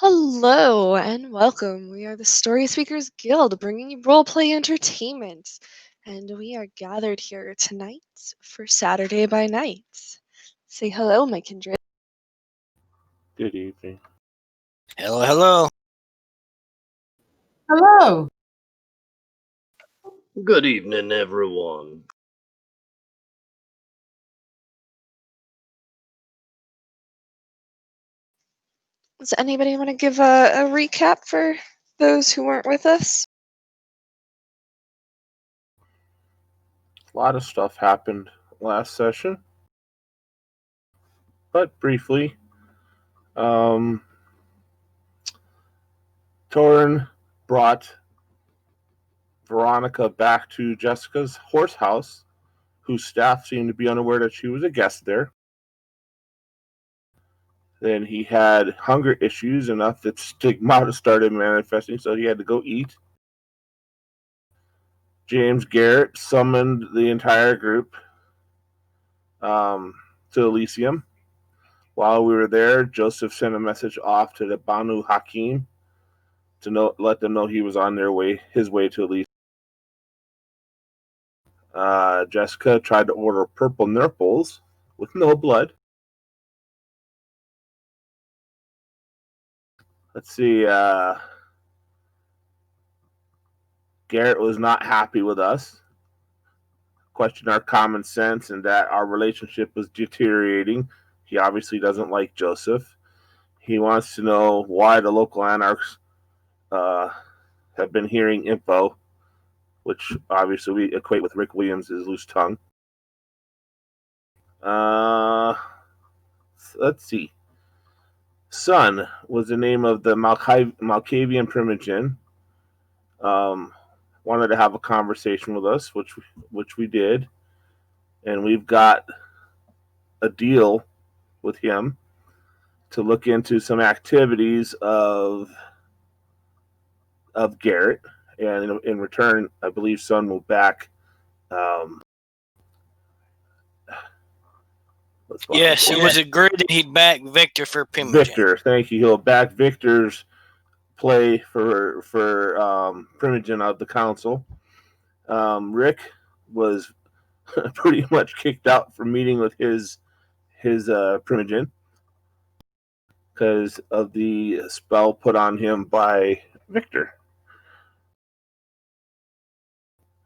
Hello and welcome. We are the Story Speakers Guild, bringing you roleplay entertainment. And we are gathered here tonight for Saturday by Night. Say hello, my kindred. Good evening. Hello, hello. Hello. Good evening, everyone. Does anybody want to give a recap for those who weren't with us? A lot of stuff happened last session, but briefly, Torrin brought Veronica back to Jessica's horse house, whose staff seemed to be unaware that she was a guest there. Then he had hunger issues enough that stigmata started manifesting, so he had to go eat. James Garrett summoned the entire group to Elysium. While we were there, Joseph sent a message off to the Banu Hakim to let them know he was on his way to Elysium. Jessica tried to order purple nurples with no blood. Let's see. Garrett was not happy with us, questioned our common sense and that our relationship was deteriorating. He obviously doesn't like Joseph. He wants to know why the local anarchs have been hearing info, which obviously we equate with Rick Williams' loose tongue. Let's see. Sun was the name of the Malkavian Primogen. Wanted to have a conversation with us, which we did, and we've got a deal with him to look into some activities of Garrett, and in return, I believe Sun will back. Yes, it was agreed that he'd back Victor for Primogen. Victor, thank you. He'll back Victor's play for Primogen of the council. Rick was pretty much kicked out from meeting with his Primogen because of the spell put on him by Victor.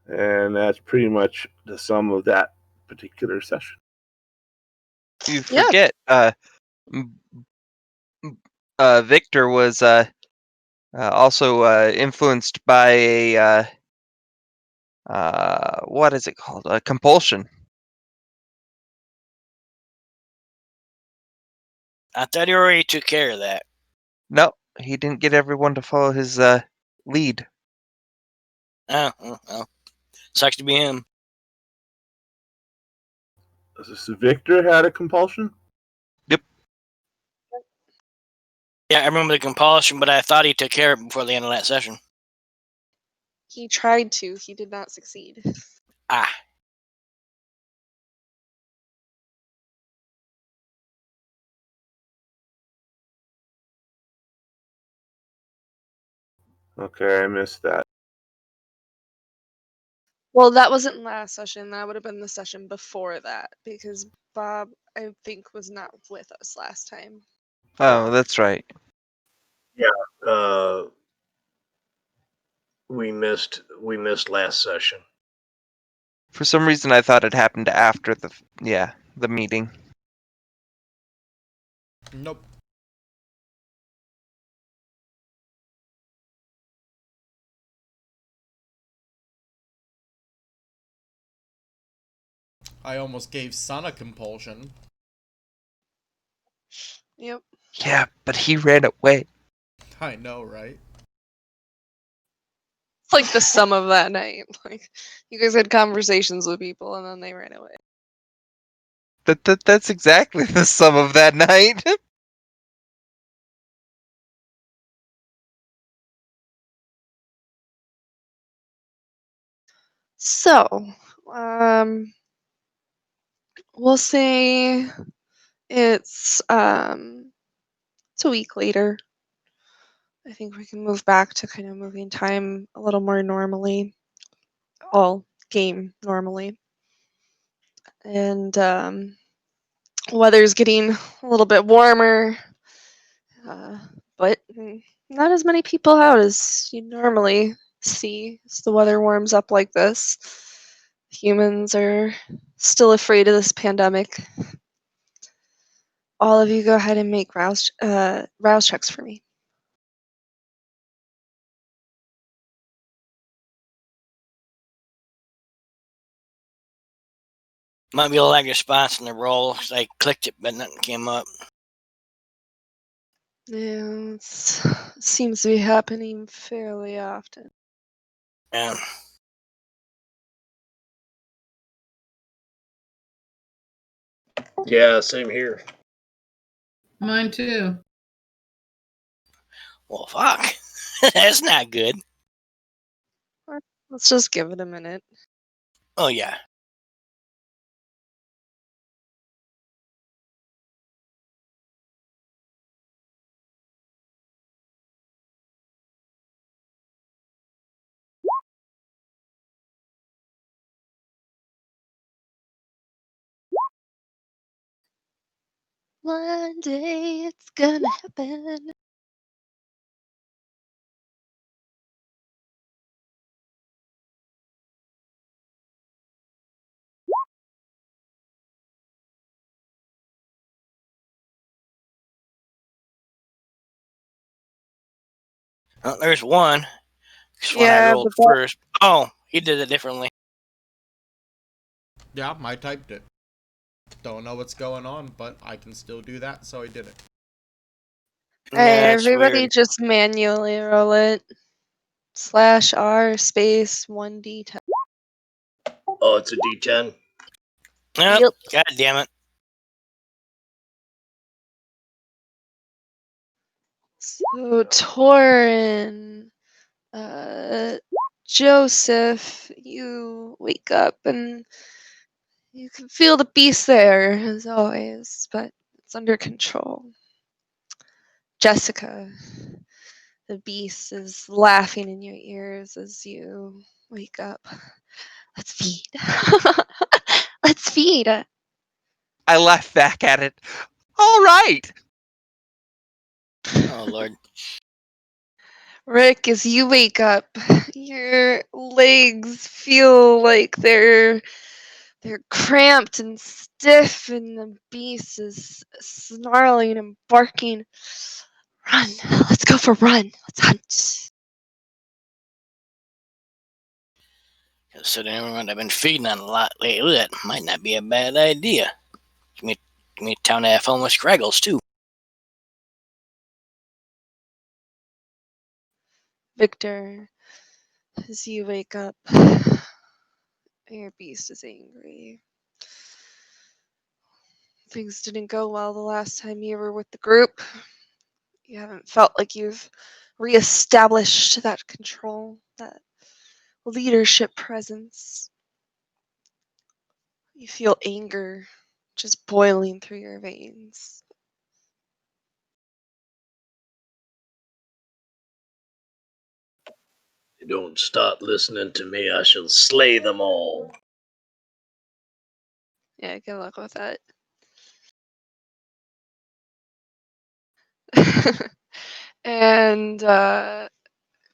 And that's pretty much the sum of that particular session. You forget, Victor was also influenced by a what is it called? A compulsion. I thought he already took care of that. No, he didn't get everyone to follow his lead. Oh, well. Sucks to be him. Victor had a compulsion? Yep. Yeah, I remember the compulsion, but I thought he took care of it before the end of that session. He tried to. He did not succeed. Ah. Okay, I missed that. Well, that wasn't last session. That would have been the session before that, because Bob, I think, was not with us last time. Oh, that's right. Yeah, we missed last session. For some reason, I thought it happened after the meeting. Nope. I almost gave Sun a compulsion. Yep. Yeah, but he ran away. I know, right? It's like the sum of that night. Like, you guys had conversations with people and then they ran away. That's exactly the sum of that night. So, we'll say it's a week later. I think we can move back to kind of moving time a little more normally. All game normally. And weather's getting a little bit warmer, but not as many people out as you normally see as the weather warms up like this. Humans are still afraid of this pandemic. All of you go ahead and make rouse checks for me. Might be a lag response in the roll. 'Cause I clicked it, but nothing came up. Yeah, it seems to be happening fairly often. Yeah. Yeah, same here. Mine too. Well, fuck. That's not good. Let's just give it a minute. Oh, yeah. One day it's gonna happen. Oh, there's one. 'Cause when I Yeah, rolled but that, first. Oh, he did it differently. Yeah, I typed it. Don't know what's going on, but I can still do that, so I did it. Yeah, it's everybody weird. just manually roll it. /R space 1d10. Oh, it's a D10. Yep. Yep. God damn it. So Torin, Joseph, you wake up and you can feel the beast there as always, but it's under control. Jessica, the beast is laughing in your ears as you wake up. Let's feed. Let's feed. I laugh back at it. All right. Oh, Lord. Rick, as you wake up, your legs feel like they're cramped and stiff, and the beast is snarling and barking. Run! Let's go for a run. Let's hunt. Considering what I've been feeding on a lot lately, that might not be a bad idea. Give me a town to have fun with Scraggles, too. Victor, as you wake up, your beast is angry. Things didn't go well the last time you were with the group. You haven't felt like you've reestablished that control, that leadership presence. You feel anger just boiling through your veins. If you don't start listening to me, I shall slay them all. Yeah, good luck with that. And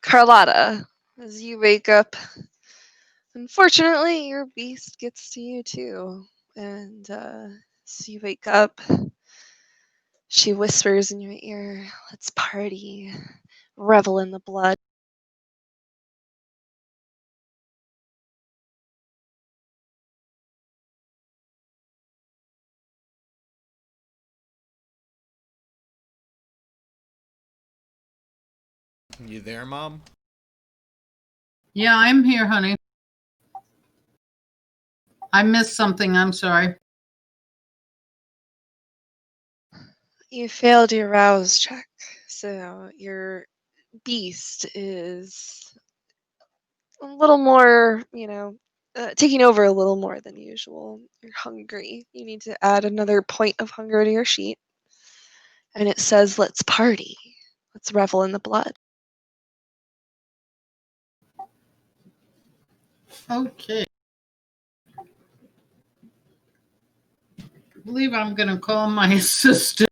Carlotta, as you wake up, unfortunately, your beast gets to you too. And as you wake up, she whispers in your ear, "Let's party, revel in the blood." You there, Mom? Yeah, I'm here, honey. I missed something. I'm sorry. You failed your rouse check, so your beast is a little more, taking over a little more than usual. You're hungry. You need to add another point of hunger to your sheet. And it says, "Let's party. Let's revel in the blood." Okay. I believe I'm going to call my assistant.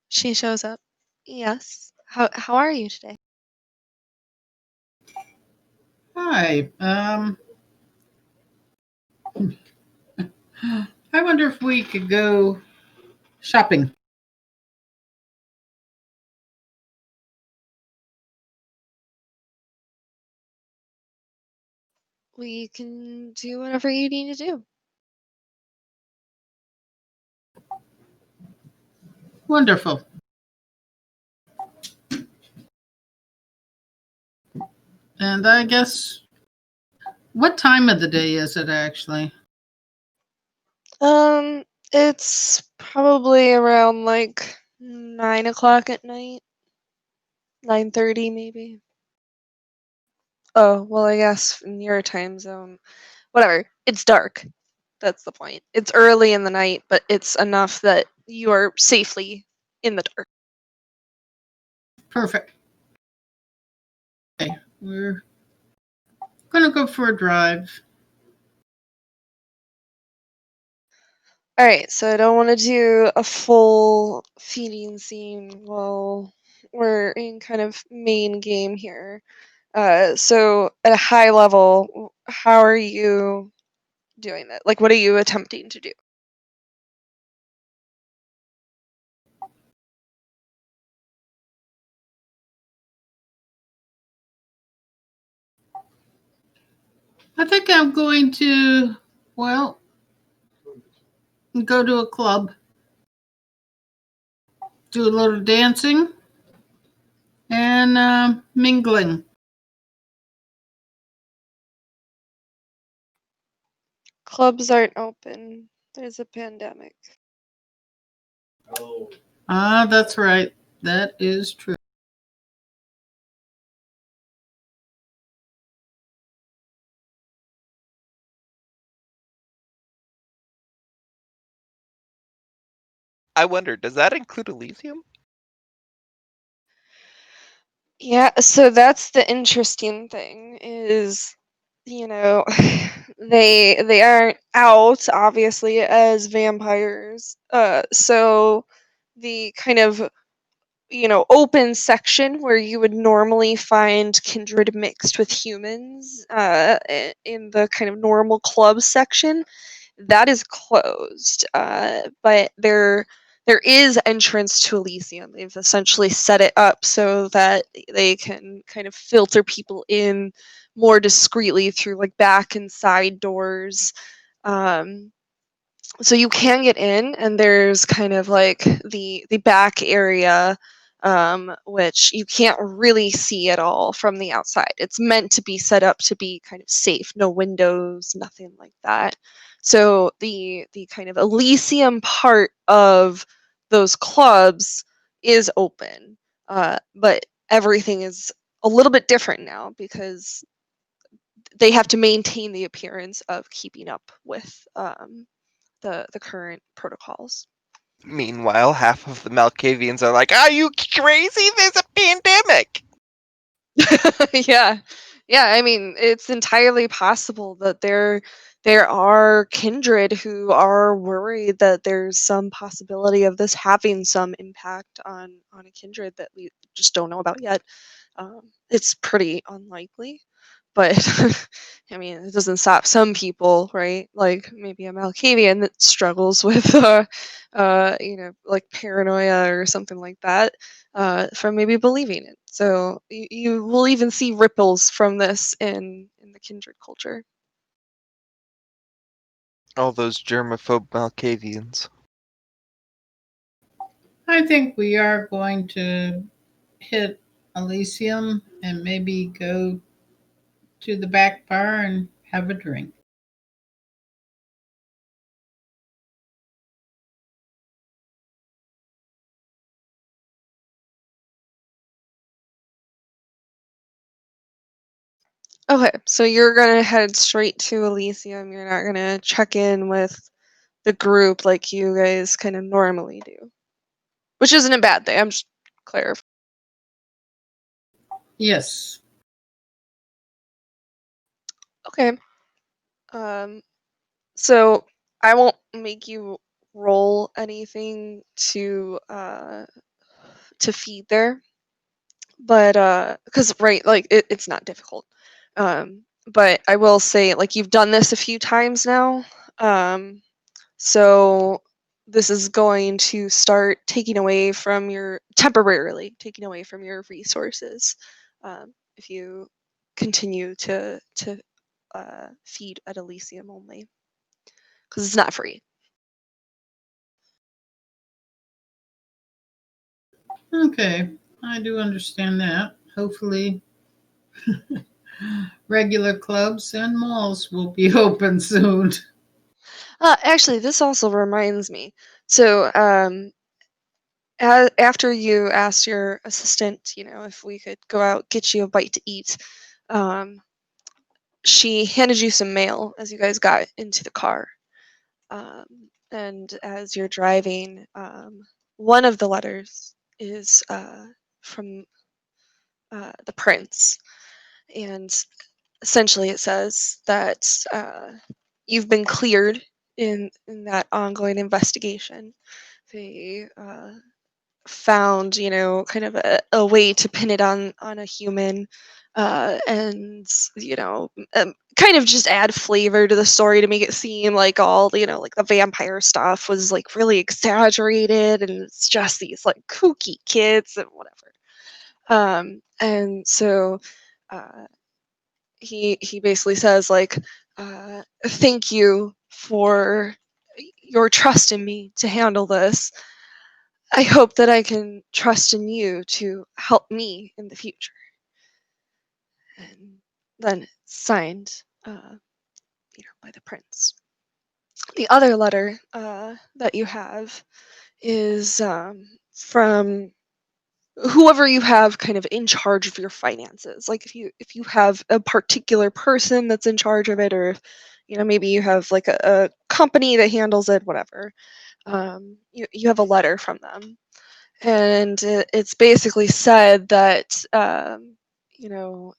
She shows up. Yes. How are you today? Hi. I wonder if we could go shopping. We can do whatever you need to do. Wonderful. And I guess, what time of the day is it actually? It's probably around like 9 o'clock at night. 9:30 maybe. Oh, well, I guess in your time zone. Whatever. It's dark. That's the point. It's early in the night, but it's enough that you are safely in the dark. Perfect. Okay, we're going to go for a drive. All right, so I don't want to do a full feeding scene while we're in kind of main game here. So at a high level, how are you doing that? Like, what are you attempting to do? I think I'm going to, well, go to a club, do a little dancing, and mingling. Clubs aren't open. There's a pandemic. Ah, that's right. That is true. I wonder, does that include Elysium? Yeah, so that's the interesting thing is, you know, they aren't out obviously as vampires. So the kind of open section where you would normally find kindred mixed with humans in the kind of normal club section, that is closed. But there is entrance to Elysium. They've essentially set it up so that they can kind of filter people in more discreetly through like back and side doors. Um, so you can get in, and there's kind of like the back area, which you can't really see at all from the outside. It's meant to be set up to be kind of safe, no windows, nothing like that. So the kind of Elysium part of those clubs is open, but everything is a little bit different now because they have to maintain the appearance of keeping up with the current protocols. Meanwhile, half of the Malkavians are like, "Are you crazy? There's a pandemic!" Yeah. Yeah, I mean, it's entirely possible that there are kindred who are worried that there's some possibility of this having some impact on a kindred that we just don't know about yet. It's pretty unlikely, but I mean, it doesn't stop some people, right? Like maybe a Malkavian that struggles with, like paranoia or something like that, from maybe believing it. So you will even see ripples from this in the kindred culture. All those germaphobe Malkavians. I think we are going to hit Elysium and maybe go to the back bar and have a drink. Okay, so you're gonna head straight to Elysium. You're not gonna check in with the group like you guys kind of normally do, which isn't a bad thing. I'm just clarifying. Yes. Okay. So I won't make you roll anything to feed there, but because right, like it's not difficult. But I will say, like you've done this a few times now, so this is going to start taking away from your temporarily taking away from your resources, if you continue to feed at Elysium only, because it's not free. Okay. I do understand that. Hopefully, regular clubs and malls will be open soon. Actually, this also reminds me. So, after you asked your assistant, if we could go out get you a bite to eat, um, she handed you some mail as you guys got into the car. And as you're driving, one of the letters is from the prince, and essentially it says that you've been cleared in that ongoing investigation. They found, kind of a way to pin it on a human, and kind of just add flavor to the story to make it seem like all like the vampire stuff was like really exaggerated, and it's just these like kooky kids and whatever. And so uh, he basically says like, thank you for your trust in me to handle this. I hope that I can trust in you to help me in the future. And then it's signed, by the prince. The other letter that you have is from whoever you have kind of in charge of your finances. Like if you have a particular person that's in charge of it, or if, maybe you have like a company that handles it, whatever. You have a letter from them, and it's basically said that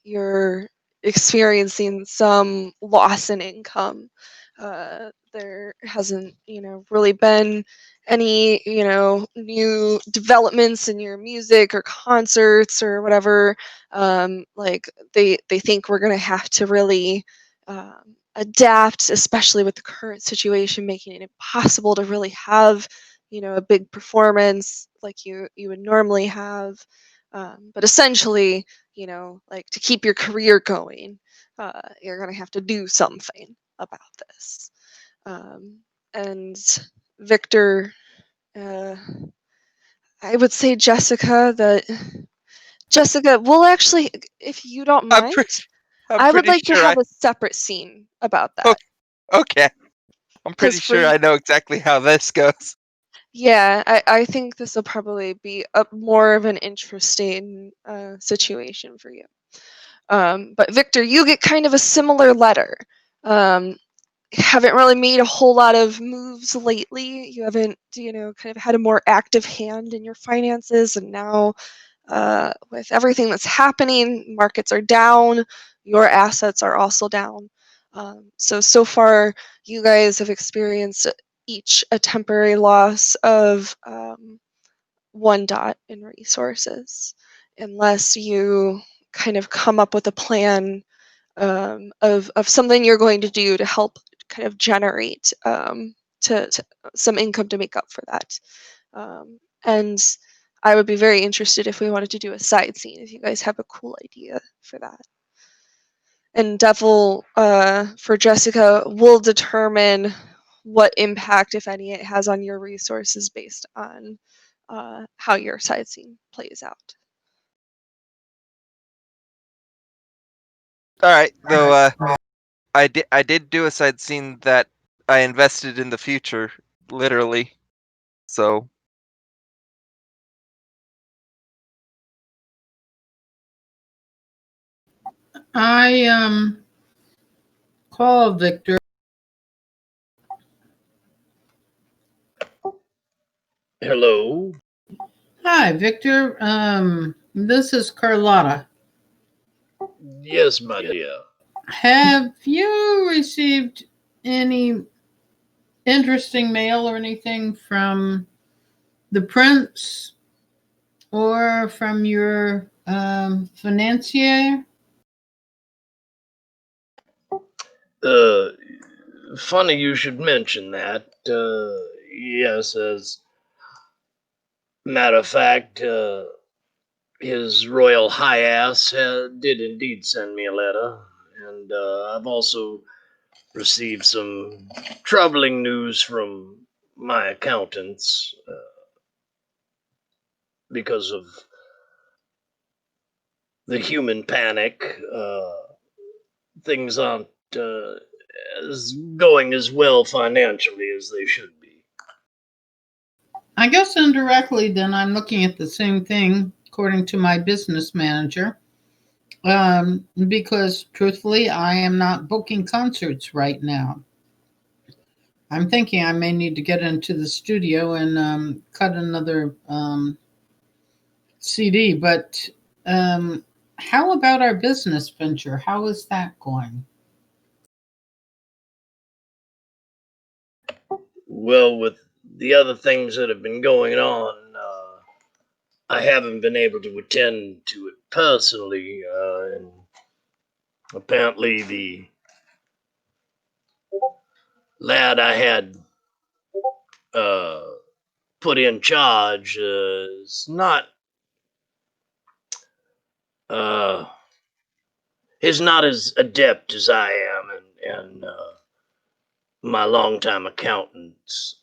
you're experiencing some loss in income. There hasn't really been any new developments in your music or concerts or whatever. Like they think we're going to have to really adapt, especially with the current situation making it impossible to really have a big performance like you would normally have. But essentially, like to keep your career going, you're gonna have to do something about this. And Victor, uh, I would say Jessica, we'll actually, if you don't I'm mind, pretty. I'm I would pretty like to sure have I. a separate scene about Oh, that. okay. I'm Because pretty for sure I know exactly how this goes. Yeah, I think this will probably be a more of an interesting situation for you. But Victor, you get kind of a similar letter. Um, haven't really made a whole lot of moves lately. You haven't, kind of had a more active hand in your finances, and now with everything that's happening, markets are down, your assets are also down. So far, you guys have experienced each a temporary loss of 1 dot in resources, unless you kind of come up with a plan of something you're going to do to help kind of generate to some income to make up for that. And I would be very interested if we wanted to do a side scene, if you guys have a cool idea for that. And Devil, for Jessica, will determine what impact, if any, it has on your resources based on how your side scene plays out. All right, though. I did do a side scene that I invested in the future, literally. So I call Victor. Hello. Hi, Victor. This is Carlotta. Yes, my dear. Have you received any interesting mail or anything from the prince or from your financier? Uh, Funny you should mention that. Yes, as a matter of fact, His Royal High-Ass did indeed send me a letter, and I've also received some troubling news from my accountants because of the human panic. Things aren't as going as well financially as they should be. I guess indirectly, then I'm looking at the same thing according to my business manager. Because truthfully, I am not booking concerts right now. I'm thinking I may need to get into the studio and cut another CD. But how about our business venture? How is that going? Well, with the other things that have been going on, I haven't been able to attend to it personally, and apparently the lad I had uh, put in charge is not uh, is not as adept as I am, and my longtime accountants.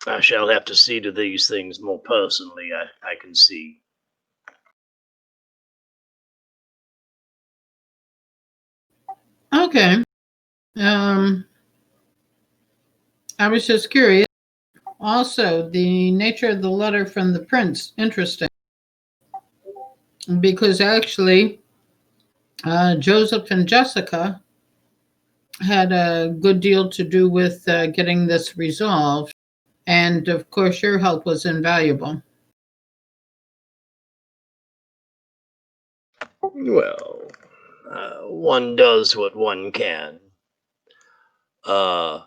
I shall have to see to these things more personally. I can see. Okay. Um, I was just curious. Also, the nature of the letter from the prince, interesting, because actually, Joseph and Jessica had a good deal to do with getting this resolved. And of course, your help was invaluable. Well, one does what one can. Uh,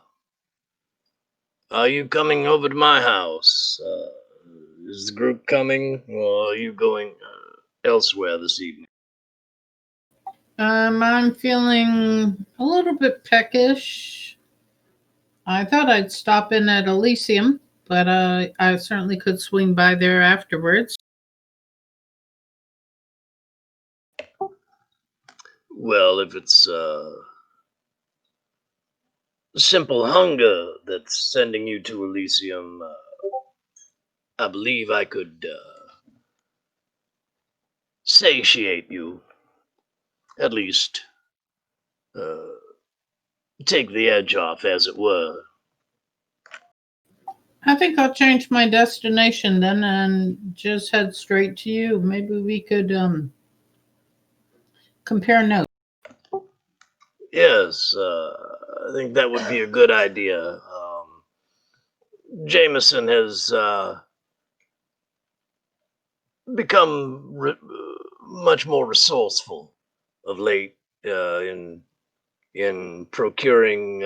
are you coming over to my house? Is the group coming, or are you going elsewhere this evening? I'm feeling a little bit peckish. I thought I'd stop in at Elysium, but I certainly could swing by there afterwards. Well, if it's simple hunger that's sending you to Elysium, I believe I could satiate you, at least uh, take the edge off, as it were. I think I'll change my destination then and just head straight to you. Maybe we could compare notes. Yes, I think that would be a good idea. Jameson has become much more resourceful of late in procuring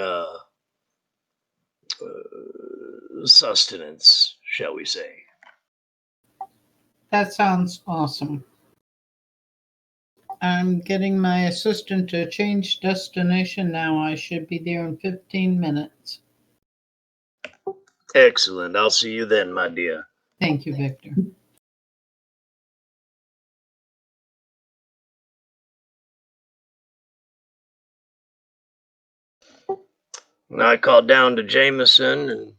sustenance, shall we say. That sounds awesome. I'm getting my assistant to change destination now. I should be there in 15 minutes. Excellent. I'll see you then, my dear. Thank you, Victor. I call down to Jameson and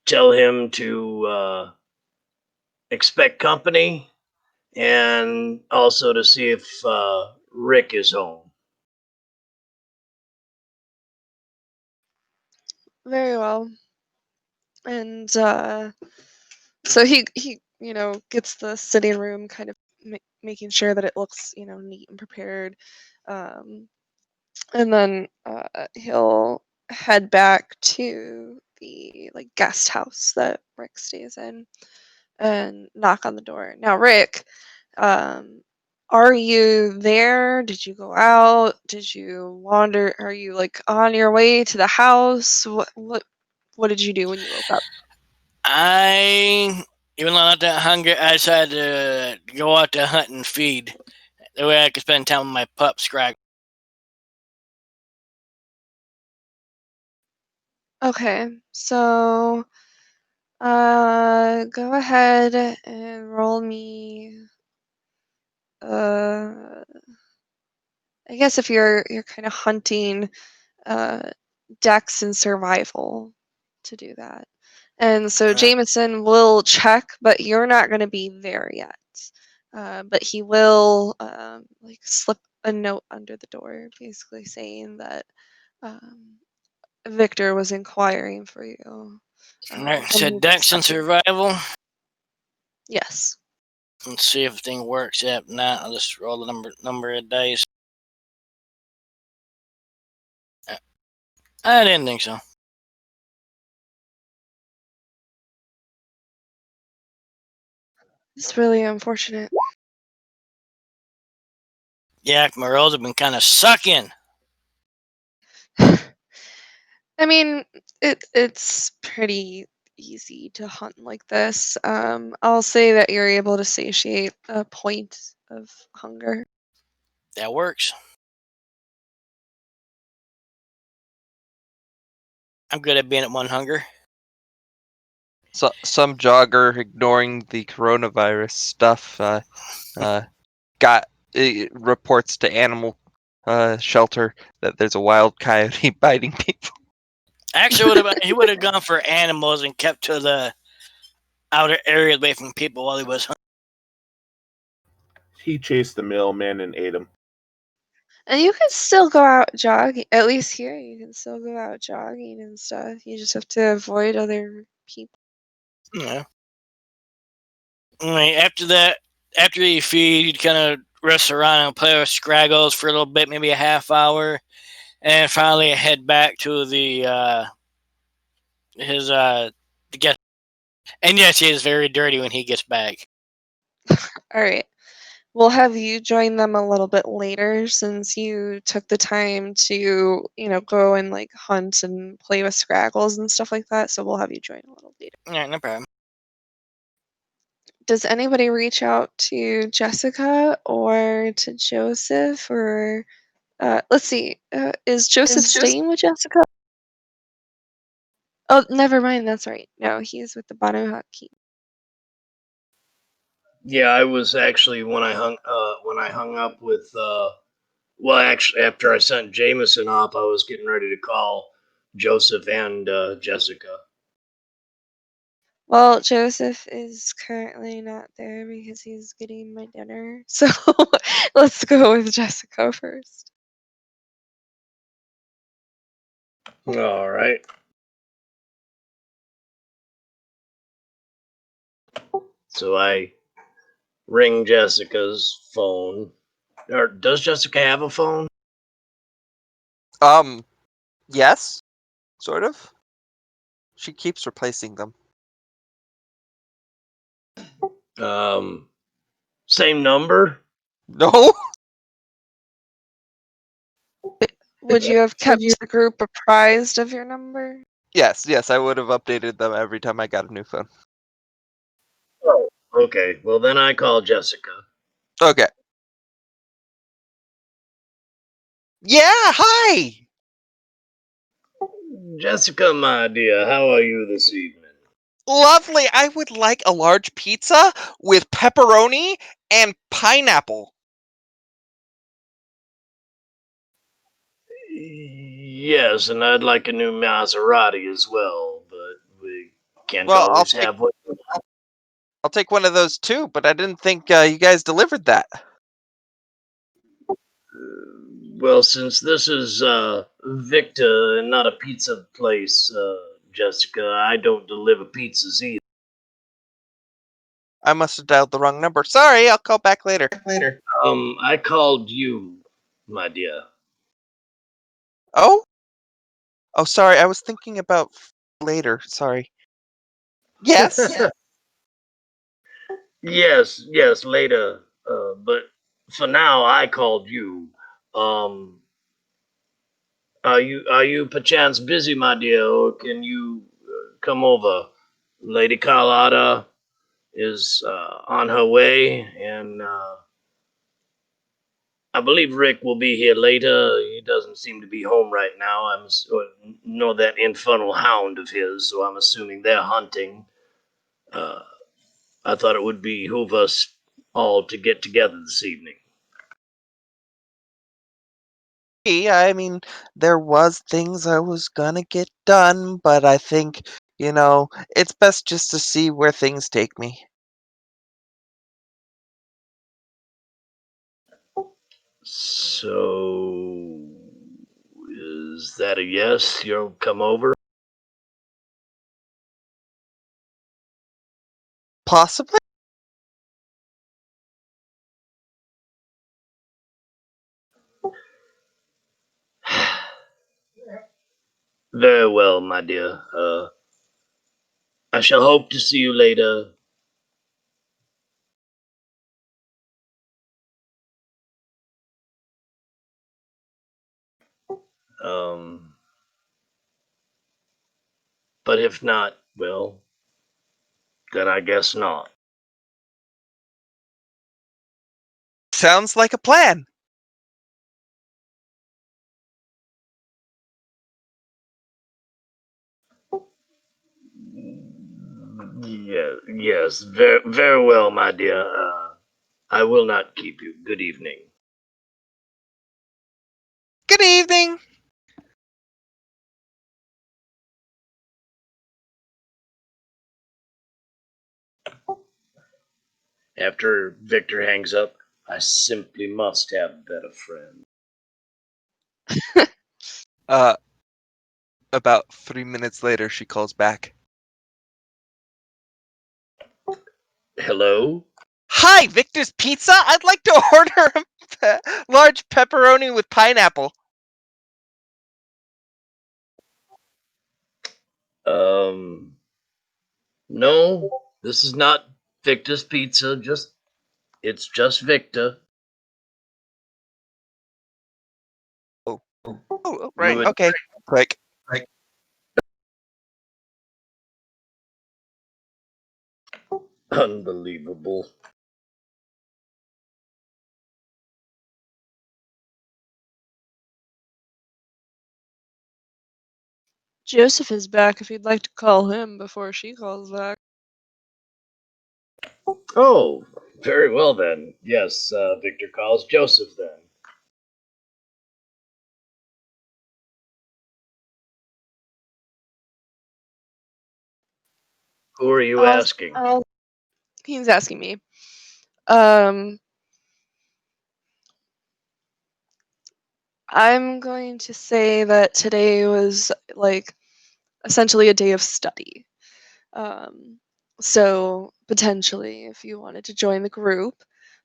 tell him to expect company and also to see if Rick is home. Very well. And so he gets the sitting room kind of making sure that it looks neat and prepared, um, and then he'll head back to the guest house that Rick stays in and knock on the door. Now Rick, um, Are you there? Did you go out? Did you wander? Are you like on your way to the house? What did you do when you woke up? Even though I'm not that hungry, I decided to go out to hunt and feed. That way I could spend time with my pup, Scrag. Okay, so go ahead and roll me. I guess if you're kind of hunting, dex and survival to do that. And so Jameson will check, but you're not going to be there yet. But he will like slip a note under the door, basically saying that Victor was inquiring for you. Alright, and so he's Dex and expecting- survival. Yes. Let's see if everything works. If not, I'll just roll the number of dice. I didn't think so. It's really unfortunate. Yeah, my rolls have been kind of sucking. I mean, it's pretty easy to hunt like this. I'll say that you're able to satiate a point of hunger. That works. I'm good at being at one hunger. So some jogger ignoring the coronavirus stuff got reports to animal shelter that there's a wild coyote biting people. Actually, he would have gone for animals and kept to the outer area away from people while he was hunting. He chased the mailman and ate him. And you can still go out jogging. At least here, you can still go out jogging and stuff. You just have to avoid other people. Yeah. After that, after you feed, you'd kind of rest around and play with Scraggles for a little bit, maybe a half hour, and finally head back to the guest. And yes, he is very dirty when he gets back. All right. We'll have you join them a little bit later since you took the time to, go and like hunt and play with Scraggles and stuff like that. So we'll have you join a little later. Yeah, no problem. Does anybody reach out to Jessica or to Joseph or let's see, is Joseph staying with Jessica? Oh, never mind. That's right. No, he's with the Banu Keep. Yeah, I was actually when I hung up with well, actually after I sent Jameson off, I was getting ready to call Joseph and Jessica. Well, Joseph is currently not there because he's getting my dinner. So let's go with Jessica first. All right. So I ring Jessica's phone. Or does Jessica have a phone? Yes, sort of. She keeps replacing them. Same number? No. Would you have kept the group apprised of your number? Yes, I would have updated them every time I got a new phone. Oh, okay. Well, then I call Jessica. Okay. Yeah, hi! Jessica, my dear, how are you this evening? Lovely. I would like a large pizza with pepperoni and pineapple. Yes, and I'd like a new Maserati as well, but we can't Well, always have what. I'll take one of those too, but I didn't think you guys delivered that. Well, since this is Victor and not a pizza place, Jessica, I don't deliver pizzas either. I must have dialed the wrong number. Sorry, I'll call back later. I called you, my dear. Oh? Oh, sorry. I was thinking about later. Sorry. Yes. Yes, later. But for now, I called you. Are you perchance busy, my dear, or can you come over? Lady Carlotta is on her way, and I believe Rick will be here later. He doesn't seem to be home right now. Nor that infernal hound of his, so I'm assuming they're hunting. Uh, I thought it would behoove us all to get together this evening. I mean, there was things I was gonna get done, but I think, it's best just to see where things take me. So, is that a yes? You'll come over? Possibly? Very well, my dear. I shall hope to see you later. Um, but if not, well, then I guess not. Sounds like a plan. Yeah, yes, very, very well, my dear. I will not keep you. Good evening. Good evening. After Victor hangs up, I simply must have better friends. About 3 minutes later, she calls back. Hello? Hi, Victor's Pizza. I'd like to order a large pepperoni with pineapple. No, this is not Victor's Pizza. It's just Victor. Oh, You right. would Okay. Click. unbelievable. Joseph is back if you'd like to call him before she calls back. Oh, very well then. Yes, Victor calls Joseph then. Who are you asking? He's asking me. I'm going to say that today was like essentially a day of study. So potentially, if you wanted to join the group,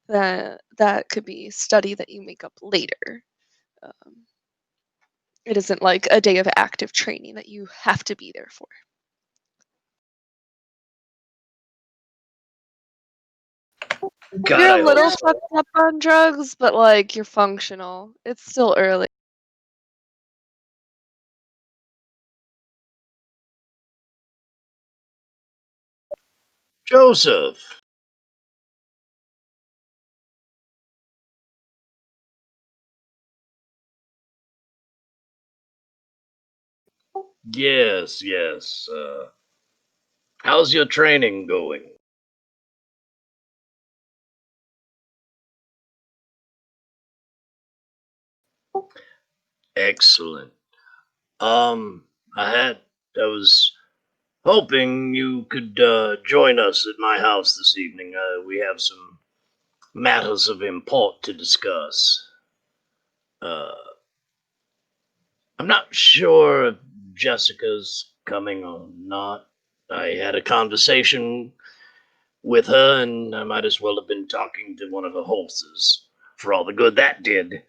that could be study that you make up later. Um, it isn't like a day of active training that you have to be there for. God, You're I a hope little so. fucked up on drugs, but like you're functional. It's still early. Joseph. Yes, yes. How's your training going? Excellent. Um, I was hoping you could join us at my house this evening. We have some matters of import to discuss. Uh, I'm not sure if Jessica's coming or not. I had a conversation with her, and I might as well have been talking to one of her horses for all the good that did.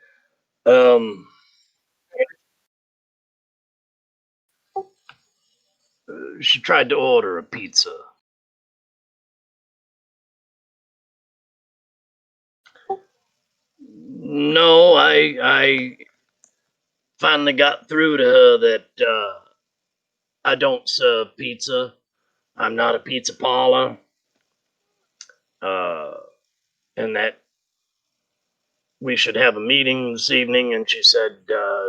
Um, she tried to order a pizza. No, I finally got through to her that I don't serve pizza. I'm not a pizza parlor. Uh, and that we should have a meeting this evening, and she said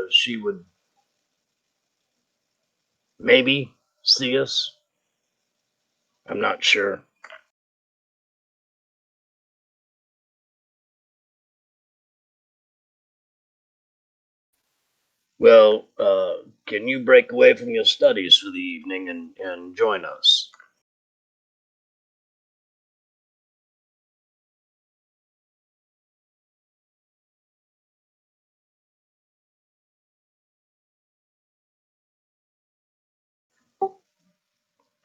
she would maybe see us. I'm not sure. Well, can you break away from your studies for the evening and join us?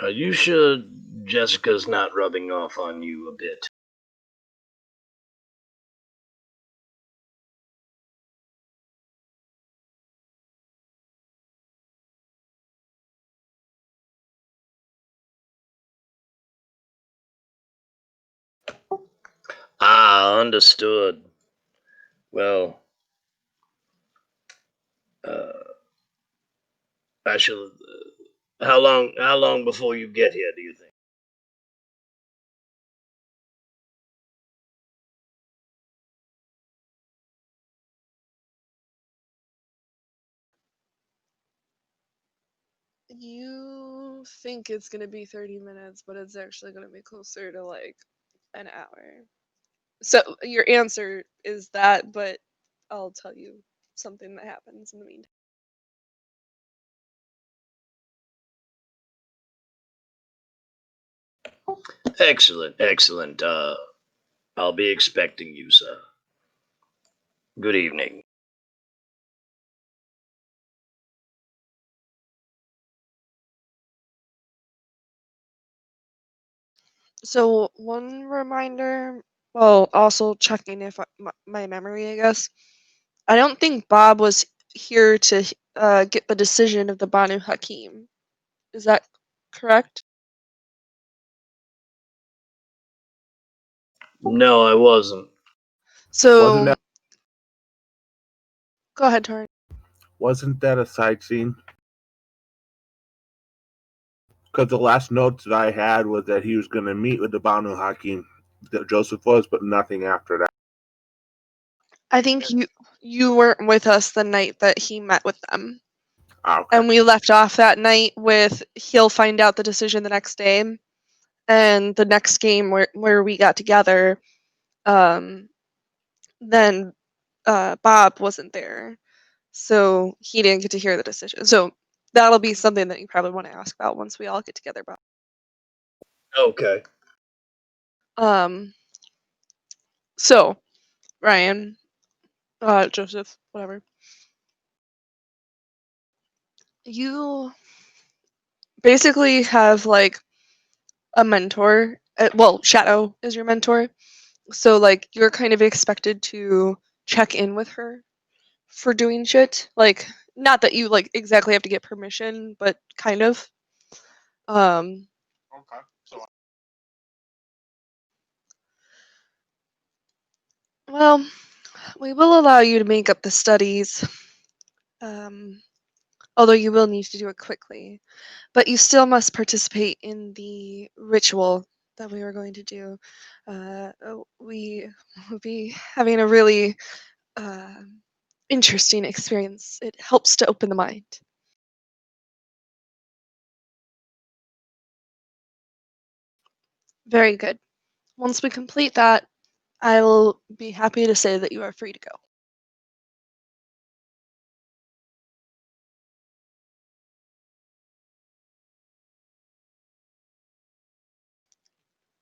Are you sure Jessica's not rubbing off on you a bit? Ah, understood. Well, uh, I shall. How long? How long before you get here? Do you think? You think it's gonna be 30 minutes, but it's actually gonna be closer to like an hour. So your answer is that, but I'll tell you something that happens in the meantime. Excellent, excellent. I'll be expecting you, sir. Good evening. So one reminder, well, also checking if my memory, I guess. I don't think Bob was here to get the decision of the Banu Hakim. Is that correct? No, I wasn't. So that- go ahead, Tori. Wasn't that a side scene? Because the last notes that I had was that he was going to meet with the Banu Hakim, that Joseph was, but nothing after that. I think you weren't with us the night that he met with them. Okay. And we left off that night with he'll find out the decision the next day. And the next game where we got together, then Bob wasn't there. So he didn't get to hear the decision. So that'll be something that you probably want to ask about once we all get together, Bob. Okay. So Ryan, Joseph, whatever. You basically have like a mentor. Well, Shadow is your mentor. So like you're kind of expected to check in with her for doing shit. Like not that you like exactly have to get permission, but kind of. Um well, we will allow you to make up the studies. Um although you will need to do it quickly. But you still must participate in the ritual that we were going to do. We will be having a really uh, interesting experience. It helps to open the mind. Very good. Once we complete that, I will be happy to say that you are free to go.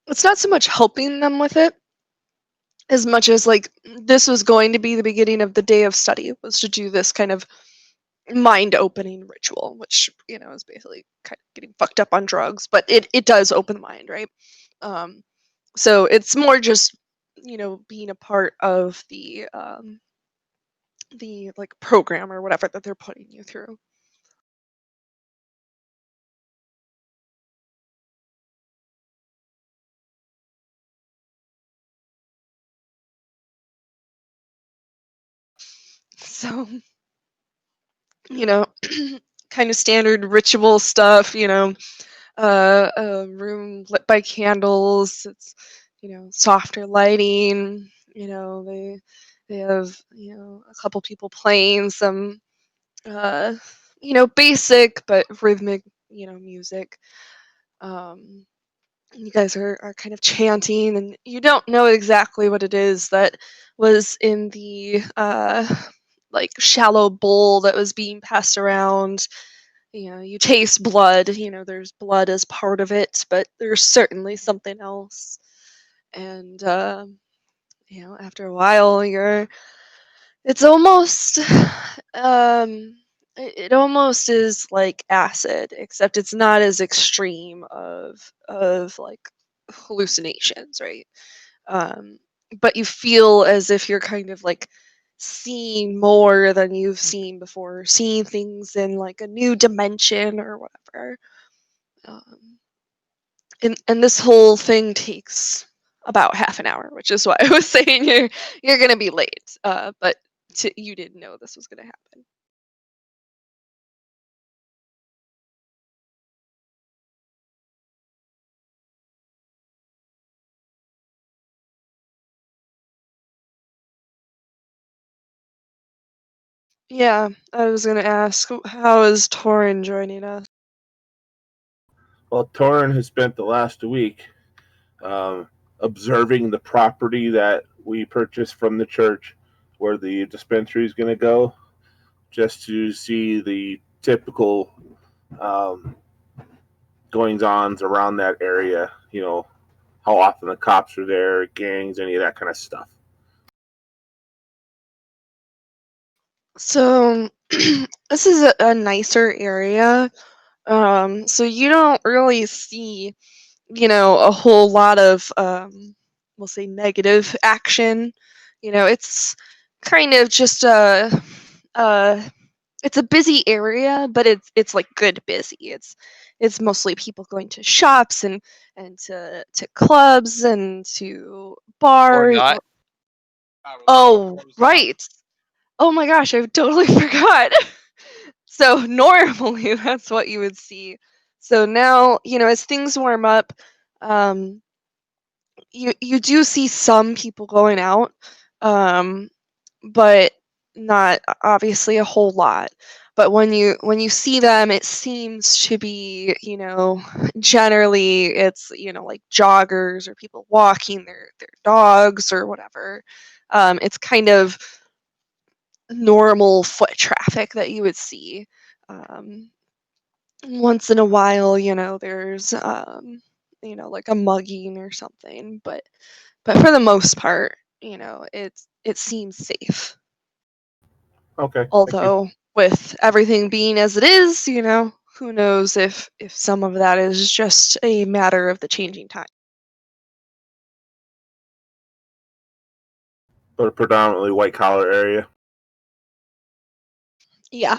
It's not so much helping them with it as much as like this was going to be the beginning of the day of study, was to do this kind of mind opening ritual, which is basically kind of getting fucked up on drugs, but it does open the mind, right? So it's more just being a part of the like program or whatever that they're putting you through. So, you know, kind of standard ritual stuff, a room lit by candles. It's, softer lighting. They have, a couple people playing some, uh, basic but rhythmic, music. Um, you guys are kind of chanting, and you don't know exactly what it is that was in the like shallow bowl that was being passed around. You taste blood. There's blood as part of it, but there's certainly something else. And after a while, it's almost it almost is like acid, except it's not as extreme of like hallucinations, right? um but you feel as if you're kind of like seeing more than you've seen before, seeing things in like a new dimension or whatever. um and this whole thing takes about half an hour, which is why I was saying you're gonna be late. But you didn't know this was gonna happen. Yeah, I was gonna ask, how is Torin joining us? Well, Torin has spent the last week um, observing the property that we purchased from the church where the dispensary is going to go, just to see the typical um, goings ons around that area. How often the cops are there, gangs, any of that kind of stuff. So this is a nicer area. So you don't really see, a whole lot of, we'll say, negative action. It's kind of just uh, it's a busy area, but it's like good busy. It's mostly people going to shops and to clubs and to Or bars. not. Oh, right. Oh my gosh, I totally forgot. So normally that's what you would see. So now, as things warm up, um, you do see some people going out, um, but not obviously a whole lot. But when you see them, it seems to be, generally it's, like joggers or people walking their dogs or whatever. It's kind of normal foot traffic that you would see. Um, Once in a while, there's like a mugging or something, but for the most part, it seems safe. Okay. Thank you. Although with everything being as it is, who knows if some of that is just a matter of the changing time. But a predominantly white collar area. Yeah.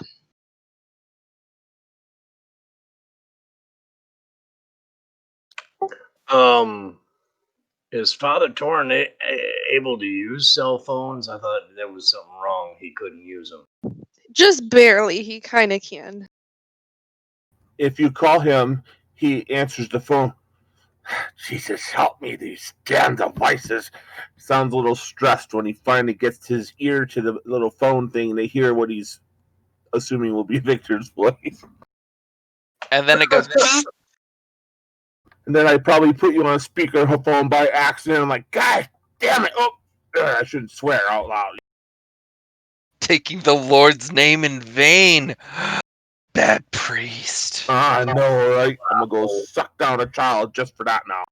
Is Father Torn able to use cell phones? I thought there was something wrong. He couldn't use them. Just barely. He kind of can. If you call him, he answers the phone. Jesus, help me, these damn devices. Sounds a little stressed when he finally gets his ear to the little phone thing. They hear what he's assuming will be Victor's voice. And then it goes. And then I probably put you on speakerphone by accident. I'm like, God damn it. Oh, I shouldn't swear out loud. Taking the Lord's name in vain. Bad priest. I know, right? I'm going to go suck down a child just for that now.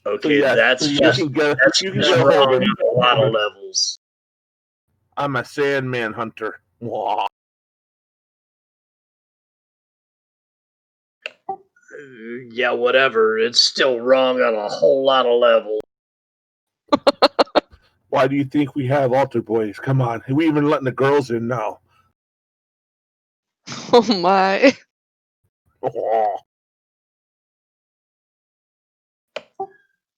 Okay, yeah, that's you just can get that's you can just get a hold wrong of him. on a lot of levels. I'm a Sandman hunter. Mwah. Yeah, whatever. It's still wrong on a whole lot of levels. Why do you think we have altar boys? Come on. We even letting the girls in now. Oh my.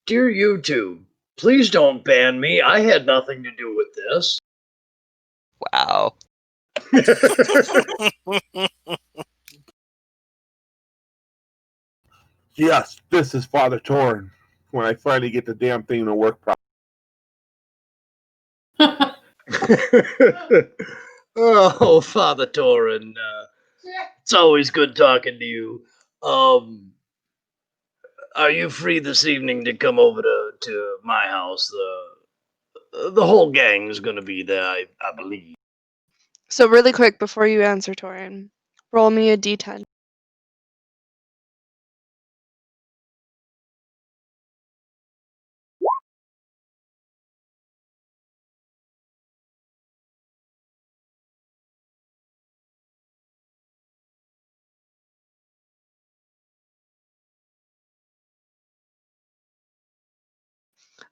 Dear YouTube, Please don't ban me. I had nothing to do with this. Wow. Yes, this is Father Torin. When I finally get the damn thing to work properly. Oh, Father Torin, it's always good talking to you. Are you free this evening to come over to my house? The whole gang is gonna be there, I believe. So really quick before you answer, Torin, roll me a d10.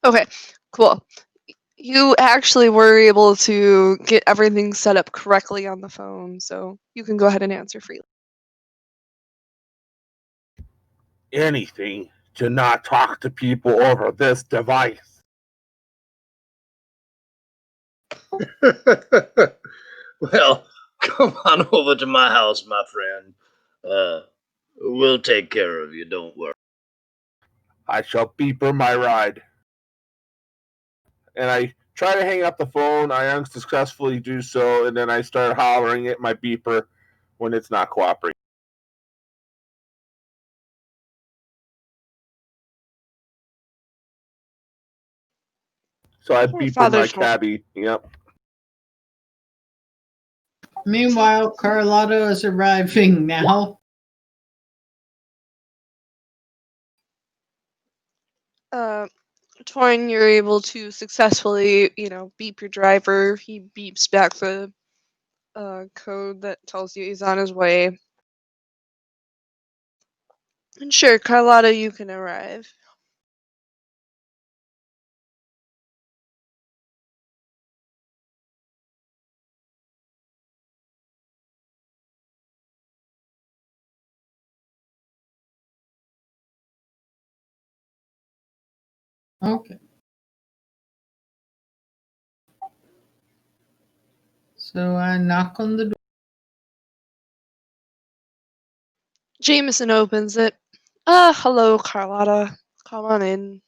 Okay, cool. You actually were able to get everything set up correctly on the phone, so you can go ahead and answer freely. Anything to not talk to people over this device. Well, come on over to my house, my friend. We'll take care of you, don't worry. I shall beeper my ride. And I try to hang up the phone. I unsuccessfully do so, and then I start hollering at my beeper when it's not cooperating. So I Poor beeper Father my Torin. cabbie. Yep. Meanwhile, Carlotta is arriving now. Torin, you're able to successfully, beep your driver. He beeps back the code that tells you he's on his way. And sure, Carlotta, you can arrive. Okay. So I knock on the door. Jameson opens it. Hello, Carlotta. Come on in.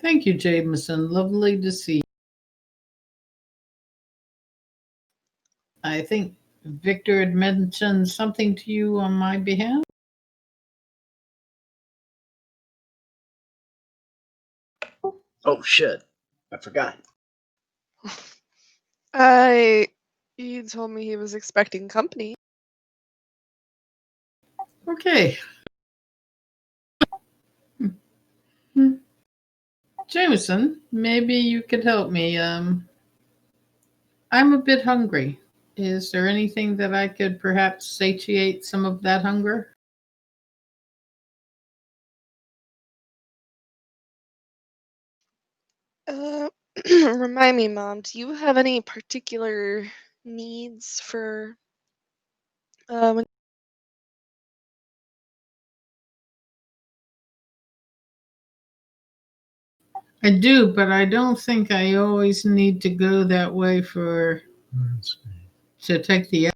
Thank you, Jameson. Lovely to see you. I think Victor had mentioned something to you on my behalf. Oh shit, I forgot. He told me he was expecting company. Okay. Jameson, maybe you could help me. I'm a bit hungry. Is there anything that I could perhaps satiate some of that hunger? Remind me, Mom, do you have any particular needs for when I do, but I don't think I always need to go that way to take the.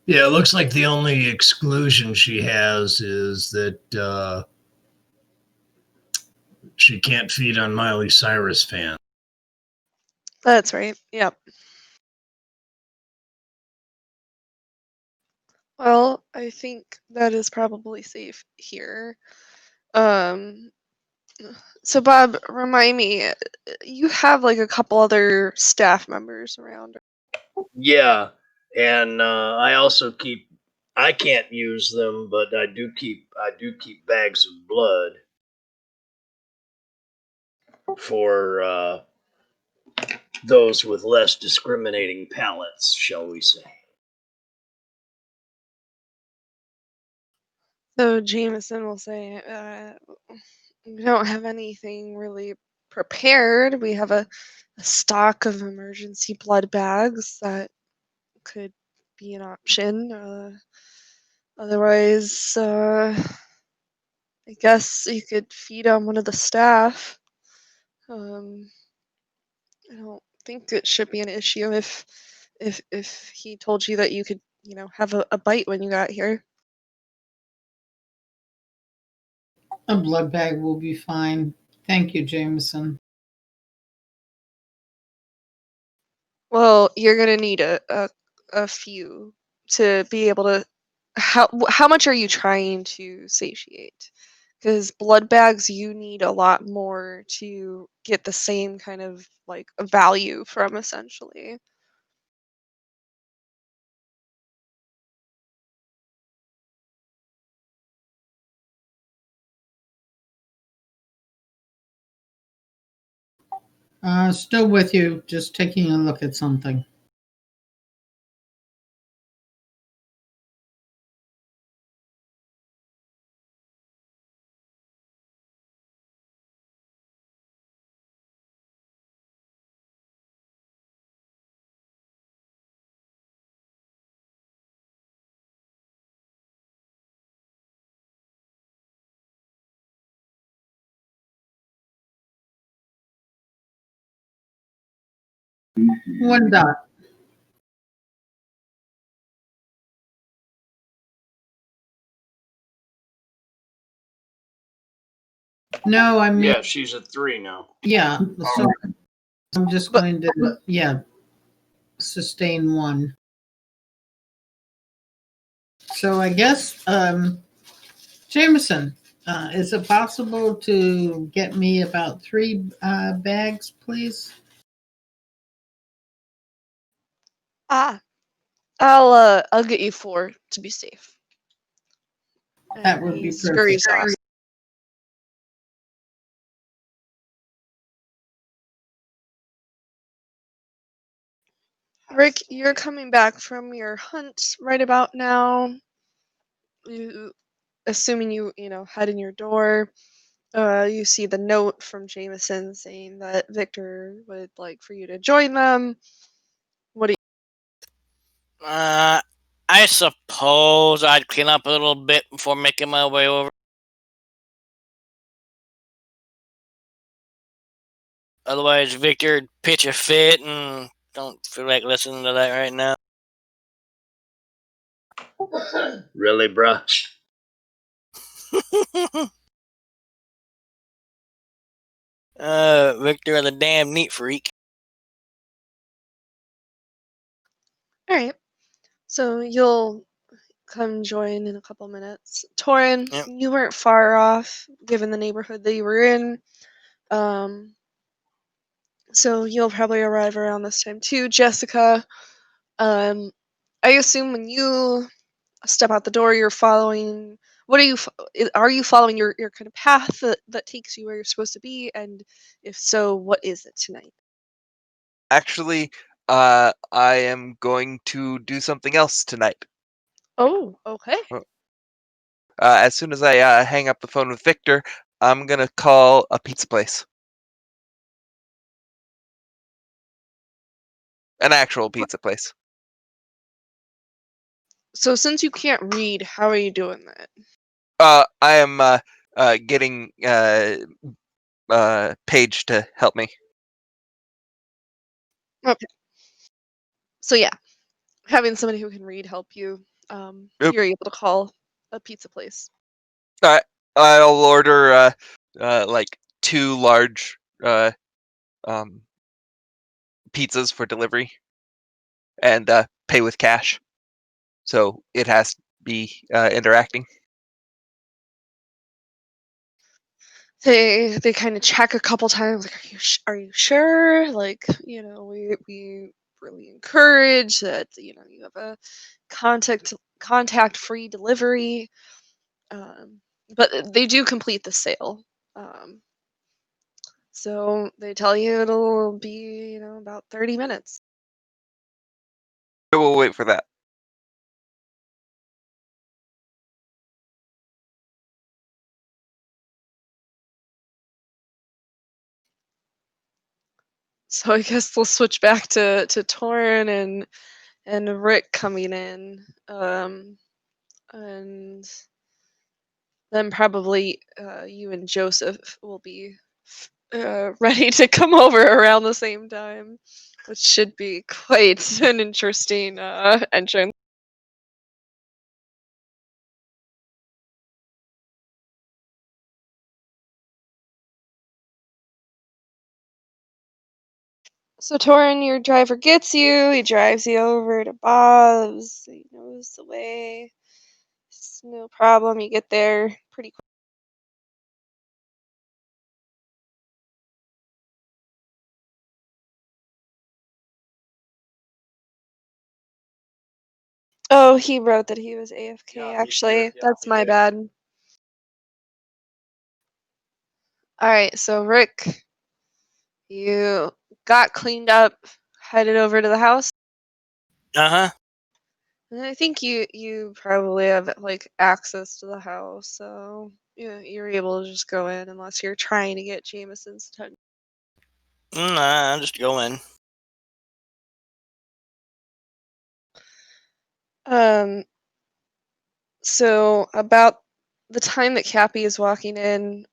Yeah, it looks like the only exclusion she has is that she can't feed on Miley Cyrus fans. That's right. Yep. Well, I think that is probably safe here. Um, so Bob, remind me, you have like a couple other staff members around. Yeah, and I can't use them, but I do keep bags of blood for those with less discriminating palates, shall we say. So Jameson will say, we don't have anything really prepared. We have a a stock of emergency blood bags that could be an option. Otherwise, I guess you could feed on one of the staff. I don't think it should be an issue if he told you that you could, have a bite when you got here. A blood bag will be fine. Thank you, Jameson. Well, you're gonna need a few to be able to. How much are you trying to satiate? Because blood bags, you need a lot more to get the same kind of like value from, essentially. Still with you, just taking a look at something. One dot. No, I mean, Yeah, she's at 3 now. yeah. So I'm just But- going to, sustain one. So I guess, Jameson, is it possible to get me about 3 bags, please? Ah, I'll get you 4 to be safe. That And would he be scurries perfect. off. Rick, you're coming back from your hunt right about now. You, assuming you head in your door, you see the note from Jameson saying that Victor would like for you to join them. What do you? I suppose I'd clean up a little bit before making my way over. Otherwise, Victor'd pitch a fit, and don't feel like listening to that right now. Really, bruh? Victor, the damn neat freak. All right. So you'll come join in a couple minutes. Torin, Yep. you weren't far off given the neighborhood that you were in. So you'll probably arrive around this time too. Jessica, I assume when you step out the door, you're following. What are you following your kind of path that takes you where you're supposed to be? And if so, what is it tonight? Actually, I am going to do something else tonight. Oh, okay. As soon as I hang up the phone with Victor, I'm gonna call a pizza place. An actual pizza place. So since you can't read, how are you doing that? I am getting Paige to help me. Okay. So yeah, having somebody who can read help you, Oop. you're able to call a pizza place. I'll order like 2 large pizzas for delivery and pay with cash. So it has to be interacting. They kind of check a couple times, like, are you sure? Like, we really encourage that you have a contact free delivery. But they do complete the sale. Um, so they tell you it'll be about 30 minutes. I will wait for that. So I guess we'll switch back to Torin and Rick coming in. And then probably you and Joseph will be ready to come over around the same time, which should be quite an interesting entrance. So Torin, your driver gets you. He drives you over to Bob's. He knows the way. It's no problem. You get there pretty quick. Oh, he wrote that he was AFK, actually. That's my bad. Alright, so Rick, you got cleaned up, headed over to the house. Uh-huh. And I think you probably have like access to the house, so you're able to just go in unless you're trying to get Jameson's attention. Nah, I'll just go in. So about the time that Cappy is walking in,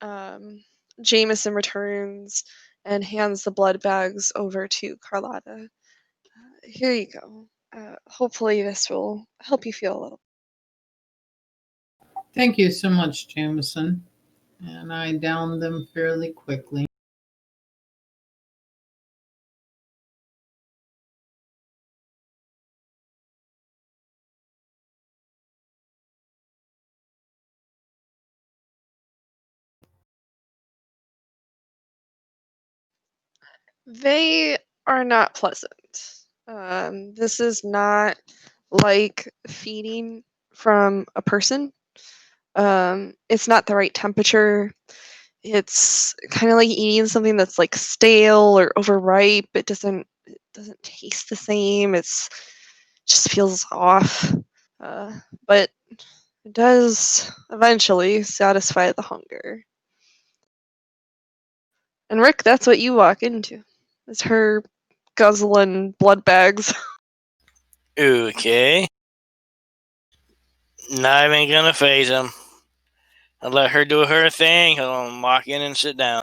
Jameson returns and hands the blood bags over to Carlotta. Here you go. Hopefully this will help you feel a little. Thank you so much, Jameson. And I downed them fairly quickly. They are not pleasant. This is not like feeding from a person. It's not the right temperature. It's kind of like eating something that's like stale or overripe. It doesn't taste the same. It just feels off. But it does eventually satisfy the hunger. And Rick, that's what you walk into. Is her guzzling blood bags. Okay. Not even gonna phase him. I'll let her do her thing. I'll walk in and sit down.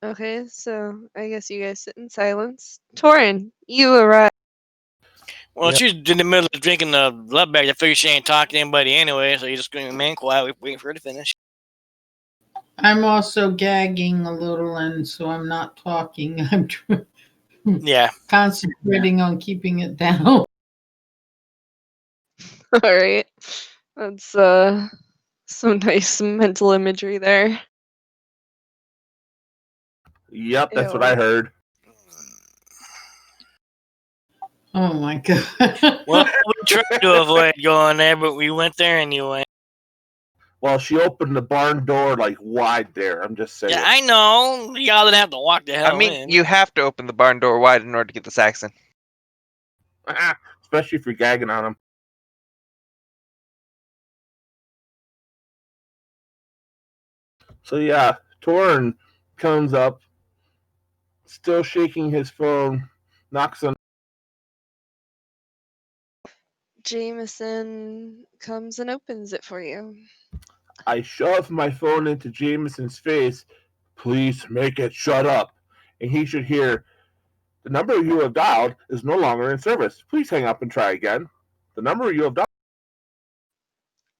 Okay, so I guess you guys sit in silence. Torin, you arrive. Well, Yep. she's in the middle of drinking the blood bag. I figure she ain't talking to anybody anyway, so you just gonna remain quiet, waiting for her to finish. I'm also gagging a little, and so I'm not talking. I'm Yeah. concentrating on keeping it down. All right, that's some nice mental imagery there. Yep, that's what Ew. I heard. Oh my god. Well, we tried to avoid going there, but we went there anyway. Well, she opened the barn door like wide there. I'm just saying. Yeah, I know. Y'all didn't have to walk the hell I mean, in. you have to open the barn door wide in order to get the Saxon. Especially if you're gagging on him. So yeah, Torin comes up, still shaking his phone, knocks on. Jameson comes and opens it for you. I shove my phone into Jameson's face. Please make it shut up. And he should hear, the number you have dialed is no longer in service. Please hang up and try again. The number you have dialed.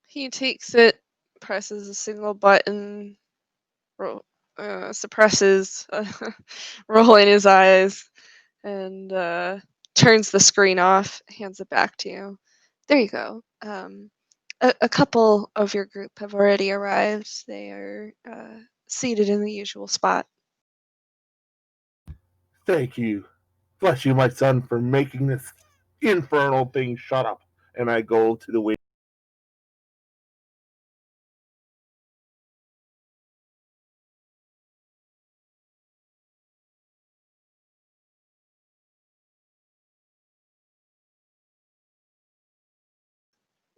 He takes it, presses a single button, suppresses, rolling his eyes, and turns the screen off, hands it back to you. There you go. A couple of your group have already arrived. They are seated in the usual spot. Thank you. Bless you, my son, for making this infernal thing shut up. And I go to the wait.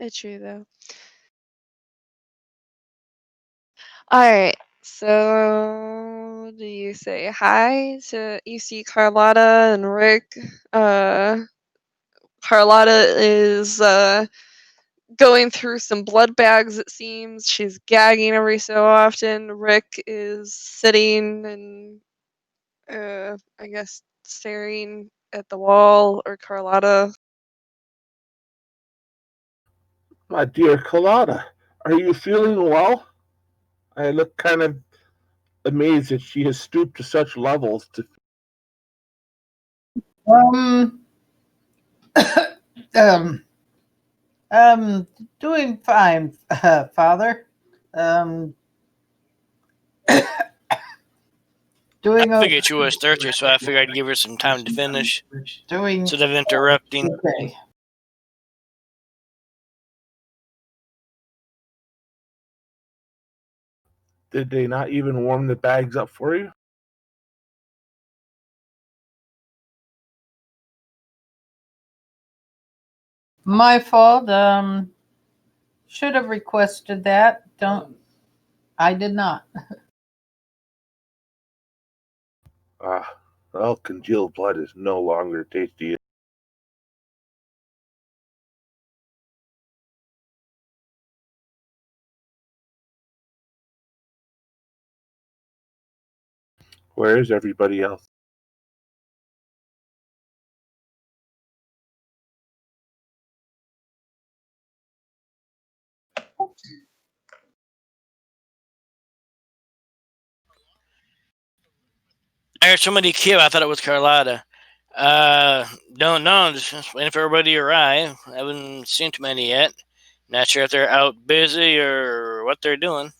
It's true though. Alright, so do you say hi to you see Carlotta and Rick? Carlotta is going through some blood bags, it seems. She's gagging every so often. Rick is sitting and I guess staring at the wall, or Carlotta. My dear Colada, are you feeling well? I look kind of amazed that she has stooped to such levels to. Um, doing fine, Father. Doing I figured she was thirsty, so I figured I'd give her some time to finish doing instead of interrupting. okay. Did they not even warm the bags up for you? My fault. Should have requested that. I did not. Ah, well, congealed blood is no longer tasty. Where is everybody else? I heard somebody kill. I thought it was Carlotta. Don't know. Just waiting for everybody to arrive. I haven't seen too many yet. Not sure if they're out busy or what they're doing.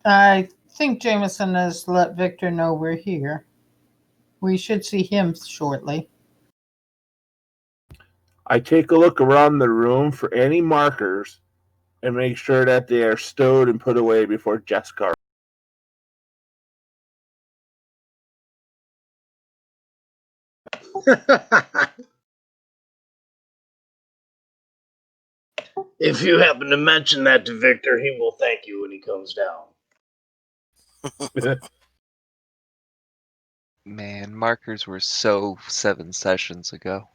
I think Jameson has let Victor know we're here. We should see him shortly. I take a look around the room for any markers and make sure that they are stowed and put away before Jessica. If you happen to mention that to Victor, he will thank you when he comes down. Man, markers were so 7 sessions ago.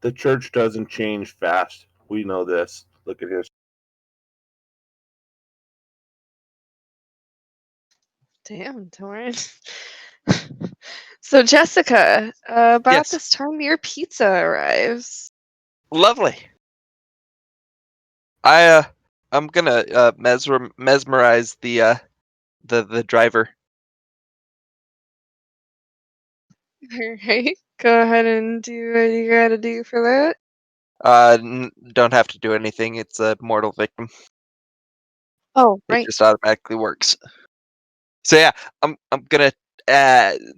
The church doesn't change fast. We know this. Look at his. Damn, Torrin. So Jessica, about Yes. this time your pizza arrives. Lovely. I'm gonna mesmerize the driver. Alright, go ahead and do what you gotta do for that. Don't have to do anything. It's a mortal victim. Oh, It right. just automatically works. So yeah, I'm gonna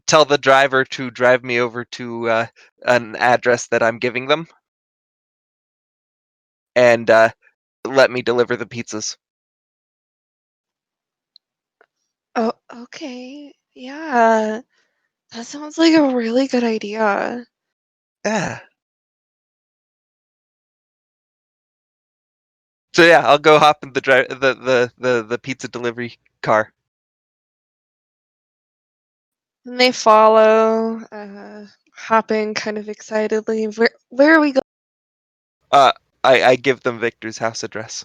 tell the driver to drive me over to an address that I'm giving them, and let me deliver the pizzas. Oh, okay. Yeah. That sounds like a really good idea. Yeah. So yeah, I'll go hop in the pizza delivery car. And they follow, hopping kind of excitedly. Where are we going? I give them Victor's house address.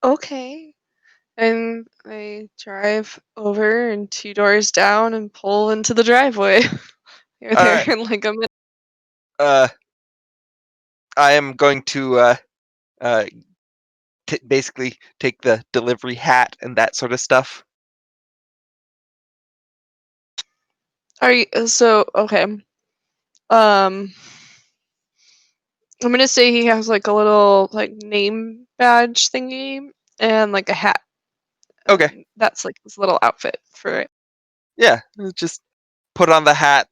Okay. And I drive over and 2 doors down and pull into the driveway. You're there Alright. in like a minute. I am going to basically take the delivery hat and that sort of stuff. Are you so okay? I'm gonna say he has like a little like name badge thingy and like a hat. Okay. That's like his little outfit for it. Yeah, just put on the hat,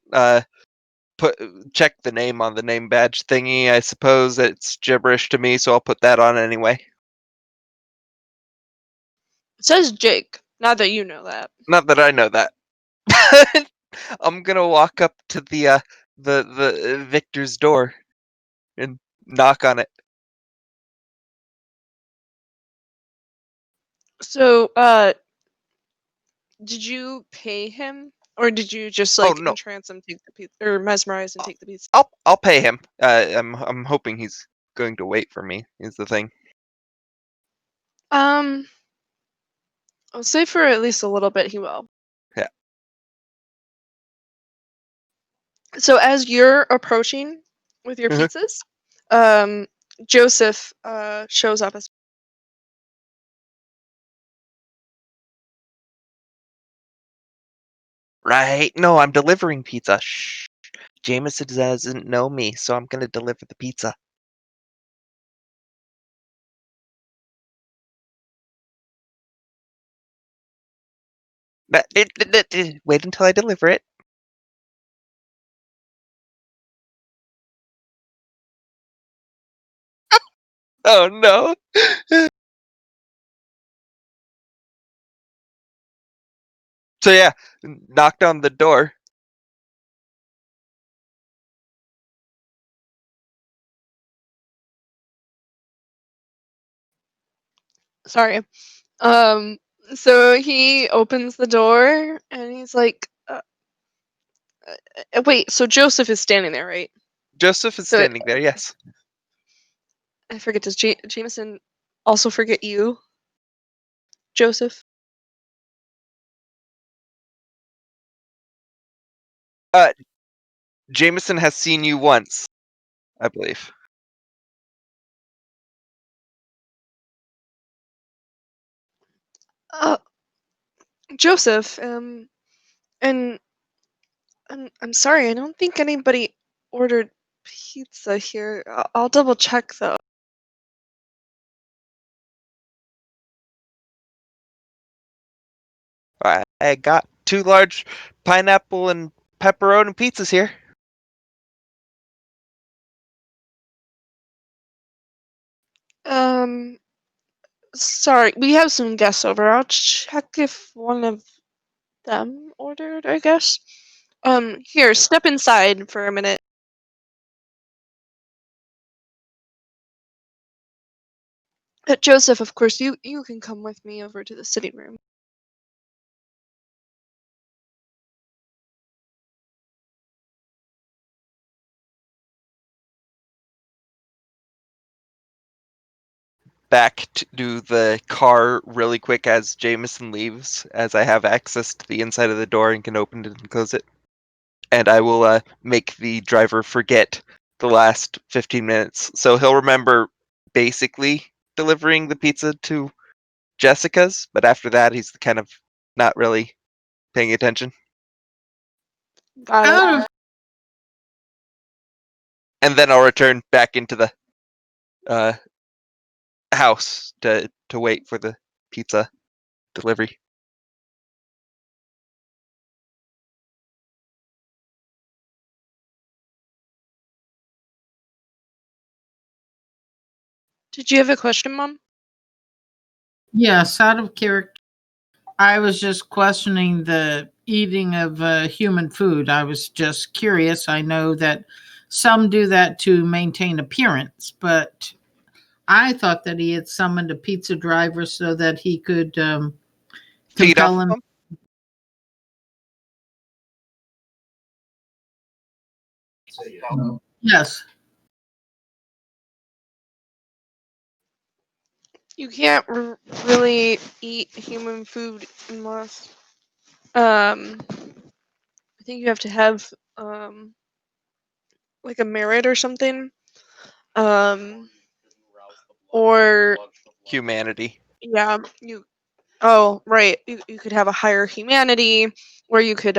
check the name on the name badge thingy. I suppose it's gibberish to me, so I'll put that on anyway. It says Jake, Not that you know that. Not that I know that. I'm gonna walk up to the Victor's door and knock on it. So, did you pay him, or did you just Oh, like no. entrance him, take the pizza, or mesmerize and take the pizza? I'll pay him. I'm hoping he's going to wait for me. Is the thing. I'll say for at least a little bit he will. Yeah. So as you're approaching with your Mhm. pizzas, Joseph shows up as Right? No, I'm delivering pizza. Shh. Jameson doesn't know me, so I'm gonna deliver the pizza. Wait until I deliver it. Oh no. So yeah, knocked on the door. sorry. Um, so he opens the door and he's like, wait, so Joseph is standing there, right? Joseph is So standing there. Yes. I forget, does Jameson also forget you, Joseph? Jameson has seen you once, I believe. Uh, Joseph, and I'm sorry, I don't think anybody ordered pizza here. I'll double check though. I got 2 large pineapple and pepperoni pizzas here. Um, sorry, we have some guests over. I'll check if one of them ordered, I guess. Here, step inside for a minute. Joseph, of course, you can come with me over to the sitting room. Back to the car really quick as Jameson leaves, as I have access to the inside of the door and can open it and close it. And I will make the driver forget the last 15 minutes. So he'll remember basically delivering the pizza to Jessica's, but after that, he's kind of not really paying attention. Got Out it. of And then I'll return back into the uh, house to wait for the pizza delivery. Did you have a question, Mom? Yes, out of character. I was just questioning the eating of human food. I was just curious. I know that some do that to maintain appearance, but I thought that he had summoned a pizza driver so that he could Feed off compel of him. them? Yes. You can't really eat human food unless I think you have to have like a merit or something. Um or Humanity. yeah, you oh, right. You could have a higher humanity where you could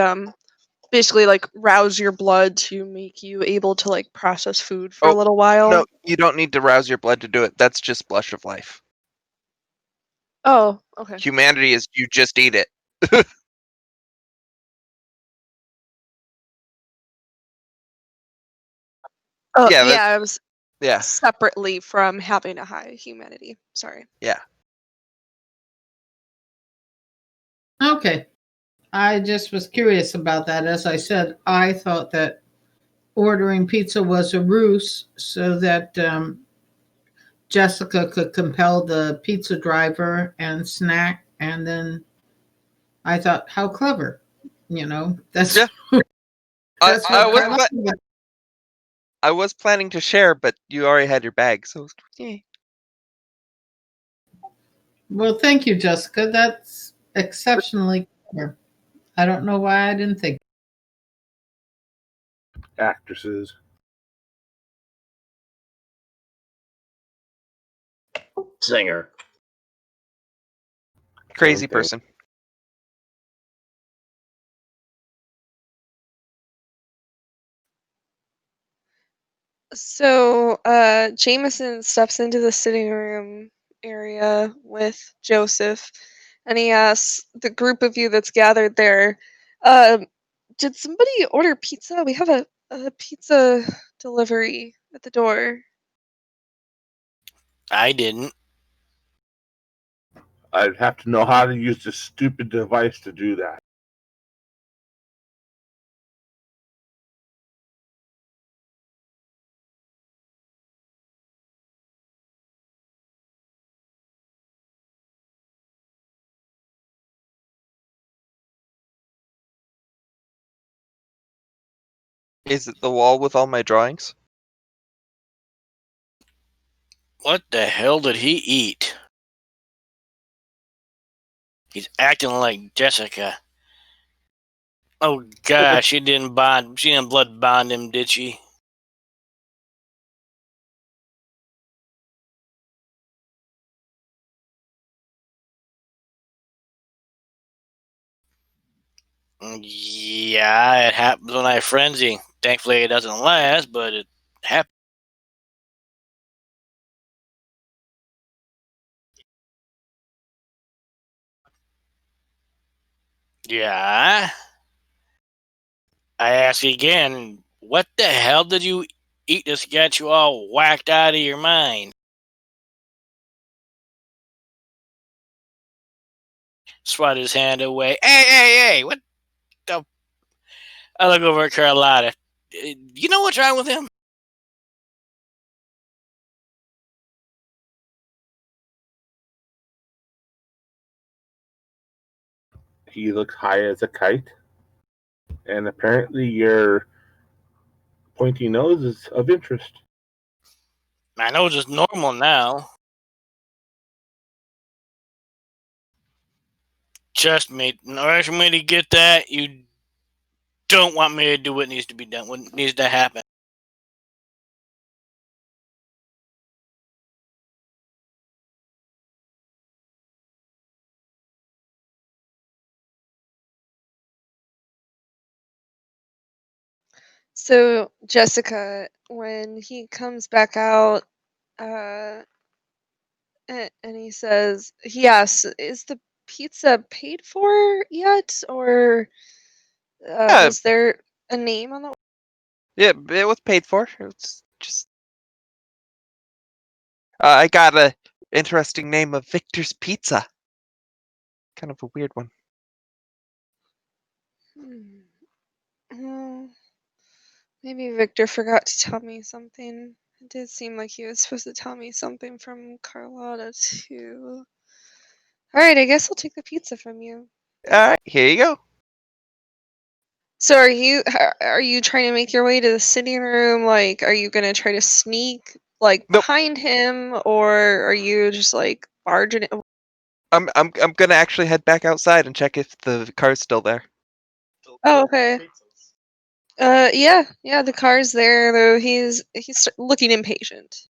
basically like rouse your blood to make you able to like process food for a Oh, little while. No, you don't need to rouse your blood to do it. That's just blush of life. Oh, okay. Humanity is you just eat it. Oh, Yeah, yeah, I was Yeah. separately from having a high humanity. Sorry. Yeah. Okay. I just was curious about that. As I said, I thought that ordering pizza was a ruse so that Jessica could compel the pizza driver and snack. And then I thought, how clever. That's Yeah. that's I what was Carlotta I was planning to share, but you already had your bag, so yay. Well, thank you, Jessica. That's exceptionally clever. I don't know why I didn't think. Actresses. Singer. Crazy Same thing. person. So, Jameson steps into the sitting room area with Joseph, and he asks the group of you that's gathered there, um, "Did somebody order pizza? We have a pizza delivery at the door." I didn't. I'd have to know how to use this stupid device to do that. Is it the wall with all my drawings? What the hell did he eat? He's acting like Jessica. Oh gosh, she didn't blood bond him, did she? Yeah, it happens when I frenzy. Thankfully, it doesn't last, but it happens. Yeah. I ask again, what the hell did you eat that's got you all whacked out of your mind? Swat his hand away. Hey, what the? I look over at Carlotta. You know what's wrong with him? He looks high as a kite, and apparently your pointy nose is of interest. My nose is normal now. Trust me, in order for me to get that, you don't want me to do what needs to be done, what needs to happen. So, Jessica, when he comes back out, uh, and he asks, "Is the pizza paid for yet, or Yeah, was there a name on the?" yeah, it was paid for. It's just I got a interesting name of Victor's Pizza. Kind of a weird one. Well, maybe Victor forgot to tell me something. It did seem like he was supposed to tell me something from Carlotta too. All right, I guess I'll take the pizza from you. All right, here you go. So are you trying to make your way to the sitting room? Like, are you gonna try to sneak like Nope. behind him, or are you just like barging it? I'm gonna actually head back outside and check if the car's still there. Oh, okay. Yeah, the car's there though. He's looking impatient.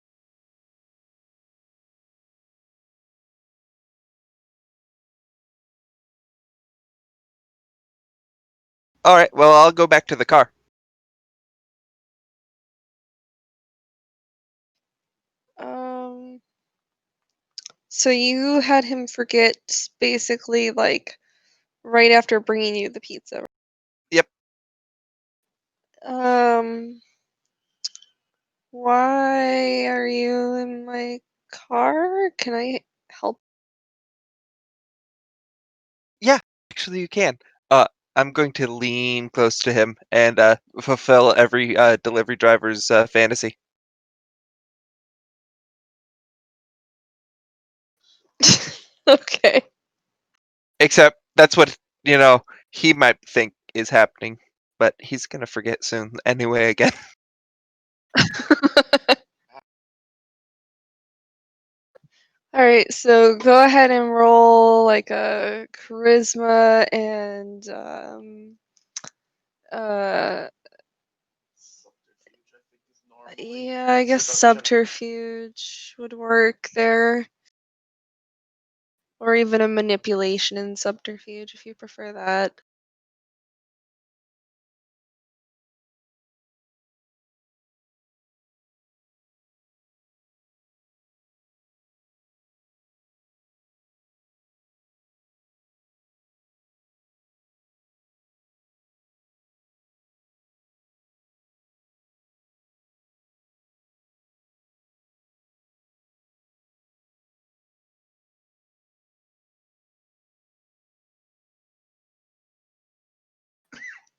All right, well I'll go back to the car. Um, so you had him forget basically like right after bringing you the pizza. Yep. Um, why are you in my car? Can I help? actually, you can. I'm going to lean close to him and fulfill every delivery driver's fantasy. Okay. Except that's what he might think is happening, but he's gonna forget soon anyway. Again. All right, so go ahead and roll like a charisma and yeah, I guess subterfuge would work there. Or even a manipulation and subterfuge if you prefer that.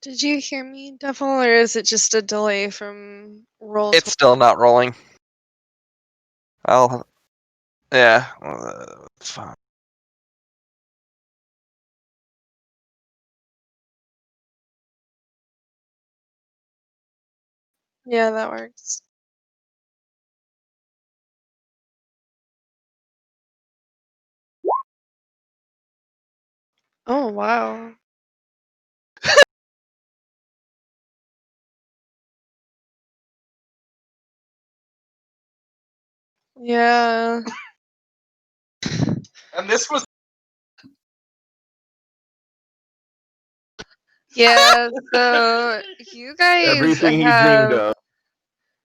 Did you hear me, Devil, or is it just a delay from roll? It's still not rolling. Yeah, it's fine. Yeah, that works. Oh, wow. Yeah. And this was Yeah, so you guys Everything he dreamed have. of.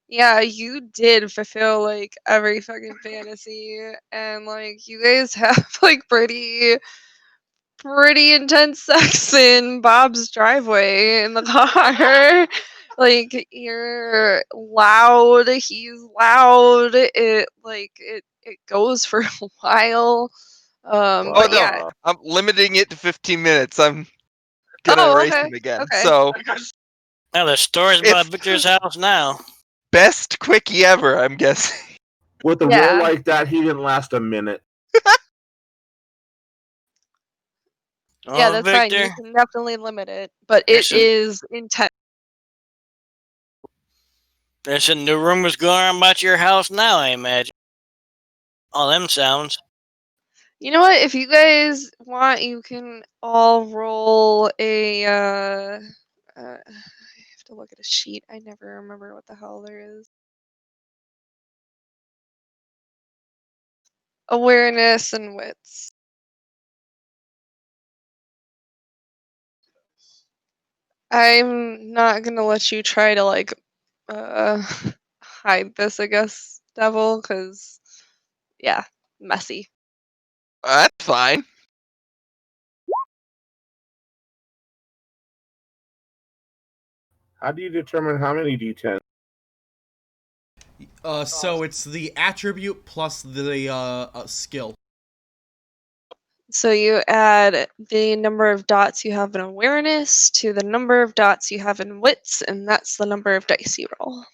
Yeah, you did fulfill like every fucking fantasy, and like you guys have like pretty intense sex in Bob's driveway in the car. Like you're loud, he's loud. It goes for a while. Oh But no, yeah. I'm limiting it to 15 minutes. I'm gonna Oh, erase okay. him again. Okay. So Now the story's It's- about Victor's house now. best quickie ever, I'm guessing. With a Yeah. roll like that, he didn't last a minute. Yeah, Oh, that's fine. You Victor. can definitely limit it, but it There's some, is intense. there's some new rumors going on about your house now, I imagine. All them sounds. You know what? If you guys want, you can all roll a. I have to look at a sheet. I never remember what the hell there is. Awareness and wits. I'm not gonna let you try to like uh hide this, I guess, Devil, because yeah, messy. That's fine. How do you determine how many D10? So it's the attribute plus the skill. So you add the number of dots you have in awareness to the number of dots you have in wits, and that's the number of dice you roll.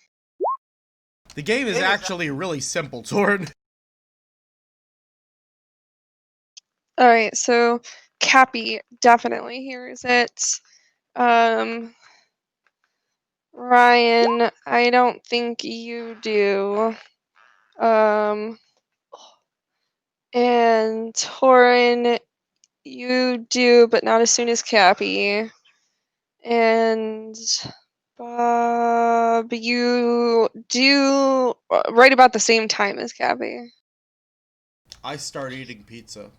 The game is actually really simple, Torn. All right, so Cappy definitely hears it. Ryan, I don't think you do. And Torin, you do, but not as soon as Cappy. And Bob, you do right about the same time as Cappy. I start eating pizza.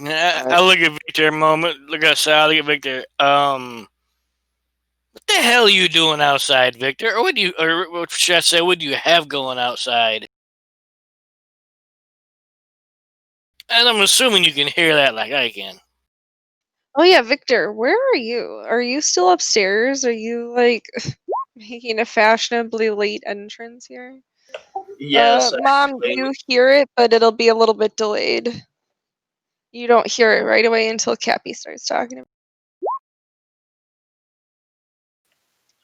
I look at Victor a moment. Look outside. Look at Victor. What the hell are you doing outside, Victor? Or what should I say? What do you have going outside? And I'm assuming you can hear that like I can. Oh yeah, Victor, where are you? Are you still upstairs? Are you like making a fashionably late entrance here? Yes, Mom, actually. you hear it, but it'll be a little bit delayed. You don't hear it right away until Cappy starts talking.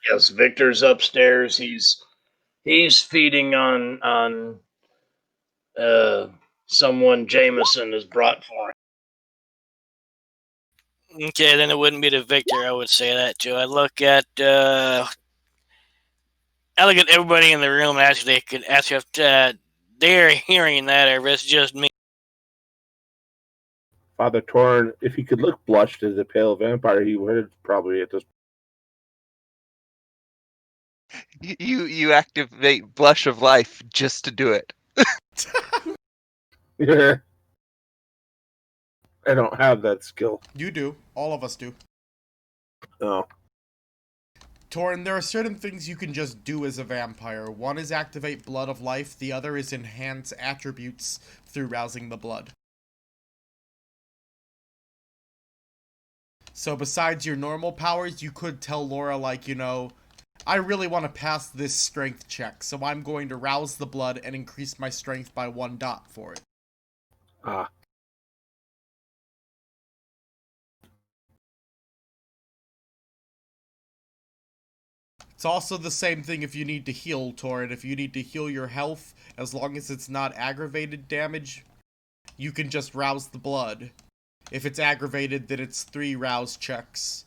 Yes, Victor's upstairs. He's feeding on someone Jameson has brought for him. Okay, then it wouldn't be the victor. I would say that too. I look at everybody in the room. And actually, could ask if they're hearing that, or if it's just me. Father Torn, if he could look blushed as a pale vampire, he would probably at this. You activate Blush of Life just to do it. Yeah. I don't have that skill. You do. All of us do. Oh. Torin, there are certain things you can just do as a vampire. One is activate Blood of Life, the other is enhance attributes through rousing the blood. So besides your normal powers, you could tell Laura, like, I really want to pass this strength check, so I'm going to rouse the blood and increase my strength by 1 dot for it. Ah. It's also the same thing if you need to heal, Torin. If you need to heal your health, as long as it's not aggravated damage, you can just rouse the blood. If it's aggravated, then it's 3 rouse checks.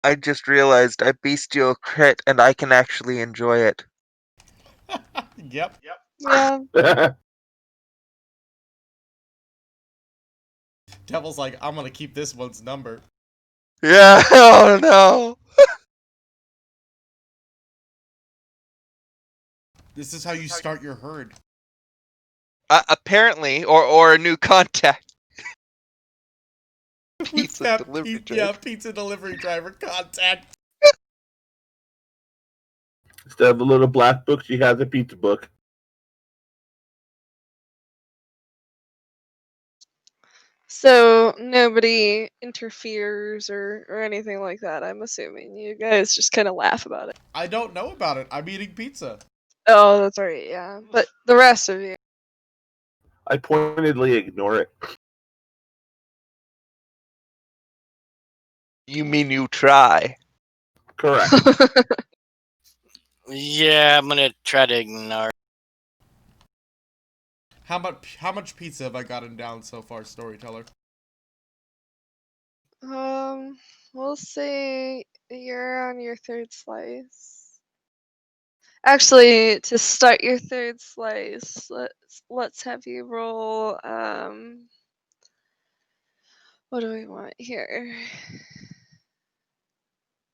I just realized I bestial crit and I can actually enjoy it. Yep. Yeah. Devil's like, I'm gonna keep this one's number. Yeah, oh no. This is how you start your herd. Apparently, or a new contact. Pizza delivery driver. Pizza delivery driver contact. Instead of a little black book, she has a pizza book. So nobody interferes or anything like that, I'm assuming. You guys just kind of laugh about it. I don't know about it. I'm eating pizza. Oh, that's right, yeah. But the rest of you. I pointedly ignore it. You mean you try? Correct. Yeah, I'm gonna try to ignore. How much pizza have I gotten down so far, storyteller? We'll say you're on your 3rd slice. Actually, to start your 3rd slice, let's have you roll. What do we want here?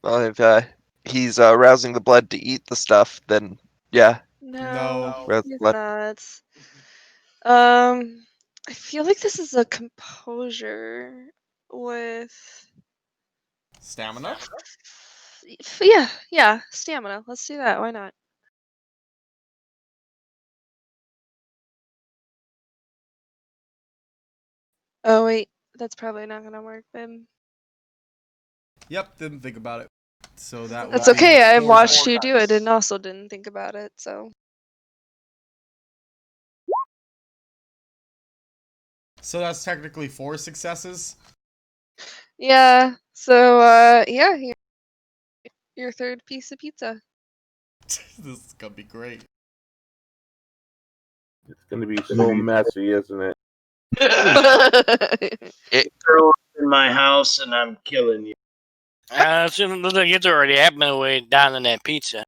Well, if he's rousing the blood to eat the stuff, then yeah. No. Rouse the He's blood. not. I feel like this is a composure with. Stamina? Yeah, stamina. Let's do that. Why not? Oh wait, that's probably not gonna work, babe. Yep, didn't think about it. So that That's would be okay. I 4 watched dice. you do it and also didn't think about it. So So that's technically 4 successes. yeah. So yeah, your 3rd piece of pizza. This is gonna be great. It's going to be so messy, isn't it? Girl in my house, and I'm killing you. It looks like it's already happening way down in that pizza.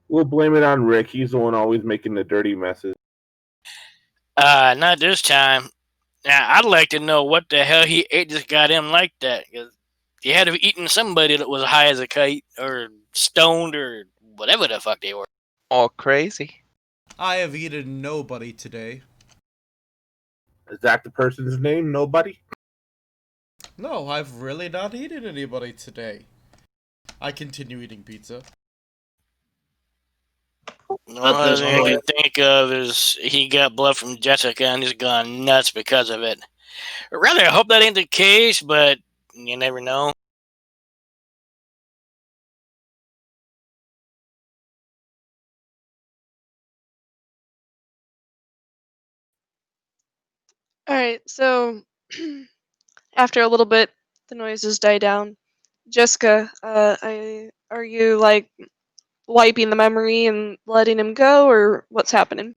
We'll blame it on Rick. He's the one always making the dirty messes. Not this time. Now, I'd like to know what the hell he ate just got him like that. 'Cause he had to have eaten somebody that was high as a kite, or stoned, or whatever the fuck they were. All crazy. I have eaten nobody today. Is that the person's name? Nobody? No, I've really not eaten anybody today. I continue eating pizza. All I can think of is he got blood from Jessica and he's gone nuts because of it. Really, I hope that ain't the case, but you never know. All right, so after a little bit, the noises die down. Jessica, are you like wiping the memory and letting him go, or what's happening?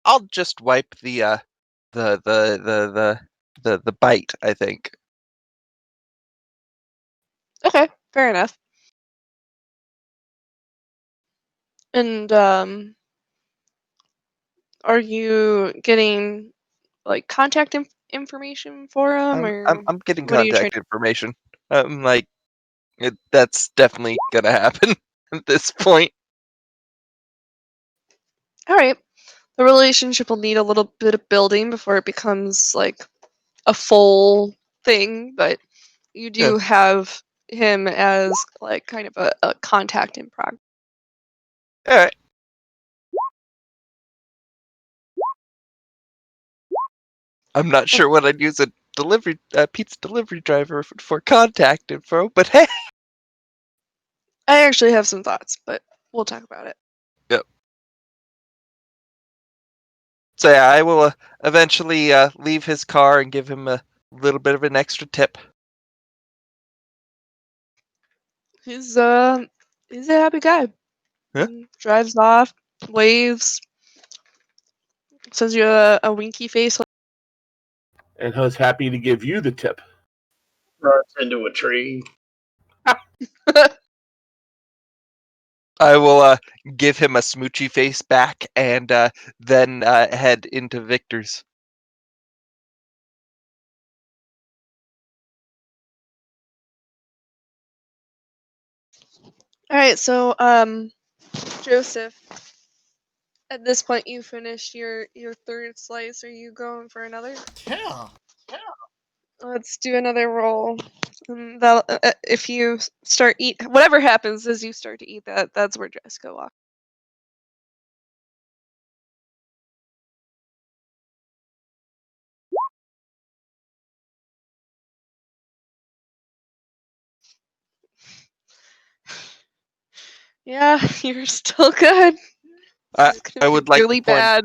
I'll just wipe the bite, I think. Okay, fair enough. And are you getting like contact information for him, or I'm getting what are you trying? contact information. I'm like, that's definitely gonna happen at this point. All right, the relationship will need a little bit of building before it becomes like a full thing, but you Yeah. do have him as like kind of a contact in progress. All right. I'm not sure what I'd use a pizza delivery driver for contact info, but hey. I actually have some thoughts, but we'll talk about it. Yep. So yeah, I will eventually leave his car and give him a little bit of an extra tip. He's a happy guy. Huh? Drives off, waves, sends you a winky face. And who's happy to give you the tip? Runs into a tree. I will give him a smoochy face back and then head into Victor's. All right, so Joseph, at this point you finished your third slice. Are you going for another? Yeah. Let's do another roll. That if you start eat, whatever happens as you start to eat that, that's where Jessica walks. Yeah, you're still good. I This is gonna I be would like really to point. bad.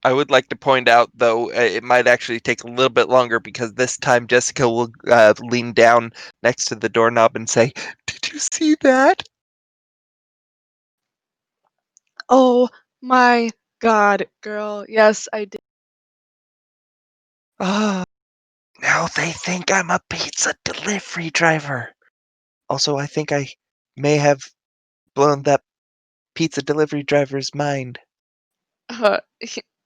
I would like to point out, though, it might actually take a little bit longer because this time Jessica will lean down next to the doorknob and say, "Did you see that?" Oh my god, girl. Yes, I did. Ah, now they think I'm a pizza delivery driver. Also, I think I may have blown that pizza delivery driver's mind. Uh,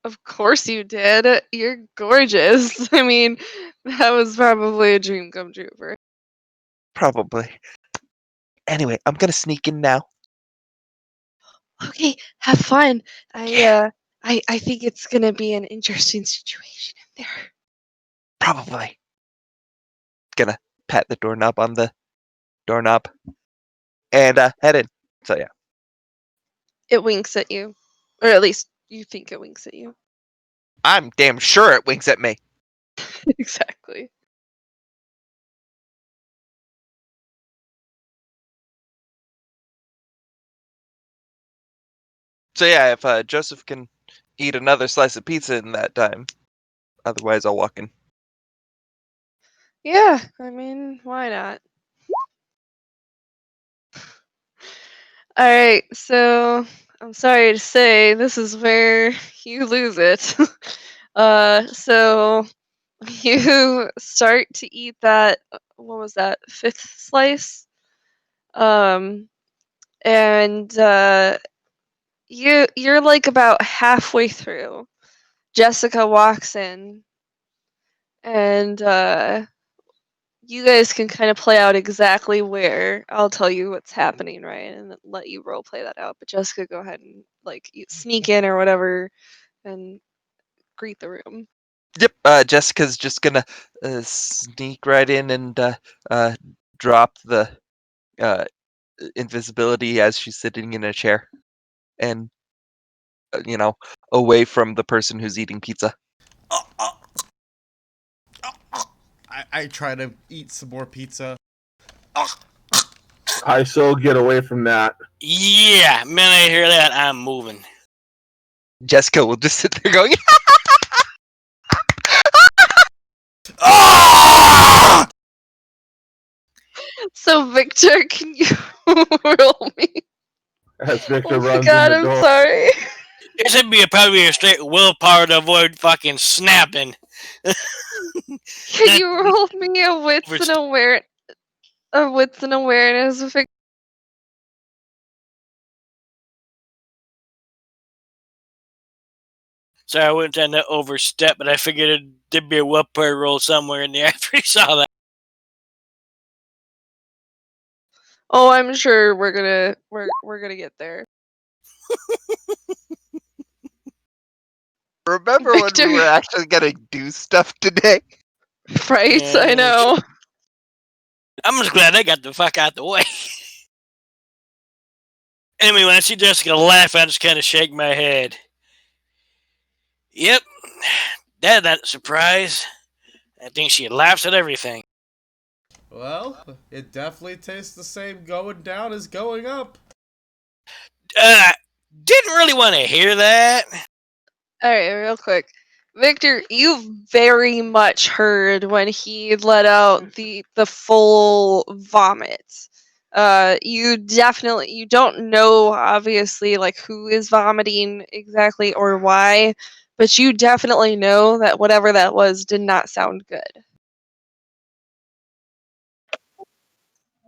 of course you did. You're gorgeous. I mean, that was probably a dream come true for. Probably. Anyway, I'm gonna sneak in now. Okay, have fun. Yeah. I think it's gonna be an interesting situation in there. Probably. Gonna pat the doorknob on the doorknob and head in. So yeah. It winks at you, or at least you think it winks at you. I'm damn sure it winks at me. Exactly. So yeah, if Joseph can eat another slice of pizza in that time, otherwise I'll walk in. Yeah, I mean, why not? All right, so I'm sorry to say this is where you lose it. So you start to eat that. What was that? Fifth slice. Um, and you're like about halfway through. Jessica walks in, and you guys can kind of play out exactly where. I'll tell you what's happening, right, and then let you role play that out. But Jessica, go ahead and like sneak in or whatever, and greet the room. Yep, Jessica's just gonna sneak right in and drop the uh, invisibility as she's sitting in a chair, and away from the person who's eating pizza. I try to eat some more pizza. I so get away from that. Yeah, man, I hear that, I'm moving. Jessica will just sit there going, Ah! So Victor, can you roll me? As Victor Oh my runs god, in the I'm door. sorry. This would be probably a straight willpower to avoid fucking snapping. Can you roll me a wits and awareness? Sorry, I wasn't trying to overstep, but I figured there'd be a willpower roll somewhere in there after he saw that. Oh, I'm sure we're gonna get there. remember when Victor. we were actually gonna do stuff today? Right, Yeah, I know. I'm just glad I got the fuck out the way. Anyway, when I see Jessica laugh, I just kind of shake my head. Yep, that's not a surprise. I think she laughs at everything. Well, it definitely tastes the same going down as going up. Didn't really want to hear that. Alright, real quick. Victor, you very much heard when he let out the full vomit. You don't know obviously like who is vomiting exactly or why, but you definitely know that whatever that was did not sound good.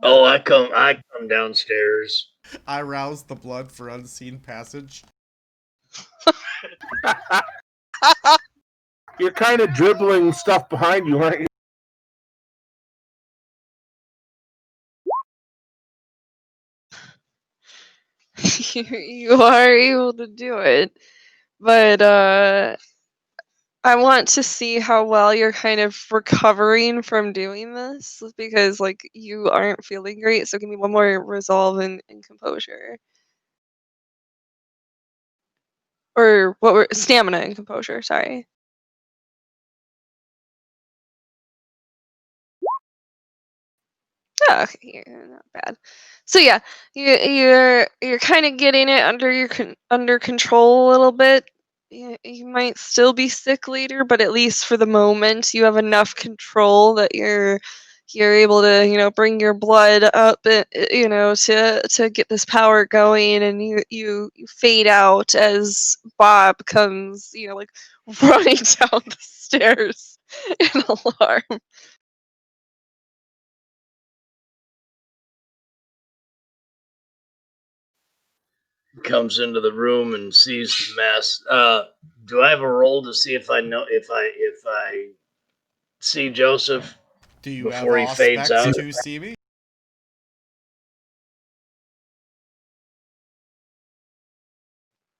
Oh, I come downstairs. I rouse the blood for unseen passage. You're kind of dribbling stuff behind you, aren't you? You are able to do it, but I want to see how well you're kind of recovering from doing this because like you aren't feeling great. So give me one more resolve and composure, or what were stamina and composure. Sorry. Oh, okay, yeah, not bad. So yeah, you're kind of getting it under control a little bit. You might still be sick later, but at least for the moment, you have enough control that you're able to bring your blood up, to get this power going, and you fade out as Bob comes like running down the stairs in alarm. Comes into the room and sees the mess. Do I have a roll to see if I see Joseph Do you before he have fades aspects out? to see me?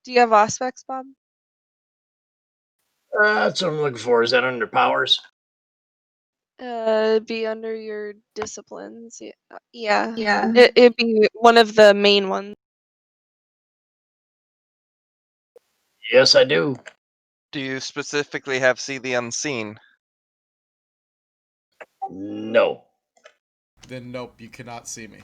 Do you have aspects, Bob? That's what I'm looking for. Is that under powers? Be under your disciplines. Yeah. It'd be one of the main ones. Yes, I do. Do you specifically have See the Unseen? No. Then nope, you cannot see me.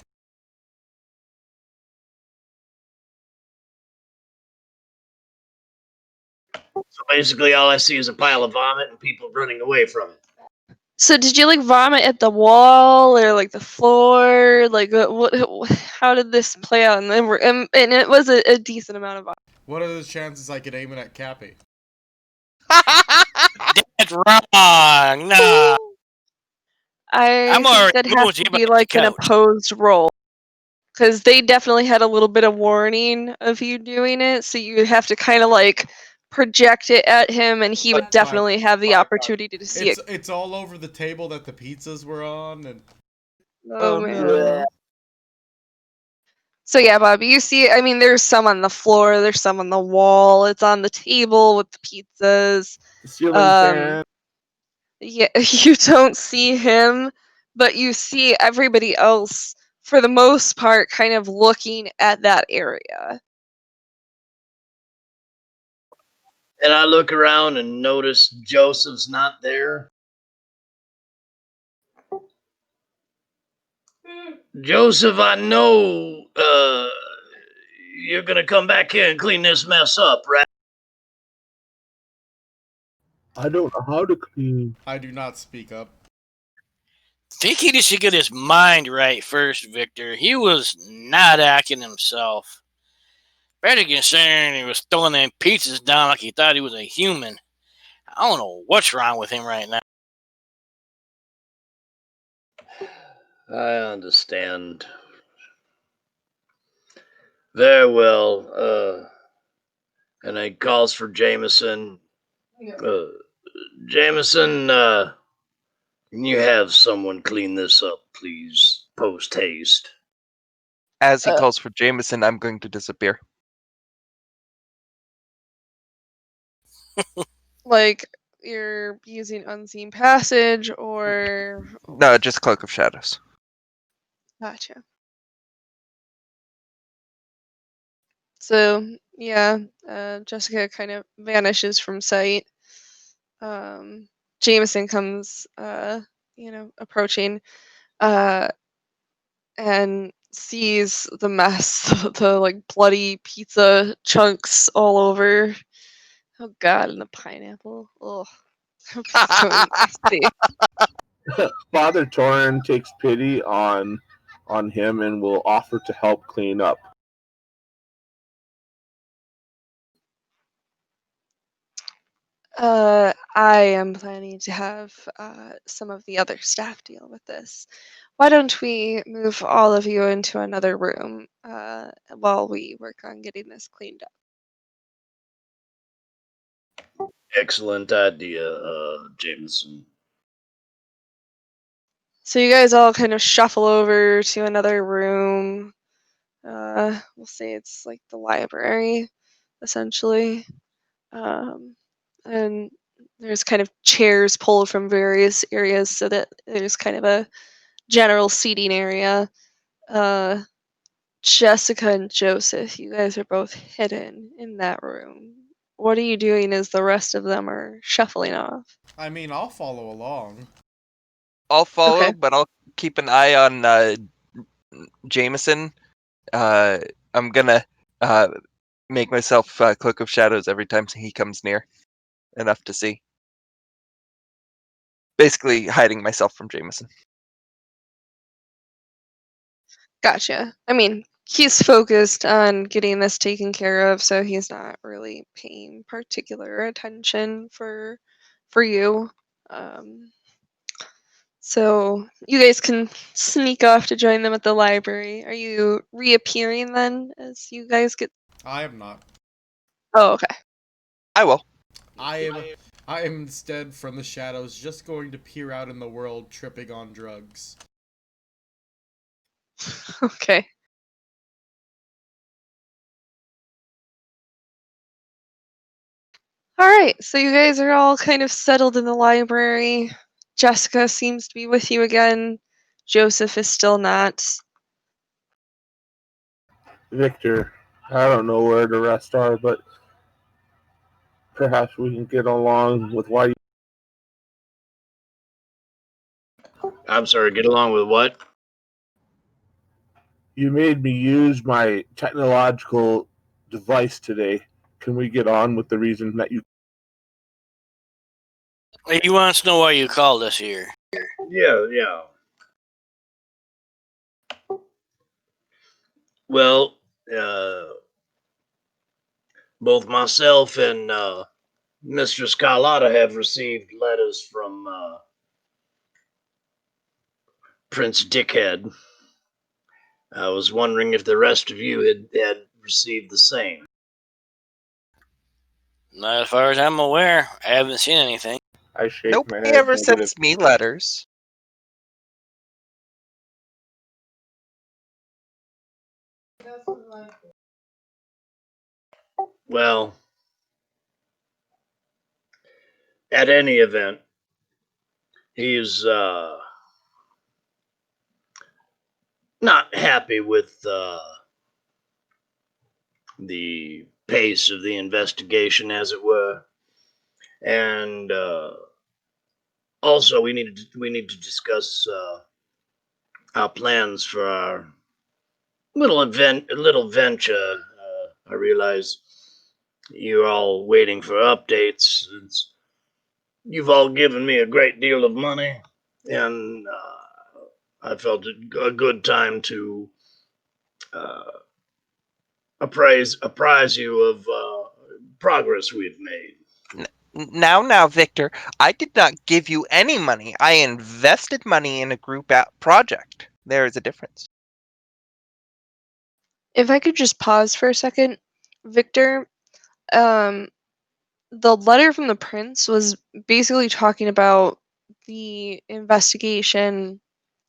So basically, all I see is a pile of vomit and people running away from it. So did you like vomit at the wall or like the floor? Like how did this play out? And and it was a decent amount of vomit. What are the chances I could aim it at Cappy? That's wrong. Nah. I I'm think already that'd have moved to you be back like to an couch. opposed roll. Because they definitely had a little bit of warning of you doing it, so you have to kind of like project it at him, and he would That's fine. definitely have the opportunity to see it. It's all over the table that the pizzas were on, and Oh Oh, man. no. So yeah, Bob, you see, I mean, there's some on the floor, there's some on the wall, it's on the table with the pizzas. The ceiling Um, fan. Yeah, you don't see him, but you see everybody else, for the most part, kind of looking at that area. And I look around and notice Joseph's not there. Joseph, I know you're gonna come back here and clean this mess up, right? I don't know how to clean. I do not speak up. Think he just should get his mind right first, Victor. He was not acting himself. Better concerned he was throwing them pizzas down like he thought he was a human. I don't know what's wrong with him right now. I understand. Very well. And he calls for Jameson. Jameson, can you have someone clean this up, please? Post haste. As he Uh, calls for Jameson, I'm going to disappear. Like you're using unseen passage or No, just Cloak of Shadows. gotcha. So yeah, Jessica kind of vanishes from sight. Jameson comes, approaching, uh, and sees the mess, the like bloody pizza chunks all over. Oh God, and the pineapple. Oh, so nasty. Father Torin takes pity on him and will offer to help clean up. I am planning to have some of the other staff deal with this. Why don't we move all of you into another room while we work on getting this cleaned up? Excellent idea, Jameson. So you guys all kind of shuffle over to another room. We'll say it's like the library, essentially. And there's kind of chairs pulled from various areas so that there's kind of a general seating area. Jessica and Joseph, you guys are both hidden in that room. What are you doing as the rest of them are shuffling off? I mean, I'll follow along. I'll follow, Okay. but I'll keep an eye on Jameson. I'm gonna make myself Cloak of Shadows every time he comes near, enough to see. Basically, hiding myself from Jameson. Gotcha. I mean, he's focused on getting this taken care of, so he's not really paying particular attention for you. Um, so you guys can sneak off to join them at the library. Are you reappearing then as you guys get? I am not. Oh, okay. I will. I am instead from the shadows just going to peer out in the world tripping on drugs. Okay. All right, so you guys are all kind of settled in the library. Jessica seems to be with you again. Joseph is still not. Victor, I don't know where the rest are, but perhaps we can get along with why I'm sorry, get along with what? you made me use my technological device today. Can we get on with the reason that you... He wants to know why you called us here. Yeah. Well, both myself and Mistress Carlotta have received letters from Prince Dickhead. I was wondering if the rest of you had received the same. Not as far as I'm aware. I haven't seen anything. I shake my Nobody head ever negative. sends me letters. Well, at any event, he's not happy with the pace of the investigation, as it were, and also we need to discuss our plans for our little venture. I realize you're all waiting for updates. you've all given me a great deal of money, and I felt it a good time to uh, apprise you of progress we've made. Now, Victor, I did not give you any money. I invested money in a group project. There is a difference. If I could just pause for a second, Victor, the letter from the prince was basically talking about the investigation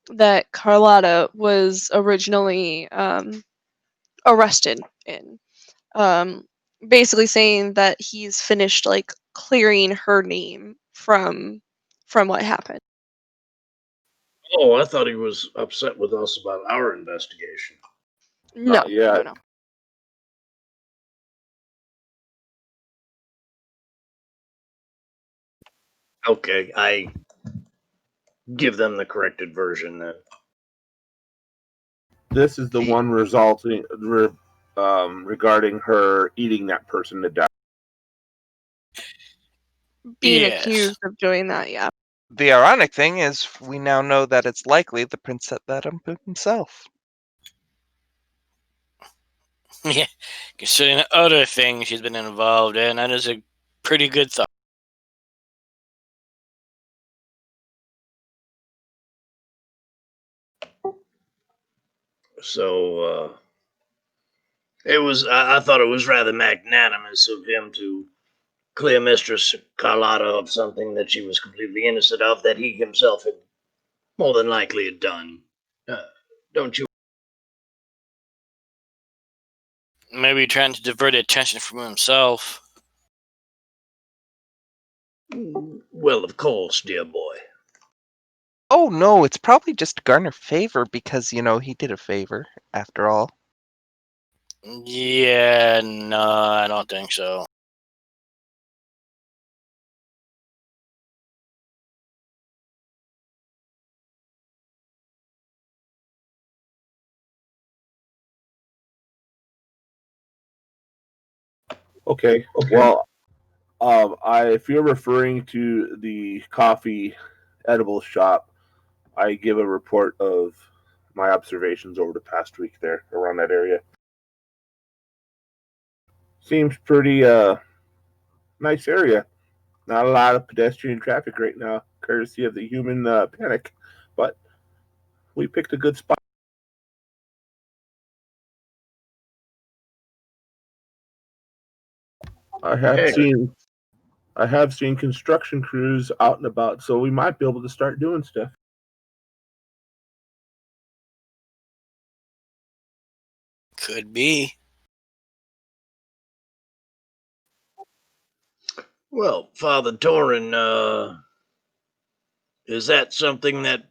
that Carlotta was originally arrested in. Basically saying that he's finished like clearing her name from what happened. Oh, I thought he was upset with us about our investigation. No, Not yet. no. Okay, I give them the corrected version then. This is the one regarding her eating that person to death. Being Yes. accused of doing that, yeah. The ironic thing is, we now know that it's likely the prince set that up himself. Yeah, considering the other things she's been involved in, that is a pretty good thought. So it was. I thought it was rather magnanimous of him to clear Mistress Carlotta of something that she was completely innocent of, that he himself had more than likely had done. Don't you? Maybe trying to divert attention from himself. Well, of course, dear boy. Oh no, it's probably just to garner favor because, you know, he did a favor, after all. Yeah, no, I don't think so. Okay. Well, if you're referring to the coffee edible shop, I give a report of my observations over the past week there around that area. Seems pretty nice area. Not a lot of pedestrian traffic right now, courtesy of the human panic, but we picked a good spot. I have seen construction crews out and about, so we might be able to start doing stuff. Could be. Well, Father Torin, is that something that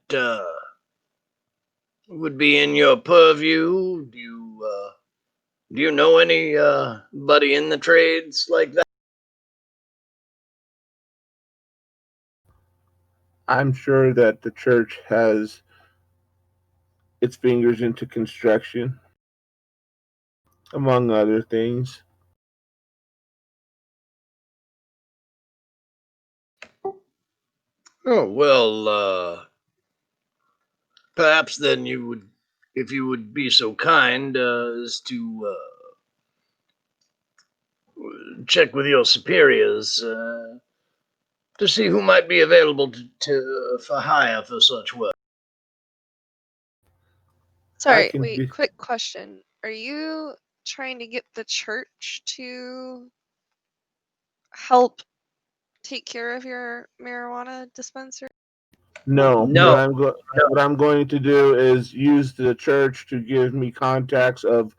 would be in your purview? Do you know anybody in the trades like that? I'm sure that the church has its fingers into construction, among other things. Oh well, perhaps then you would, if you would be so kind as to check with your superiors to see who might be available for hire for such work. Sorry, wait, quick question. Are you trying to get the church to help take care of your marijuana dispensary? No. No. What I'm going to do is use the church to give me contacts of,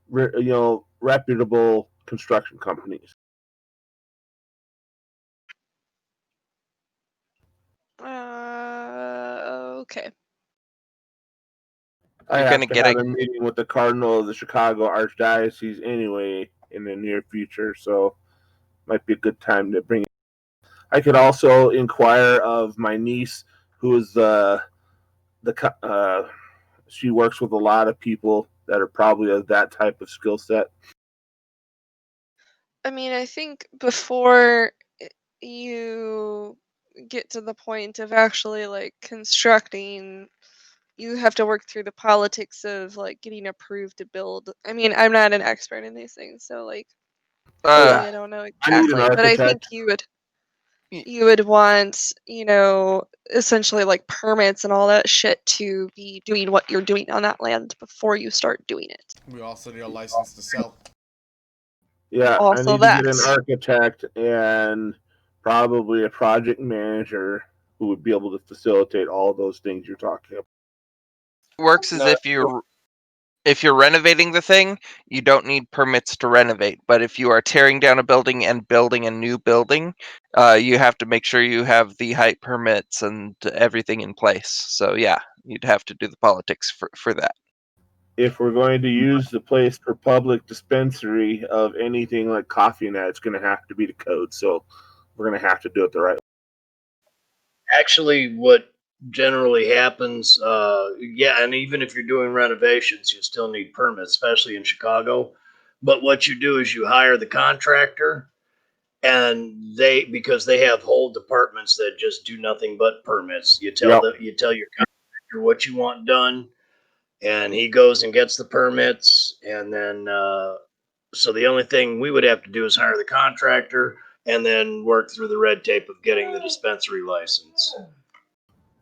reputable construction companies. Okay. I You're have gonna to get have a a meeting with the Cardinal of the Chicago Archdiocese anyway in the near future, so might be a good time to bring it. I could also inquire of my niece, who is she works with a lot of people that are probably of that type of skill set. I mean, I think before you get to the point of actually like constructing, you have to work through the politics of like getting approved to build. I mean, I'm not an expert in these things, so like Oh, really yeah. I don't know I need an exactly, but I think architect. you would want, essentially like permits and all that shit to be doing what you're doing on that land before you start doing it. We also need a license to sell. Yeah, I Also need to get an that. architect and probably a project manager who would be able to facilitate all those things you're talking about. Works as No, if you're renovating the thing, you don't need permits to renovate. But if you are tearing down a building and building a new building, you have to make sure you have the height permits and everything in place. So yeah, you'd have to do the politics for that. If we're going to use the place for public dispensary of anything like coffee and that, it's going to have to be the code. So we're going to have to do it the right way. actually, what generally happens, yeah, and even if you're doing renovations, you still need permits, especially in Chicago. But what you do is you hire the contractor, and because they have whole departments that just do nothing but permits. You Yep. tell your contractor what you want done, and he goes and gets the permits, and then so the only thing we would have to do is hire the contractor and then work through the red tape of getting the dispensary license.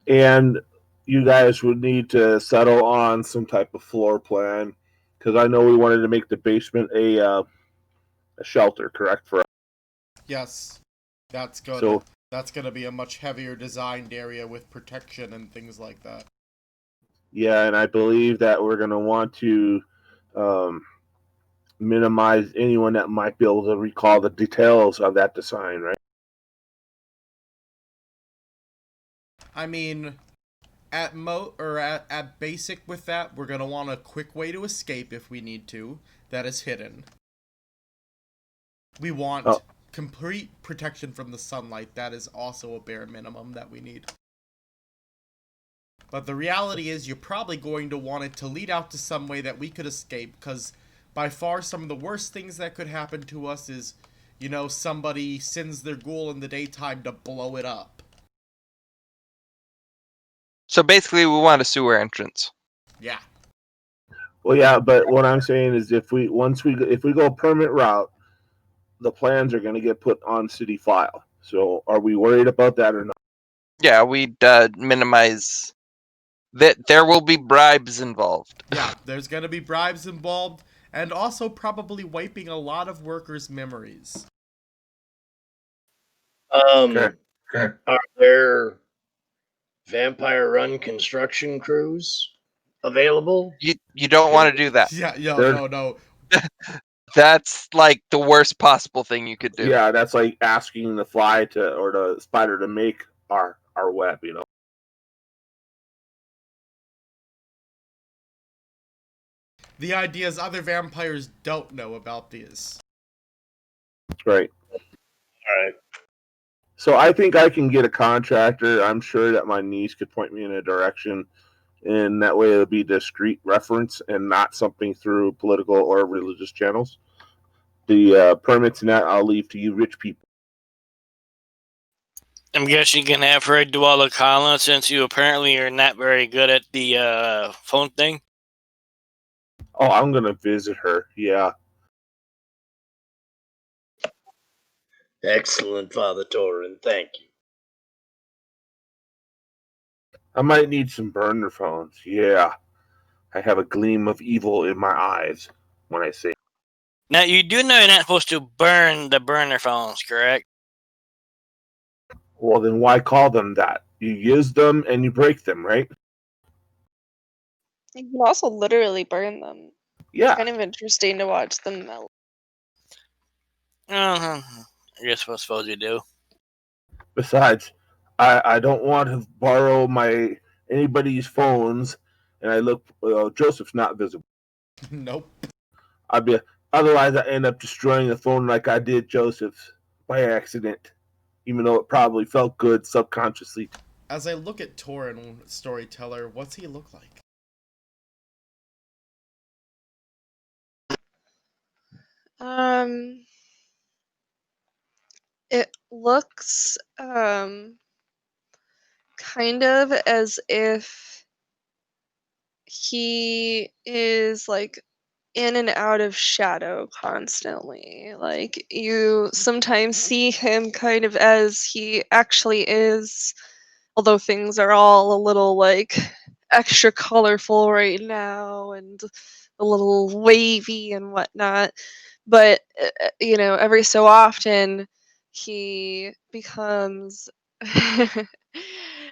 And you guys would need to settle on some type of floor plan because I know we wanted to make the basement a shelter, correct? For Yes, that's good. So That's gonna be a much heavier designed area with protection and things like that. yeah, and I believe that we're going to want to minimize anyone that might be able to recall the details of that design, right? I mean, at basic with that, we're gonna want a quick way to escape if we need to. That is hidden. We want Oh. complete protection from the sunlight. That is also a bare minimum that we need. But the reality is, you're probably going to want it to lead out to some way that we could escape, because by far some of the worst things that could happen to us is, somebody sends their ghoul in the daytime to blow it up. So basically, we want a sewer entrance. Yeah. Well, yeah, but what I'm saying is if we go permit route, the plans are going to get put on city file. So are we worried about that or not? Yeah, we'd minimize that. There will be bribes involved. Yeah, there's going to be bribes involved, and also probably wiping a lot of workers' memories. Okay. Are there vampire run construction crews available? You don't want to do that. Yeah, There- no. That's like the worst possible thing you could do. Yeah, that's like asking the fly or the spider to make our web, The idea is other vampires don't know about these. Right. All right. So I think I can get a contractor. I'm sure that my niece could point me in a direction, and that way it'll be discreet reference and not something through political or religious channels. The permits and that I'll leave to you rich people. I'm guessing you can have her do all the calling since you apparently are not very good at the phone thing. Oh, I'm going to visit her. Yeah. Excellent, Father Torin. Thank you. I might need some burner phones. Yeah. I have a gleam of evil in my eyes when I say. Now, you do know you're not supposed to burn the burner phones, correct? Well, then why call them that? You use them and you break them, right? You can also literally burn them. Yeah. It's kind of interesting to watch them melt. I guess I suppose you do. Besides, I don't want to borrow anybody's phones, and I look. Joseph's not visible. Nope. Otherwise, I end up destroying the phone like I did Joseph's by accident, even though it probably felt good subconsciously. As I look at Torin, storyteller, what's he look like? It looks kind of as if he is like in and out of shadow constantly. Like you sometimes see him kind of as he actually is, although things are all a little like extra colorful right now and a little wavy and whatnot. But every so often he becomes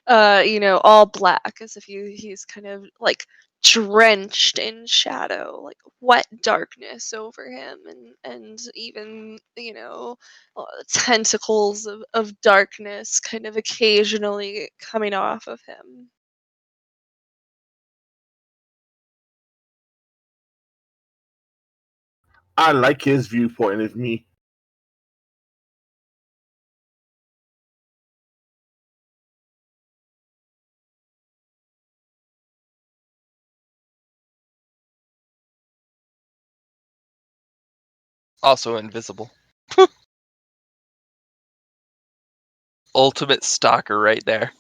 all black, as if he's kind of like drenched in shadow, like wet darkness over him, and even tentacles of darkness kind of occasionally coming off of him. I like his viewpoint of me. Also invisible. Ultimate stalker right there.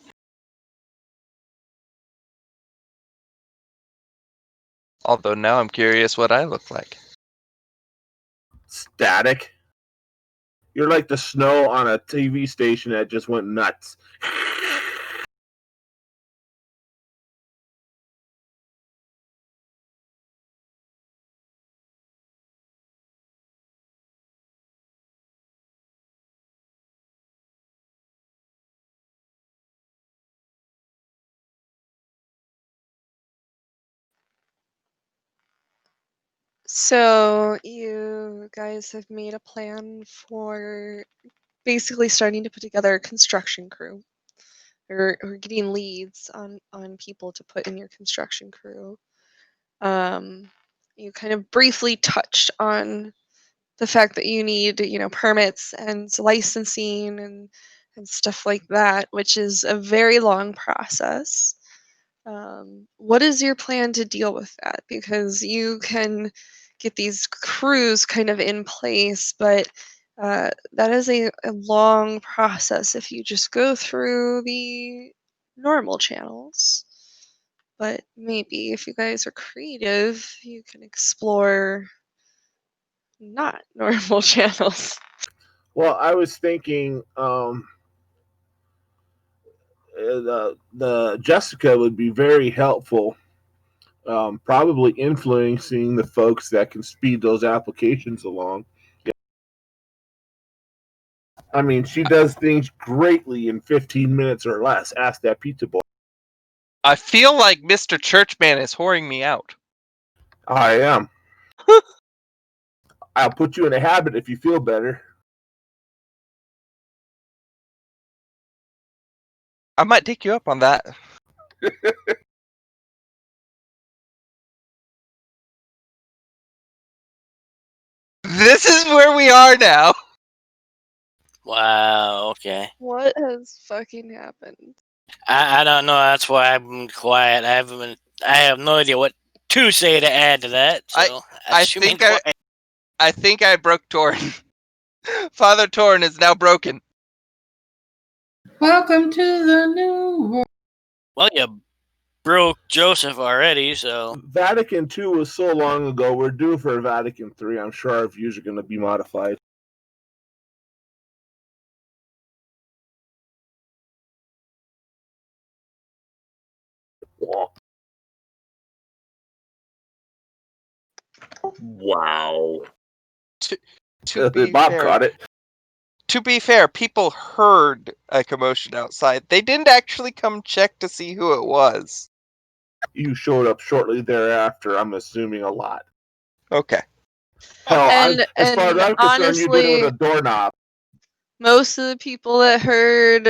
Although now I'm curious what I look like. Static. You're like the snow on a TV station that just went nuts. So you guys have made a plan for basically starting to put together a construction crew, or getting leads on people to put in your construction crew. You kind of briefly touched on the fact that you need, permits and licensing and stuff like that, which is a very long process. What is your plan to deal with that? Because you can get these crews kind of in place, but that is a long process if you just go through the normal channels. But maybe if you guys are creative, you can explore not normal channels. Well, I was thinking the Jessica would be very helpful, probably influencing the folks that can speed those applications along. I mean, she does things greatly in 15 minutes or less. Ask that pizza boy. I feel like Mr. Churchman is whoring me out. I am. I'll put you in a habit if you feel better. I might take you up on that. This is where we are now. Wow. Okay. What has fucking happened? I don't know. That's why I'm quiet. I have no idea what to say to add to that. So I that's think quiet. I think I broke Torn. Father Torn is now broken. Welcome to the new world. Well, you broke Joseph already, so Vatican II was so long ago. We're due for Vatican III. I'm sure our views are going to be modified. Wow. To be Bob fair, caught it. To be fair, people heard a commotion outside. They didn't actually come check to see who it was. You showed up shortly thereafter. I'm assuming a lot. Okay. Hell, as far as And I'm concerned, you did it honestly, with a doorknob. most of the people that heard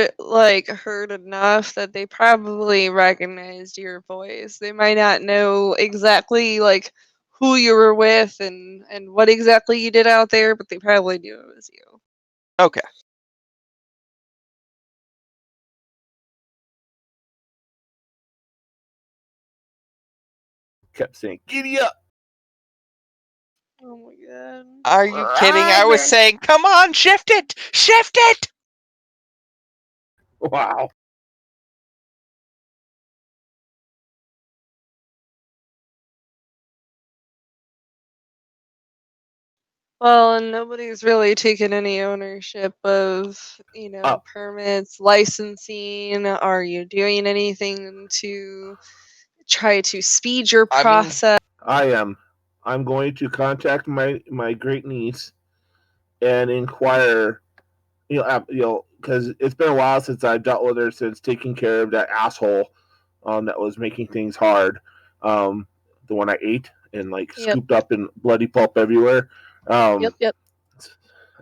enough that they probably recognized your voice. They might not know exactly like who you were with and what exactly you did out there, but they probably knew it was you. Okay. Kept saying, "Giddy up!" Oh my god. Are you kidding? I was saying, come on, shift it! Shift it! Wow. Well, and nobody's really taken any ownership of, Uh, permits, licensing. Are you doing anything to try to speed your I mean, process? I am. I'm going to contact my great niece and inquire. Because it's been a while since I dealt with her since taking care of that asshole, that was making things hard. Um, the one I ate and like Yep, scooped up in bloody pulp everywhere. yep, Um, yep.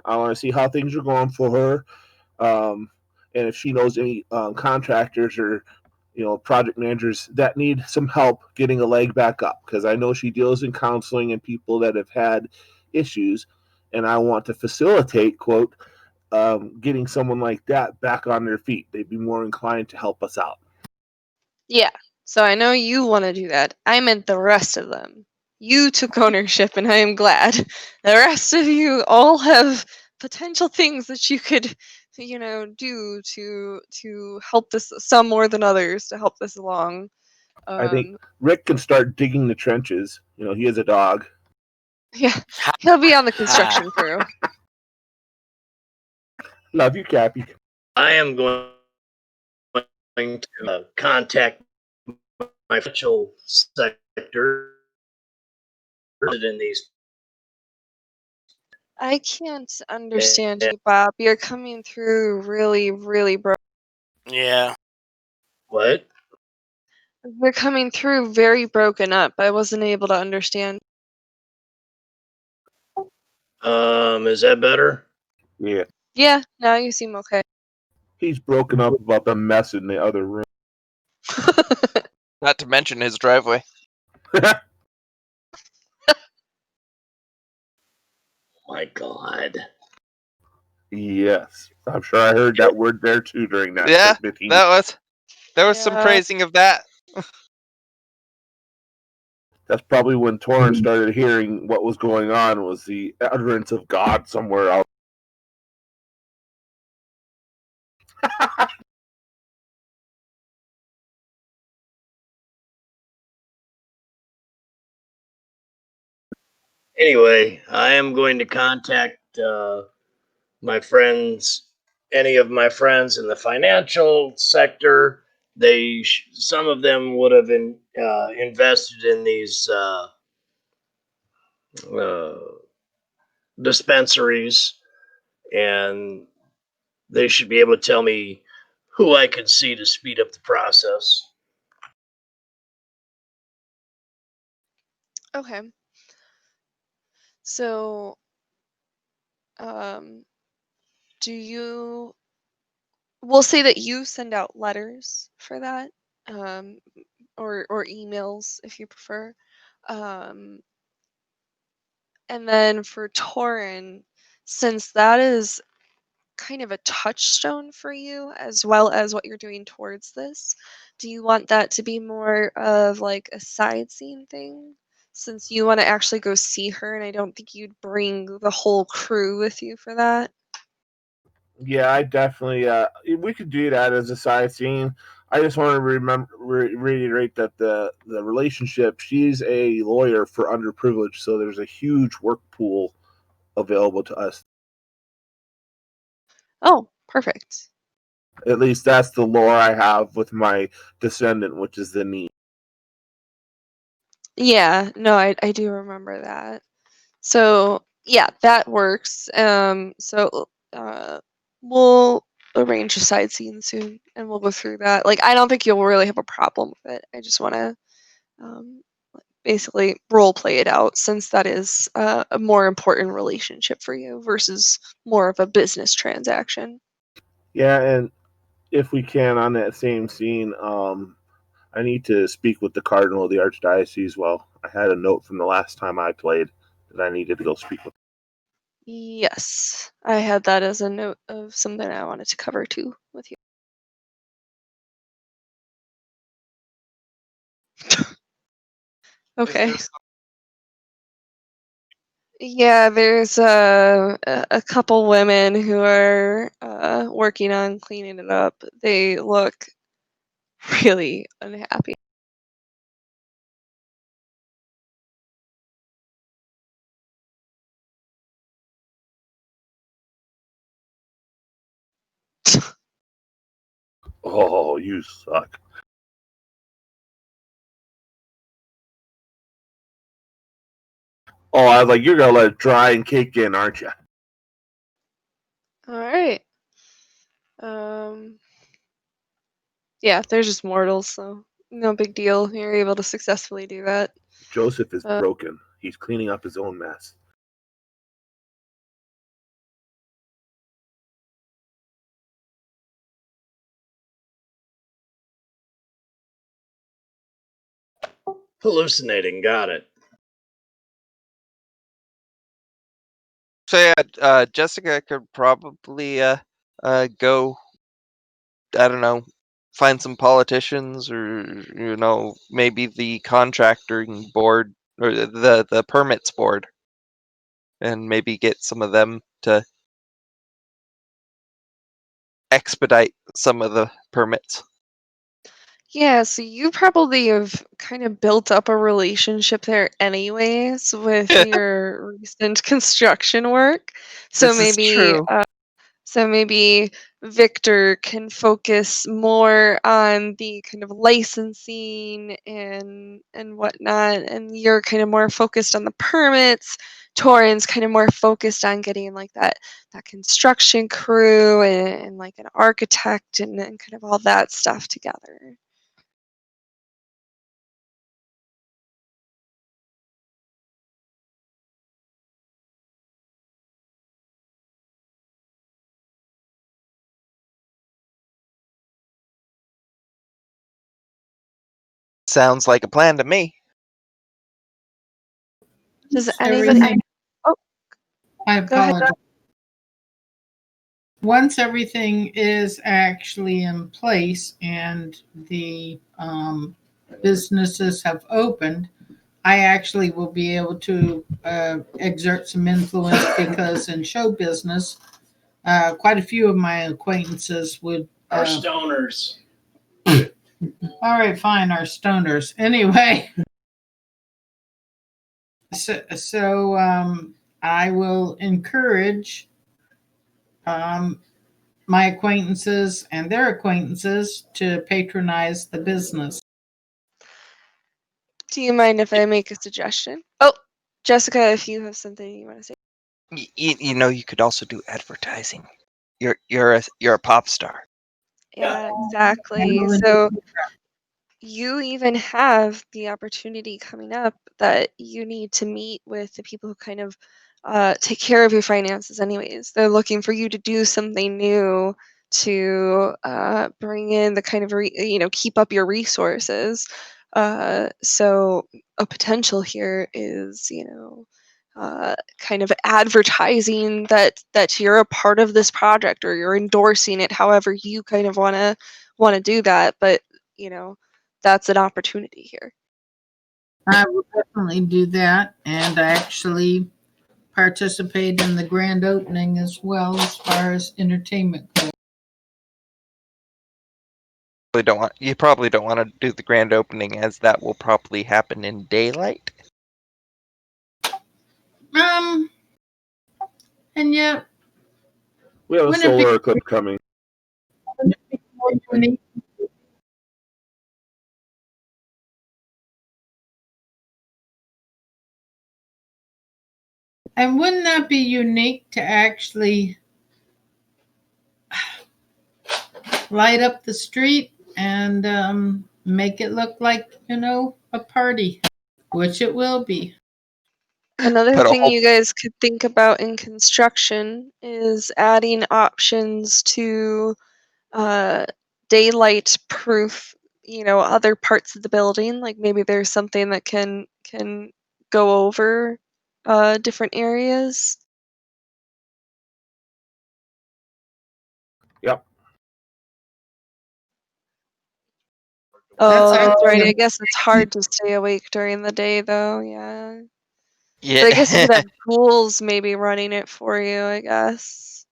I want to see how things are going for her, and if she knows any contractors or project managers that need some help getting a leg back up, because I know she deals in counseling and people that have had issues, and I want to facilitate quote getting someone like that back on their feet. They'd be more inclined to help us out. Yeah. So I know you want to do that. I meant the rest of them. You took ownership, and I am glad. The rest of you all have potential things that you could, do to help this. Some more than others to help this along. I think Rick can start digging the trenches. He is a dog. Yeah, he'll be on the construction crew. Love you, Cappy. I am going to contact my financial sector in these. I can't understand you, Bob. You're coming through really, really broken. Yeah. What? You're coming through very broken up. I wasn't able to understand. Is that better? Yeah. Yeah, now you seem okay. He's broken up about the mess in the other room. not to mention his driveway. My God. Yes. I'm sure I heard that word there too during that Yeah, meeting. there was some Yeah. praising of that. That's probably when Torrance started hearing what was going on, was the utterance of God somewhere out. Anyway, I am going to contact my friends, any of my friends in the financial sector. Some of them would have invested in these dispensaries, and they should be able to tell me who I could see to speed up the process. Okay. So, do you? We'll say that you send out letters for that, um, or emails if you prefer, um, and then for Torin, since that is kind of a touchstone for you as well as what you're doing towards this, do you want that to be more of like a side scene thing? Since you want to actually go see her, and I don't think you'd bring the whole crew with you for that. Yeah, I definitely. We could do that as a side scene. I just want to reiterate that the relationship. She's a lawyer for underprivileged, so there's a huge work pool available to us. Oh, perfect. At least that's the lore I have with my descendant, which is the niece. Yeah, no, I do remember that. So yeah, that works. We'll arrange a side scene soon, and we'll go through that. Like, I don't think you'll really have a problem with it. I just want to um, basically role play it out, since that is a more important relationship for you versus more of a business transaction. Yeah, and if we can on that same scene, I need to speak with the Cardinal of the Archdiocese. Well, I had a note from the last time I played that I needed to go speak with. Yes, I had that as a note of something I wanted to cover too with you. Okay. Yeah, there's a couple women who are working on cleaning it up. They look really unhappy. Oh, you suck. Oh, I was like, you're gonna let it dry and kick in, aren't you? All right. Yeah, they're just mortals, so no big deal. You're able to successfully do that. Joseph is broken. He's cleaning up his own mess. Hallucinating, got it. So yeah, Jessica could probably go. I don't know, find some politicians, or maybe the contracting board or the permits board, and maybe get some of them to expedite some of the permits. Yeah, so you probably have kind of built up a relationship there anyways with your recent construction work. So This is maybe true. So maybe Victor can focus more on the kind of licensing and whatnot, and you're kind of more focused on the permits. Torin's kind of more focused on getting like that construction crew and like an architect and kind of all that stuff together. Sounds like a plan to me. Does anybody? Everything. Oh, I go ahead. apologize. Once everything is actually in place and the businesses have opened, I actually will be able to exert some influence because in show business, quite a few of my acquaintances would. Our stoners. All right, fine, our stoners. Anyway, so I will encourage my acquaintances and their acquaintances to patronize the business. Do you mind if I make a suggestion? Oh, Jessica, if you have something you want to say. You could also do advertising. You're a pop star. Yeah, exactly. So you even have the opportunity coming up that you need to meet with the people who kind of take care of your finances anyways. They're looking for you to do something new to bring in the kind of keep up your resources. So a potential here is kind of advertising that you're a part of this project, or you're endorsing it however you kind of want to do that. But that's an opportunity here. I will definitely do that and actually participate in the grand opening as well as far as entertainment goes. You probably don't want to do the grand opening, as that will probably happen in daylight. And yet We have a Wouldn't it be- solar eclipse coming. more unique. And wouldn't that be unique to actually light up the street and make it look like, a party, which it will be. Another Put a thing whole- you guys could think about in construction is adding options to daylight proof, other parts of the building. Like maybe there's something that can go over different areas. Yep. Oh, that's right. actually- I guess it's hard to stay awake during the day, though. Yeah. Yeah. But I guess you could have ghouls maybe running it for you, I guess.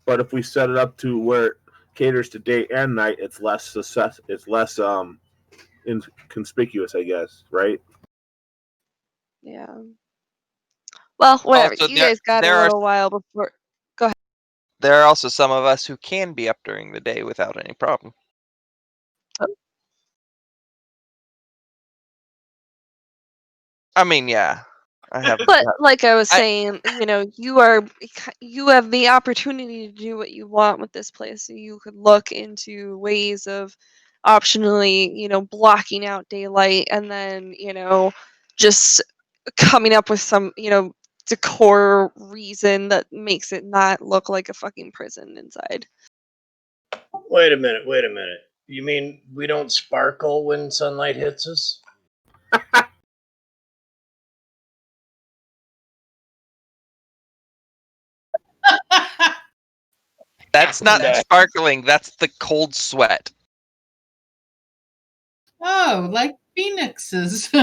But if we set it up to where it caters to day and night, it's less inconspicuous, I guess, right? Yeah. Well, whatever. Also, You guys got a there are little while before. Go ahead. there are also some of us who can be up during the day without any problem. I mean, yeah, I have. But like I was I- saying, you have the opportunity to do what you want with this place. So you could look into ways of optionally, blocking out daylight and then, just coming up with some, decor reason that makes it not look like a fucking prison inside. Wait a minute. You mean we don't sparkle when sunlight hits us? That's not Yeah. sparkling. That's the cold sweat. Oh, like phoenixes.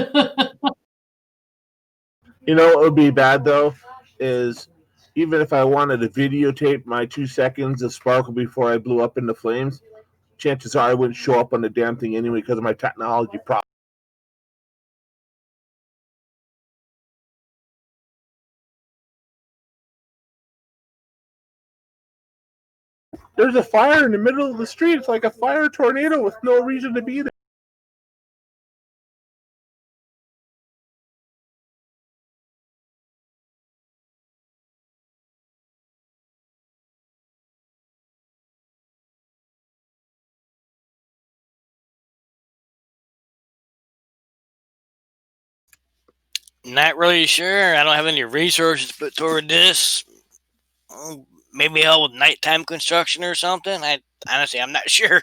You know what would be bad though is even if I wanted to videotape my 2 seconds of sparkle before I blew up into flames, chances are I wouldn't show up on the damn thing anyway because of my technology problem. There's a fire in the middle of the street. It's like a fire tornado with no reason to be there. Not really sure. I don't have any resources put toward this. Maybe help with nighttime construction or something. I'm not sure.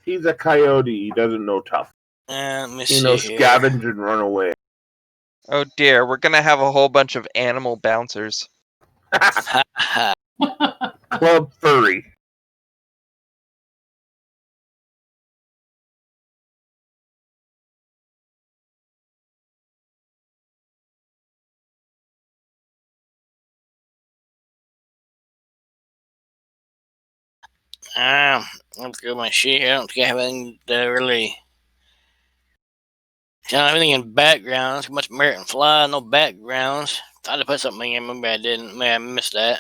He's a coyote. He doesn't know tough. Let me He see knows here. scavenge and run away. Oh dear, we're gonna have a whole bunch of animal bouncers. Club furry. Let's go my sheet here. I don't think I have anything really. Everything in backgrounds. Too much American fly, no backgrounds. Thought I put something in. Maybe I didn't. Maybe I missed that.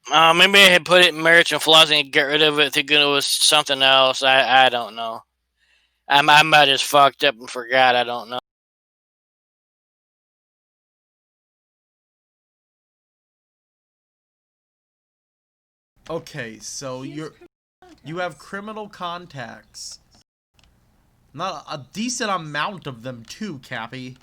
Maybe I had put it in American flaws and get rid of it thinking it was something else. I don't know. I might have just fucked up and forgot. I don't know. Okay, so you have criminal contacts. Not a decent amount of them too, Cappy.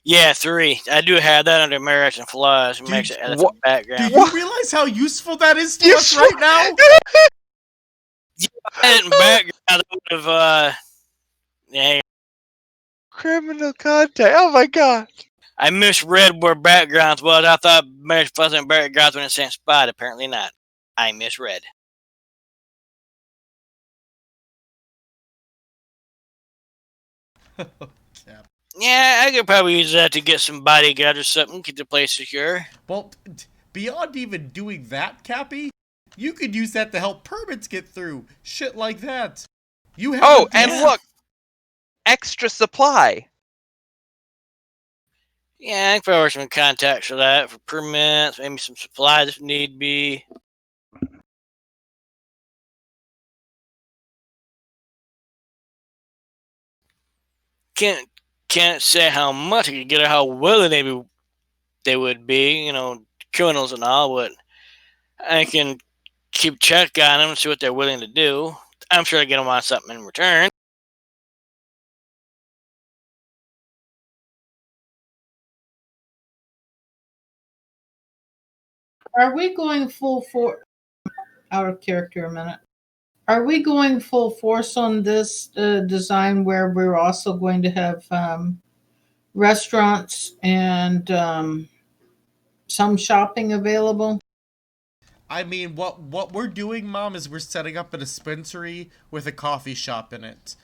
Yeah, 3. I do have that under American flaws. Dude, Makes it as a Do background. you realize how useful that is to us right now? I didn't background. I would have. Yeah. Criminal contact. Oh my god. I misread where backgrounds was. I thought American flaws and backgrounds were in the same spot. Apparently not. I misread. Cap. Yeah, I could probably use that to get some bodyguard or something, keep the place secure. Well, beyond even doing that, Cappy, you could use that to help permits get through. Shit like that. You have Oh, and look! Extra supply! Yeah, I could probably work some contacts for that, for permits, maybe some supplies if need be. Can't say how much I could get or how willing they would be, criminals and all, but I can keep check on them and see what they're willing to do. I'm sure I get them on something in return. Are we going full for out of character a minute? Are we going full force on this design where we're also going to have restaurants and some shopping available? I mean, what we're doing, Mom, is we're setting up a dispensary with a coffee shop in it.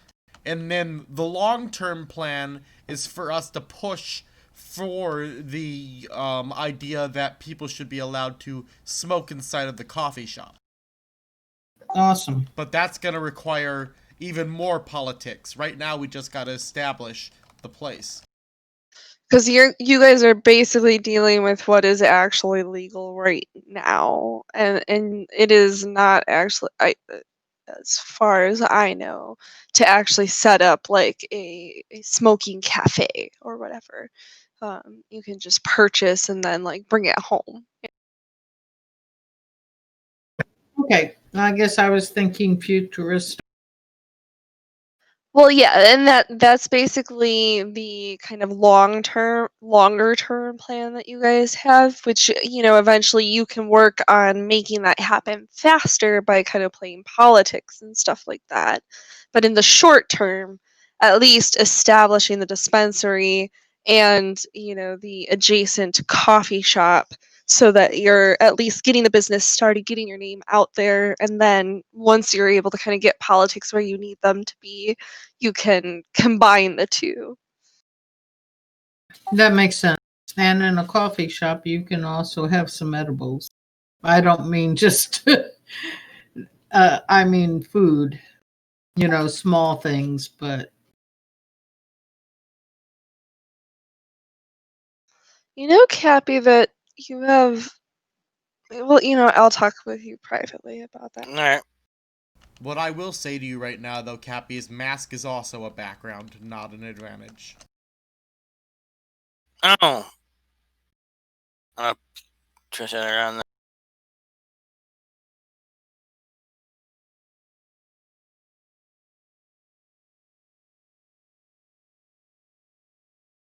And then the long-term plan is for us to push for the idea that people should be allowed to smoke inside of the coffee shop. Awesome. But that's going to require even more politics. Right now, we just got to establish the place. Because you guys are basically dealing with what is actually legal right now, and it is not actually, as far as I know, to actually set up like a smoking cafe or whatever. You can just purchase and then like bring it home. Okay, I guess I was thinking futuristic. Well, yeah, and that's basically the kind of longer term plan that you guys have, which, eventually you can work on making that happen faster by kind of playing politics and stuff like that. But in the short term, at least establishing the dispensary and, the adjacent coffee shop so that you're at least getting the business started, getting your name out there, and then once you're able to kind of get politics where you need them to be, you can combine the two. That makes sense. And in a coffee shop, you can also have some edibles. I don't mean just, I mean food, small things, but. Cappy, that you have. Well, I'll talk with you privately about that. All right. What I will say to you right now, though, Cappy, is mask is also a background, not an advantage. Oh. I'll twist that around there.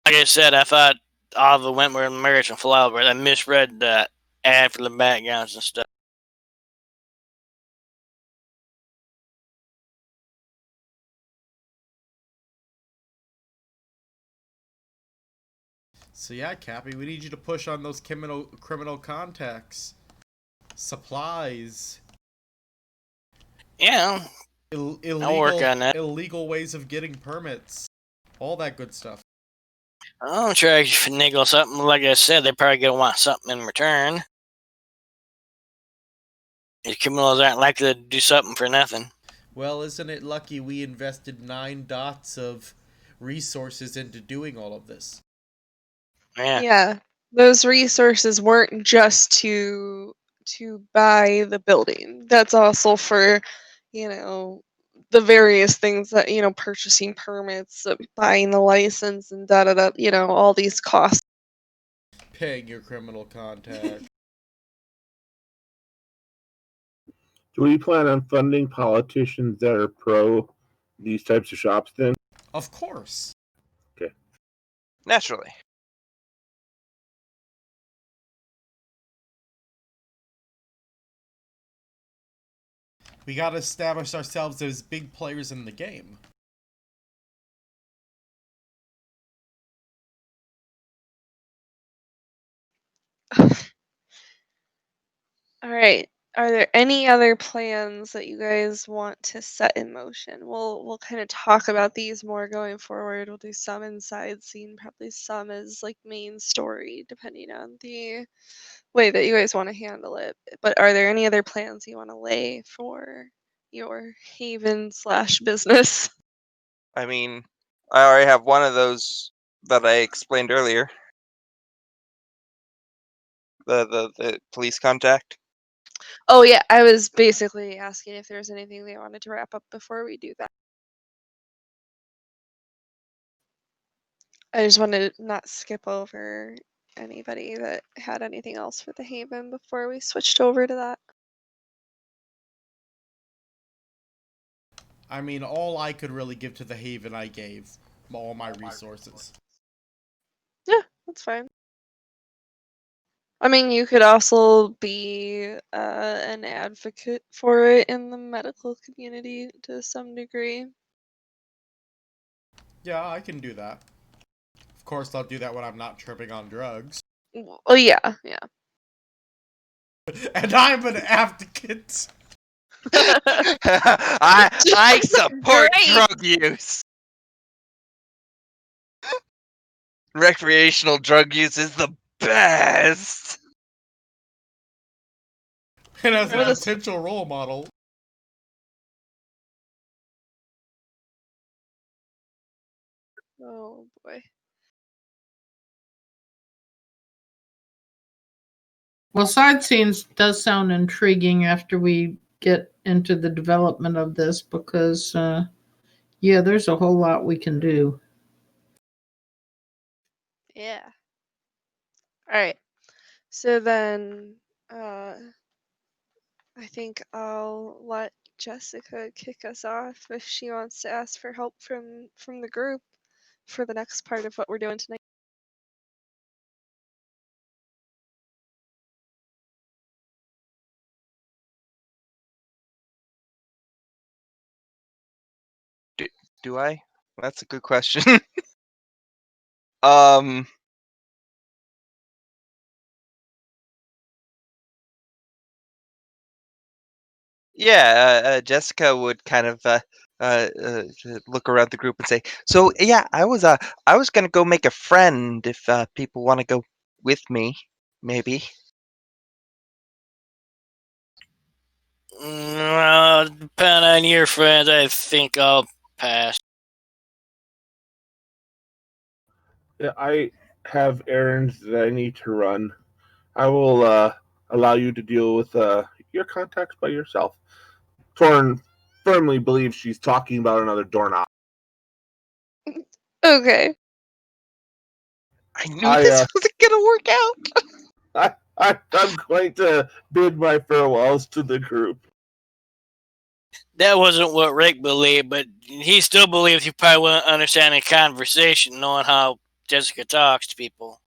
Like I said, I thought all the Wentworth Marriage and Flowers. I misread that ad for the backgrounds and stuff. So yeah, Cappy, we need you to push on those criminal contacts. Supplies. Yeah. I'll work on that. Illegal ways of getting permits. All that good stuff. I'm sure I can finagle something. Like I said, they probably gonna want something in return. The criminals aren't likely to do something for nothing. Well, isn't it lucky we invested 9 dots of resources into doing all of this? Yeah. Those resources weren't just to buy the building. That's also for, the various things that, purchasing permits, buying the license, and da da da, all these costs. Paying your criminal contact. Do we plan on funding politicians that are pro these types of shops then? Of course. Okay. Naturally. We gotta establish ourselves as big players in the game. All right. Are there any other plans that you guys want to set in motion? We'll kind of talk about these more going forward. We'll do some inside scene, probably some as like main story, depending on the way that you guys want to handle it. But are there any other plans you want to lay for your haven / business? I mean, I already have one of those that I explained earlier. The police contact. Oh yeah, I was basically asking if there's anything they wanted to wrap up before we do that. I just wanted to not skip over anybody that had anything else for the Haven before we switched over to that. I mean, all I could really give to the Haven, I gave. All my resources. Yeah, that's fine. I mean, you could also be an advocate for it in the medical community to some degree. Yeah, I can do that. Of course, I'll do that when I'm not tripping on drugs. Oh yeah. And I'm an advocate. I support Great. drug use. Recreational drug use is the best. And as a What is- potential role model, Oh boy. Well, side scenes does sound intriguing after we get into the development of this because, yeah, there's a whole lot we can do. Yeah. All right. So then, I think I'll let Jessica kick us off if she wants to ask for help from the group for the next part of what we're doing tonight. Do I? That's a good question. um. Yeah, Jessica would kind of look around the group and say, "So yeah, I was gonna go make a friend if people want to go with me, maybe." Well, depend on your friends. I think I'll pass. Yeah, I have errands that I need to run. I will allow you to deal with your contacts by yourself. Torn firmly believes she's talking about another doorknob. Okay. I knew this wasn't gonna work out. I'm going to bid my farewells to the group. That wasn't what Rick believed, but he still believes you probably wouldn't understand a conversation knowing how Jessica talks to people.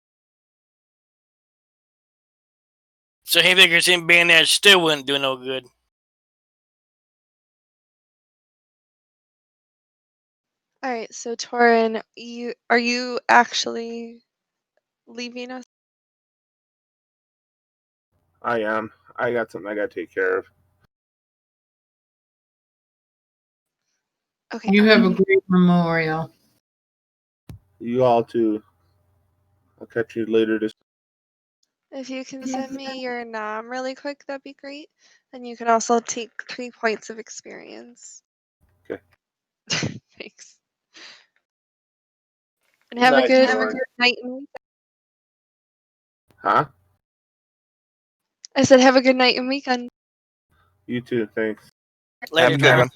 So he figures him being there still wouldn't do no good. All right. So Torin, are you actually leaving us? I am. I got something I got to take care of. Okay. You have a great memorial. You all too. I'll catch you later this. If you can send me your nom really quick, that'd be great. And you can also take 3 points of experience. Okay. Thanks. And have a Night, good Torn. night and weekend. Huh? I said have a good night and weekend. You too. Thanks. Later, Have a good Torn. one.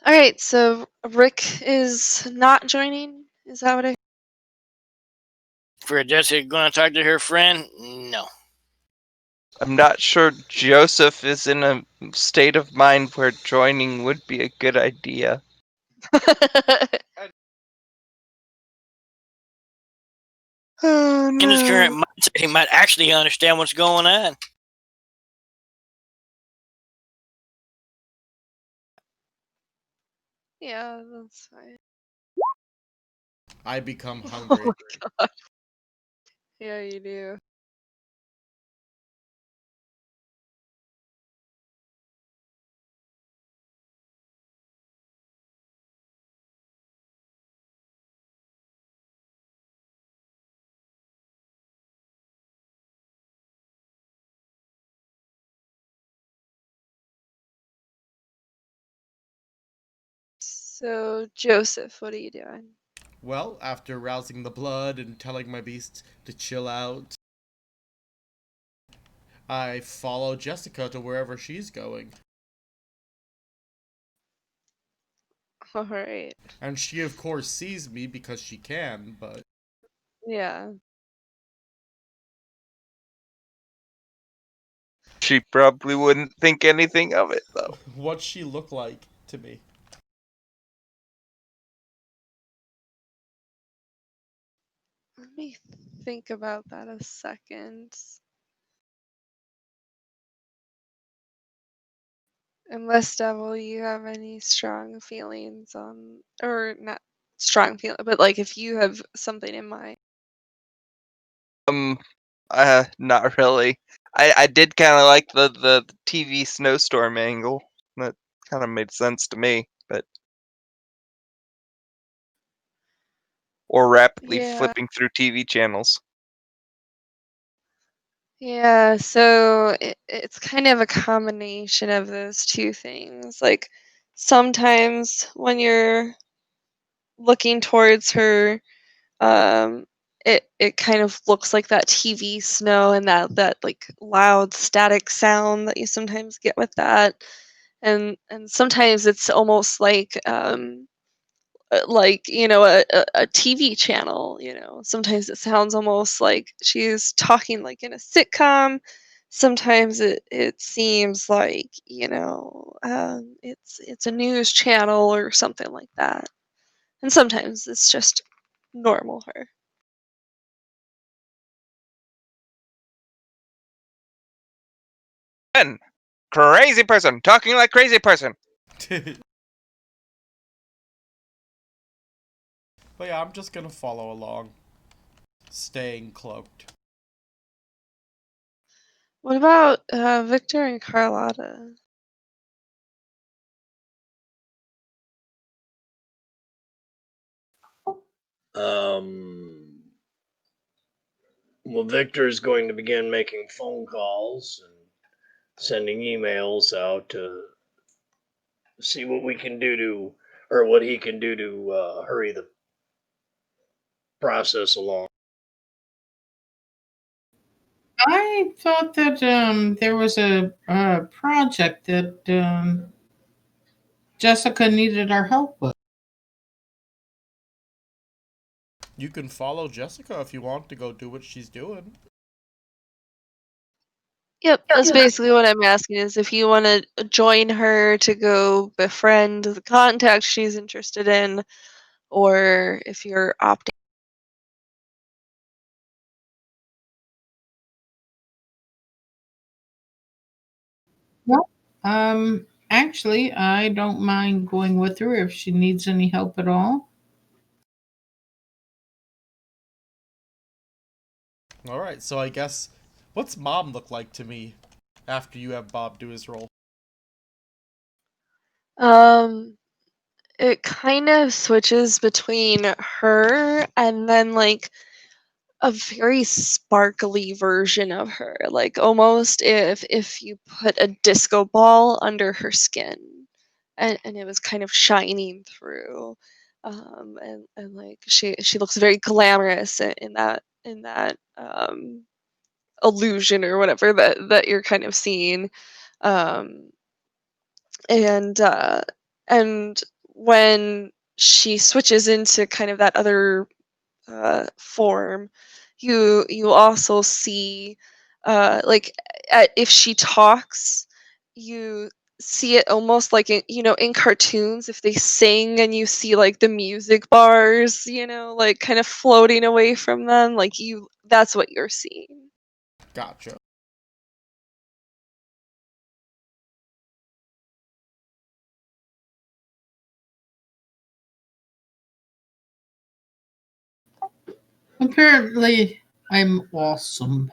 All right, so Rick is not joining. Is that what I? For Jessica going to talk to her friend? No. I'm not sure Joseph is in a state of mind where joining would be a good idea. Oh In his current no. mindset, he might actually understand what's going on. Yeah, that's fine. I become Oh hungry. my god. Yeah, you do. So Joseph, what are you doing? Well, after rousing the blood and telling my beast to chill out, I follow Jessica to wherever she's going. All right. And she, of course, sees me because she can, but Yeah. She probably wouldn't think anything of it, though. what's she look like to me? Let me think about that a second. Unless Devil, you have any strong feelings on, or not strong feeling, but like if you have something in mind. Um, not really. I did kind of like the TV snowstorm angle. That kind of made sense to me, but or rapidly Yeah. flipping through TV channels. Yeah, so it's kind of a combination of those two things. Like sometimes when you're looking towards her, um, it kind of looks like that TV snow and that like loud static sound that you sometimes get with that. And sometimes it's almost like a TV channel. Sometimes it sounds almost like she's talking like in a sitcom. Sometimes it seems like it's a news channel or something like that, and sometimes it's just normal her. Ben, crazy person, talking like crazy person. But yeah, I'm just gonna follow along, staying cloaked. What about Victor and Carlotta? Well, Victor's going to begin making phone calls and sending emails out to see what we can do to, or what he can do to hurry the process along. I thought that there was a project that Jessica needed our help with. You can follow Jessica if you want to go do what she's doing. Yep, that's basically what I'm asking is if you want to join her to go befriend the contact she's interested in, or if you're opting. Actually, I don't mind going with her if she needs any help at all. Alright, so I guess, what's Mom look like to me after you have Bob do his role? It kind of switches between her and then like a very sparkly version of her, like almost if you put a disco ball under her skin and it was kind of shining through. And like she looks very glamorous in that illusion or whatever that you're kind of seeing. Um and and when she switches into kind of that other form, you also see like if she talks, you see it almost like in cartoons if they sing and you see like the music bars, like kind of floating away from them, like that's what you're seeing. Gotcha. Apparently, I'm awesome.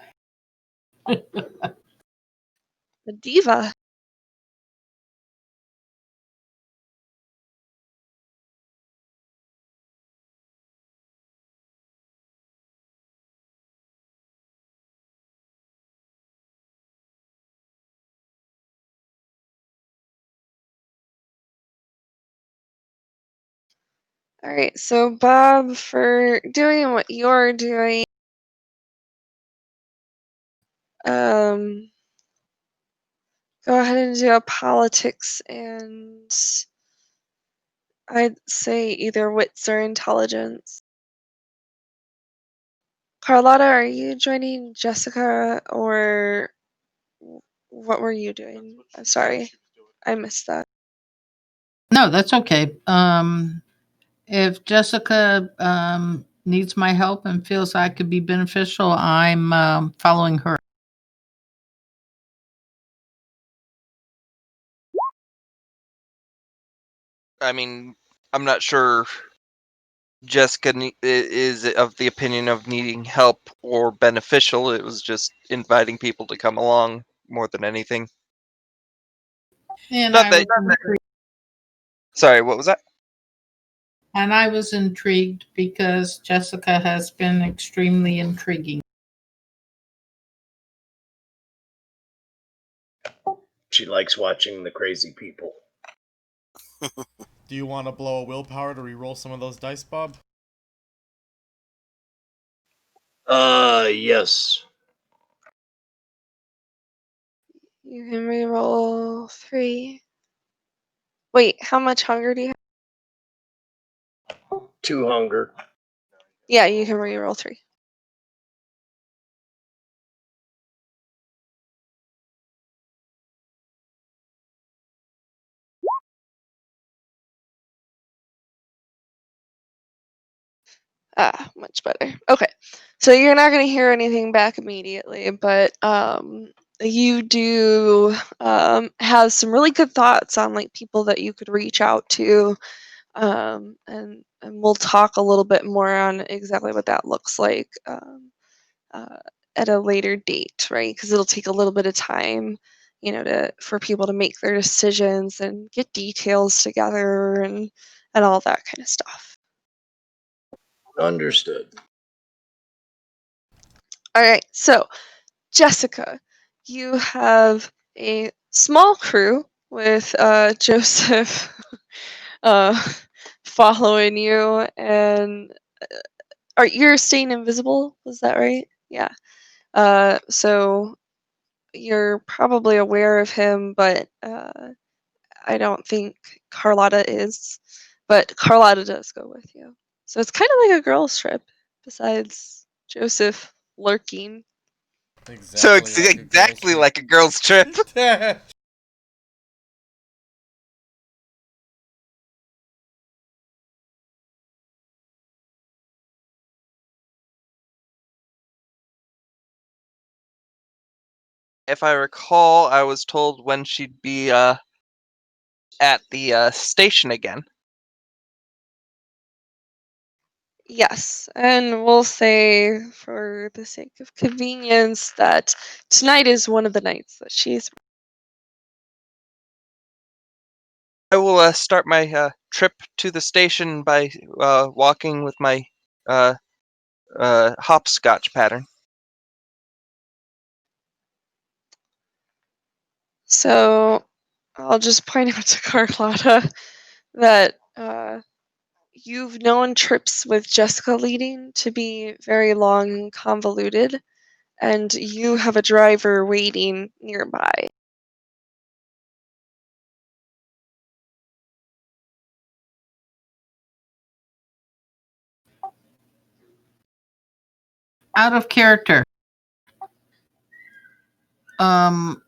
The diva. All right, so Bob, for doing what you're doing, um, go ahead and do a politics and I'd say either wits or intelligence. Carlotta, are you joining Jessica or what were you doing? I'm sorry, I missed that. No, that's okay. If Jessica needs my help and feels I could be beneficial, I'm following her. I mean, I'm not sure Jessica is of the opinion of needing help or beneficial. It was just inviting people to come along more than anything. And Not I that. was intrigued. Sorry, what was that? And I was intrigued because Jessica has been extremely intriguing. She likes watching the crazy people. Do you want to blow a willpower to re-roll some of those dice, Bob? Yes. You can reroll 3. Wait, how much hunger do you have? 2 hunger. Yeah, you can reroll 3. Ah, much better. Okay. So you're not going to hear anything back immediately, but you do have some really good thoughts on like people that you could reach out to, and we'll talk a little bit more on exactly what that looks like uh, at a later date, right? Because it'll take a little bit of time, for people to make their decisions and get details together and all that kind of stuff. Understood. All right, so Jessica, you have a small crew with Joseph uh, following you, and you're staying invisible? Was that right? Yeah. So you're probably aware of him, but I don't think Carlotta is. But Carlotta does go with you, so it's kind of like a girls' trip. Besides Joseph lurking. So Exactly it's like a girl's exactly trip. like a girl's trip. If I recall, I was told when she'd be at the station again. Yes, and we'll say for the sake of convenience that tonight is one of the nights that she's. I will start my trip to the station by walking with my hopscotch pattern. So I'll just point out to Carlotta that you've known trips with Jessica leading to be very long and convoluted, and you have a driver waiting nearby. Out of character. I'm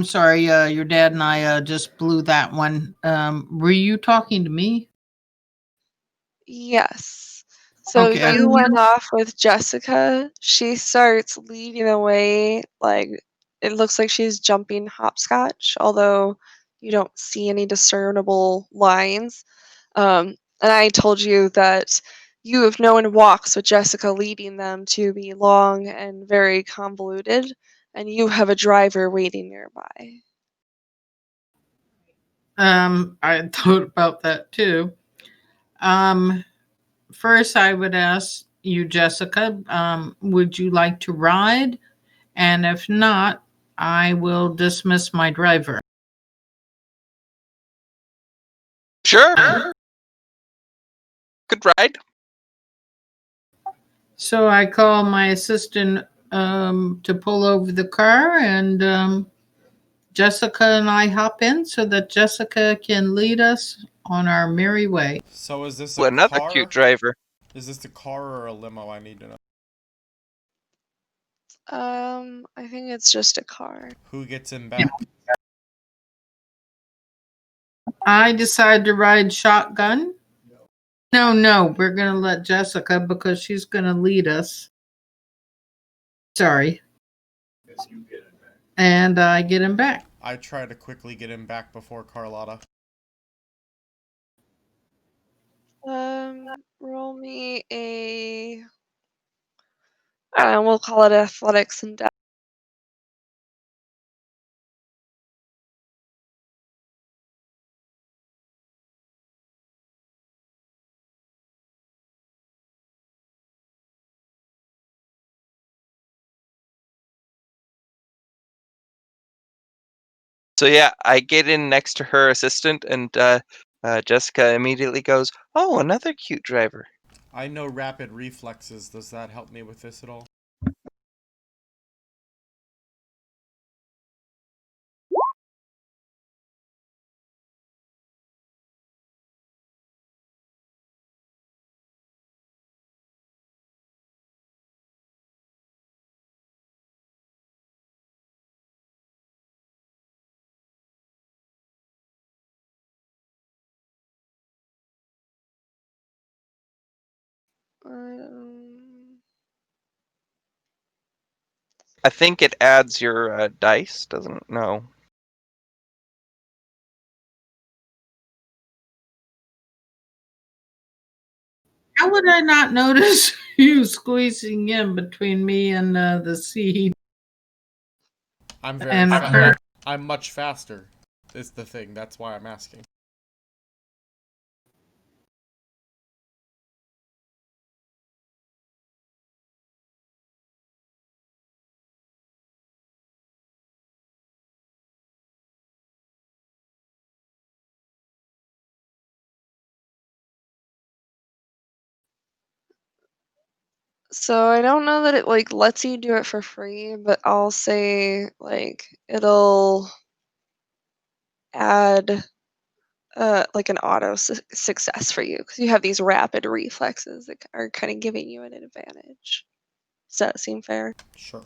sorry, your dad and I just blew that one. Were you talking to me? Yes. So Okay. you went off with Jessica. She starts leading the way, like it looks like she's jumping hopscotch, although you don't see any discernible lines. And I told you that you have known walks with Jessica leading them to be long and very convoluted, and you have a driver waiting nearby. I thought about that too. First, I would ask you, Jessica, would you like to ride? And if not, I will dismiss my driver. Sure. Good ride. So I call my assistant to pull over the car, and Jessica and I hop in so that Jessica can lead us on our merry way. So is this a Well, another car? cute driver. Is this a car or a limo? I need to know. I think it's just a car. Who gets in back? I decide to ride shotgun. No, we're going to let Jessica because she's going to lead us. Sorry. And I get him back. I try to quickly get him back before Carlotta. Roll me we'll call it athletics and dex. So yeah, I get in next to her assistant, and Jessica immediately goes, "Oh, another cute driver." I know rapid reflexes. Does that help me with this at all? I think it adds your dice, doesn't it? No. How would I not notice you squeezing in between me and the seat? I'm very And fast. her. I'm much faster. Is the thing. That's why I'm asking. So I don't know that it like lets you do it for free, but I'll say like it'll add like an success for you because you have these rapid reflexes that are kind of giving you an advantage. Does that seem fair? Sure.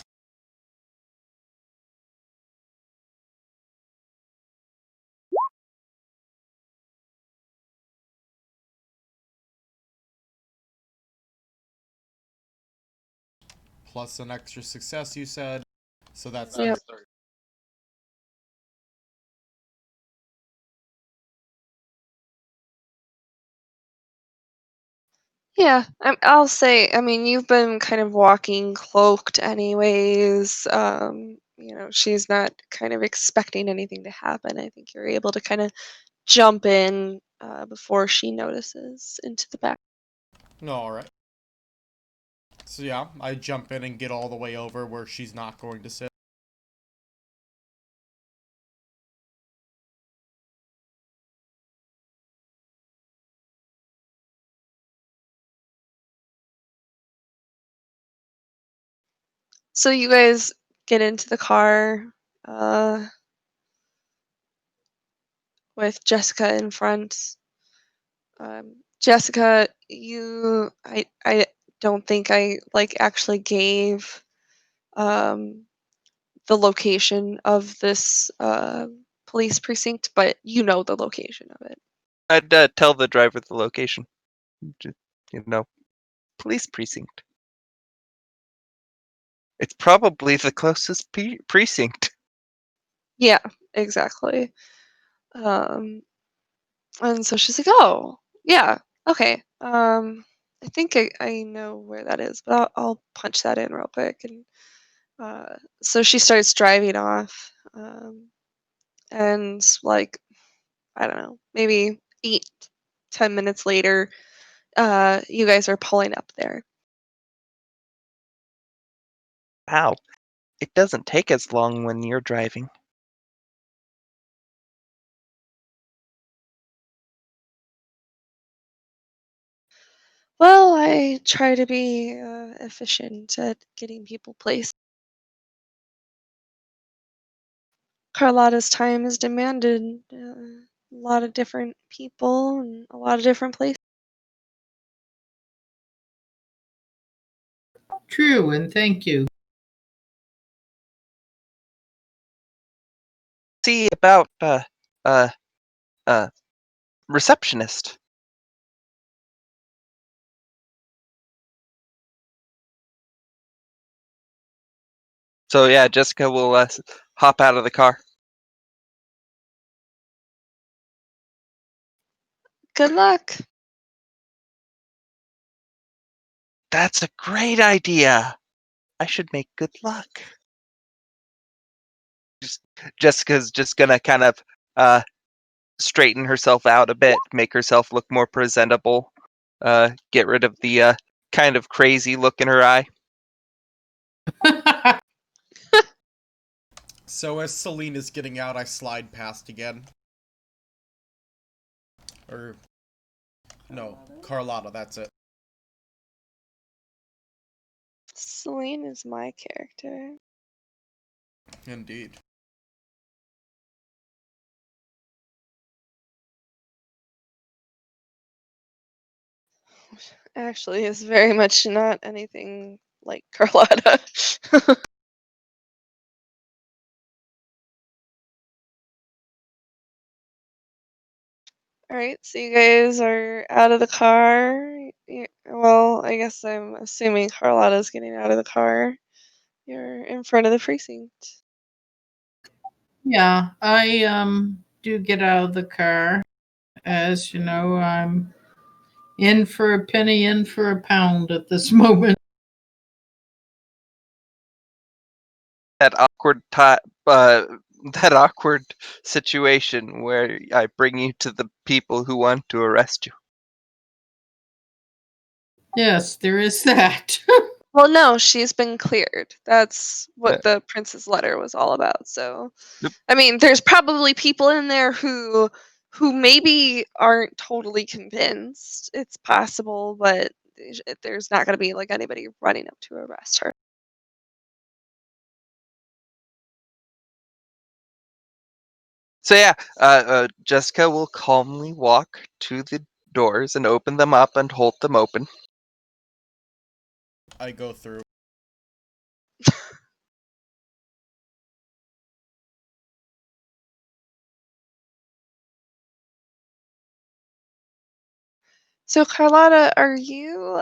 Plus an extra success, you said. So that's Yep. 30. Yeah, I'll say, I mean, you've been kind of walking cloaked anyways. She's not kind of expecting anything to happen. I think you're able to kind of jump in before she notices into the back. No, alright. So yeah, I jump in and get all the way over where she's not going to sit. So you guys get into the car uh, with Jessica in front. Jessica, I don't think I like actually gave the location of this police precinct, but you know the location of it. I'd tell the driver the location. Just, police precinct. It's probably the closest precinct. Yeah, exactly. And so she's like, "Oh, yeah, okay. I think I know where that is, but I'll punch that in real quick." And so she starts driving off, and like I don't know, maybe 8, 10 minutes later, you guys are pulling up there. Wow. It doesn't take as long when you're driving. Well, I try to be efficient at getting people placed. Carlotta's time is demanded. A lot of different people and a lot of different places. True, and thank you. See about receptionist. So yeah, Jessica will hop out of the car. Good luck. That's a great idea. I should make good luck. Jessica's just gonna kind of straighten herself out a bit, make herself look more presentable, get rid of the kind of crazy look in her eye. So as Celine is getting out, I slide past again. Or no, Carlotta, that's it. Celine is my character. Indeed. Actually, is very much not anything like Carlotta. Alright, so you guys are out of the car. Well, I guess I'm assuming Carlotta's getting out of the car. You're in front of the precinct. Yeah, I do get out of the car. As you know, I'm in for a penny, in for a pound at this moment. That awkward situation where I bring you to the people who want to arrest you. Yes, there is that. Well, no, she's been cleared. That's what Yeah. the prince's letter was all about. So, Yep. I mean, there's probably people in there who maybe aren't totally convinced. It's possible, but there's not going to be like anybody running up to arrest her. So yeah, Jessica will calmly walk to the doors and open them up and hold them open. I go through. So, Carlotta, are you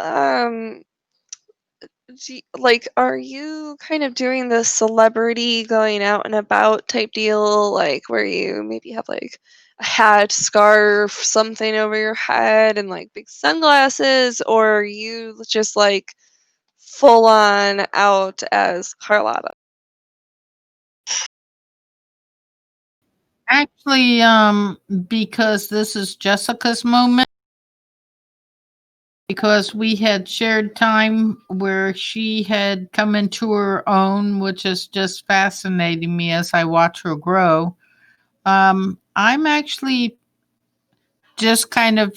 are you kind of doing the celebrity going out and about type deal, like where you maybe have like a hat, scarf, something over your head, and like big sunglasses, or are you just like full on out as Carlotta? Actually, because this is Jessica's moment, because we had shared time where she had come into her own, which is just fascinating me as I watch her grow. I'm actually just kind of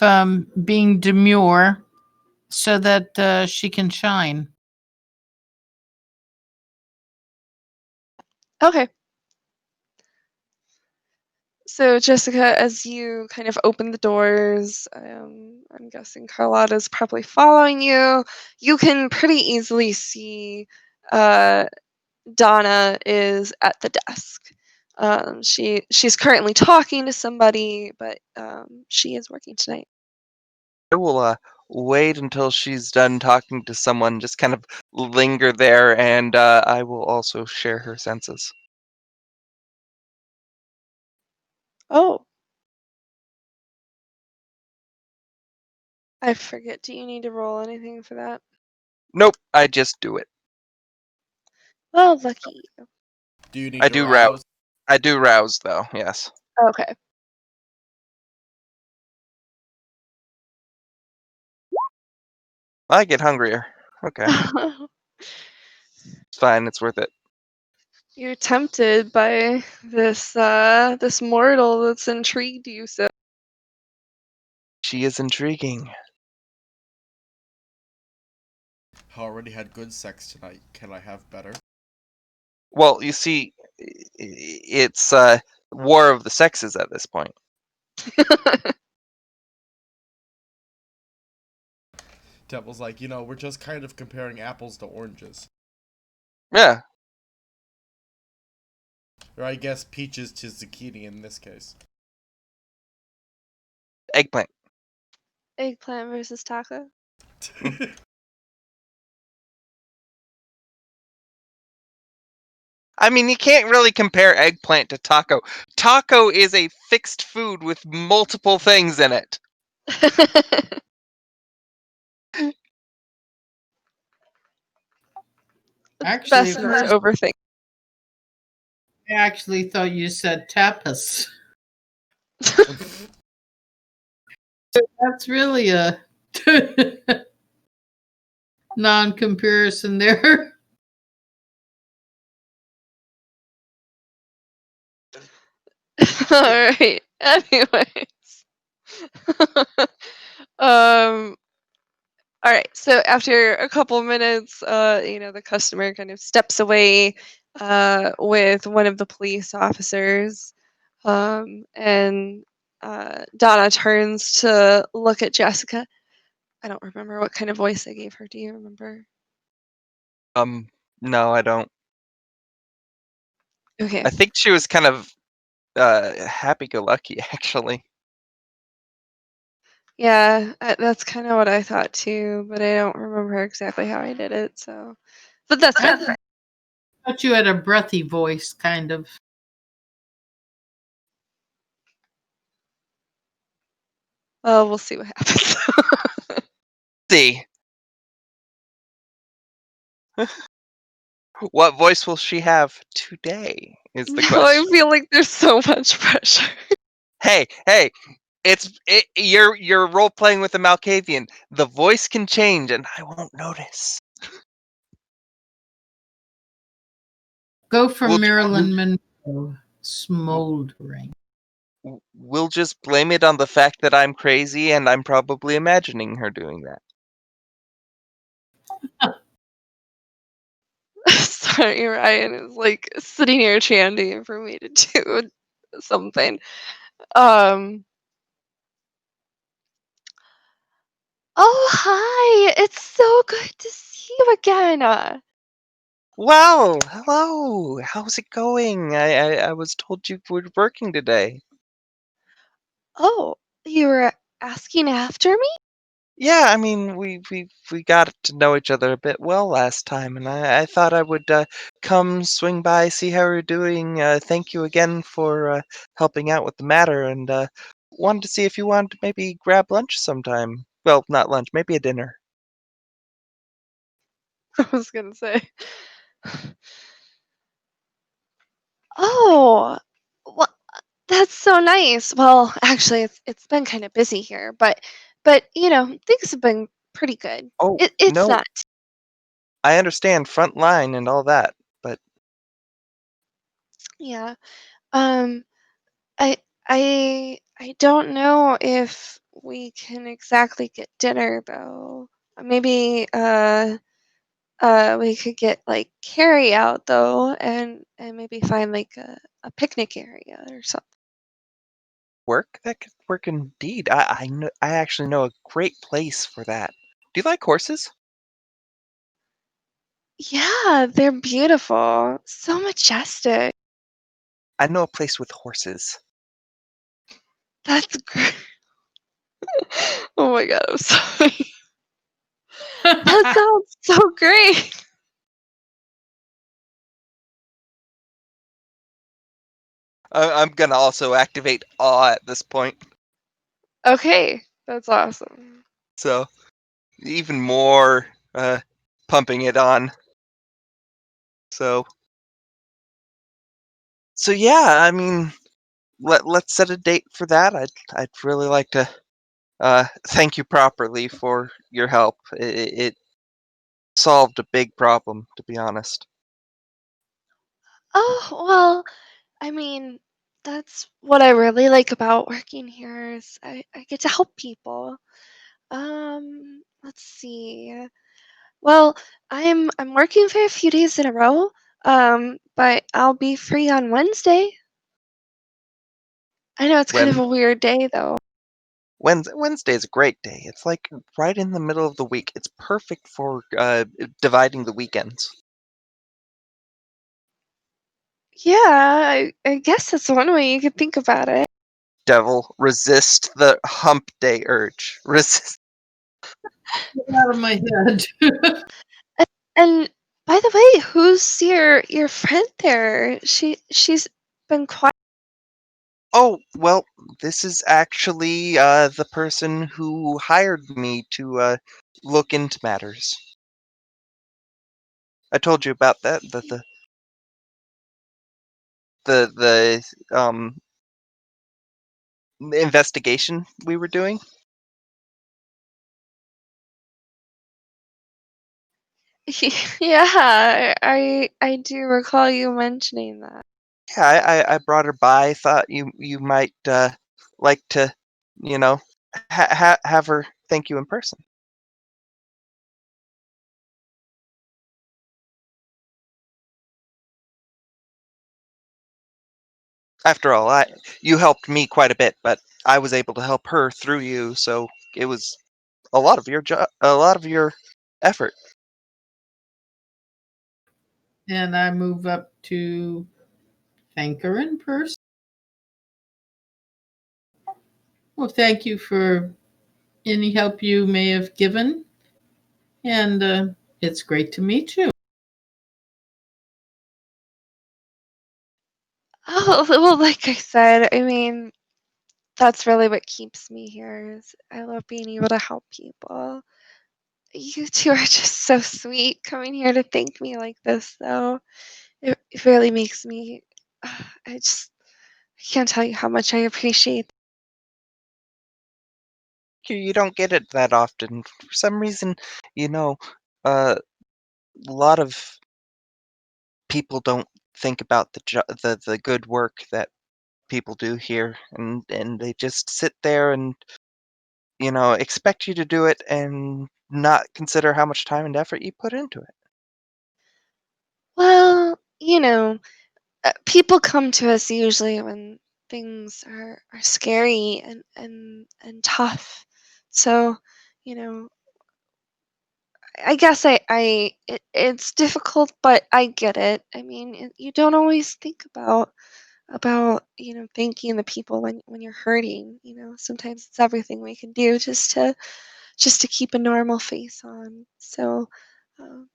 being demure so that she can shine. Okay. So, Jessica, as you kind of open the doors, I'm guessing Carlotta's probably following you. You can pretty easily see Donna is at the desk. She's currently talking to somebody, but she is working tonight. I will wait until she's done talking to someone, just kind of linger there, and I will also share her senses. Oh, I forget. Do you need to roll anything for that? Nope, I just do it. Well, lucky you. Do you need I to do rouse? I do rouse though, yes. Okay. I get hungrier. Okay, it's fine. It's worth it. You're tempted by this mortal that's intrigued you so. She is intriguing. I already had good sex tonight. Can I have better? Well, you see, it's war of the sexes at this point. Devil's like, we're just kind of comparing apples to oranges. Yeah, Or I guess peaches to zucchini in this case. eggplant. Eggplant versus taco. I mean, you can't really compare eggplant to taco. Taco is a fixed food with multiple things in it. Actually, Best at not to first, overthink. I actually thought you said tapas. That's really a non-comparison there. All right. Anyways. um. All right. So after a couple minutes, the customer kind of steps away, with one of the police officers, and Donna turns to look at Jessica. I don't remember what kind of voice I gave her. Do you remember? No, I don't. Okay. I think she was kind of happy-go-lucky, actually. Yeah, that's kind of what I thought too, but I don't remember exactly how I did it. So, but that's I fine. thought you had a breathy voice, kind of. Well, we'll see what happens. See. What voice will she have today? Is the Now I question. feel like there's so much pressure. Hey, you're role playing with a Malkavian. The voice can change, and I won't notice. Go for We'll- Marilyn Monroe. Smoldering. We'll just blame it on the fact that I'm crazy, and I'm probably imagining her doing that. Sorry, Ryan is like sitting here chanting for me to do something. Um. Oh, hi! It's so good to see you again. Well, hello. How's it going? I was told you were working today. Oh, you were asking after me? Yeah, I mean, we got to know each other a bit well last time, and I thought I would come swing by, see how you're doing. Thank you again for helping out with the matter, and wanted to see if you wanted to maybe grab lunch sometime. Well, not lunch, maybe a dinner. I was gonna say. Oh, well, that's so nice. Well, actually, it's been kind of busy here, but things have been pretty good. Oh, It's no, not. I understand front line and all that, but Yeah. Um. I I don't know if we can exactly get dinner though. Maybe we could get like carry out though, and maybe find like a picnic area or something. that could work indeed. I actually know a great place for that. Do you like horses? Yeah, they're beautiful. So majestic. I know a place with horses. That's great. Oh my god, I'm sorry. That sounds so great. I'm gonna also activate awe at this point, Okay, that's awesome. so even more pumping it on. So yeah, I mean, let's set a date for that. I'd really like to thank you properly for your help. It solved a big problem, to be honest. Oh, well, I mean, that's what I really like about working here is I get to help people. Let's see. Well, I'm working for a few days in a row. But I'll be free on Wednesday. I know it's kind of When a weird day though. Wednesday's a great day. It's like right in the middle of the week. It's perfect for dividing the weekends. Yeah, I guess that's one way you could think about it. Devil, resist the hump day urge. Resist. Get out of my head. And by the way, who's your friend there? She's been quiet. Oh, well, this is actually the person who hired me to look into matters. I told you about that. The investigation we were doing. Yeah, I do recall you mentioning that. Yeah, I brought her by. Thought you might like to, you know, have her thank you in person. After all, you helped me quite a bit, but I was able to help her through you, so it was a lot of your a lot of your effort. And I move up to thank her in person. Well, thank you for any help you may have given. And it's great to meet you. Oh, well, like I said, I mean, that's really what keeps me here is I love being able to help people. You two are just so sweet coming here to thank me like this, though. It really makes me. I can't tell you how much I appreciate. You don't get it that often. For some reason, you know, a lot of people don't think about the good work that people do here, and they just sit there and expect you to do it and not consider how much time and effort you put into it. Well, people come to us usually when things are scary and tough. So, you know, I guess it's difficult, but I get it. I mean, you don't always think about thanking the people when you're hurting. Sometimes it's everything we can do just to keep a normal face on. So, um,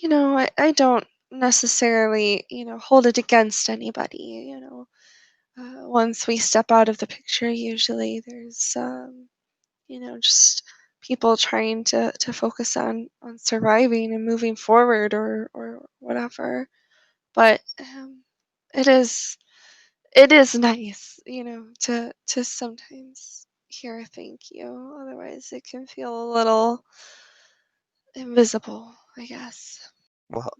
I don't necessarily hold it against anybody. Once we step out of the picture, usually there's just people trying to focus on surviving and moving forward or whatever. But it is nice, to sometimes hear a thank you. Otherwise, it can feel a little invisible, I guess. Well,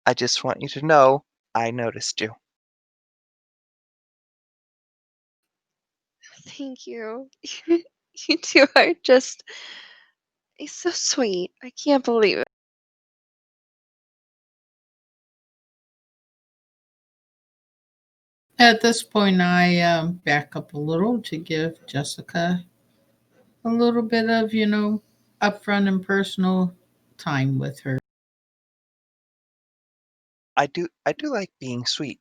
I just want you to know I noticed you. Thank you. You two are just it's so sweet. I can't believe it. At this point, I back up a little to give Jessica a little bit of, upfront and personal time with her. I do like being sweet.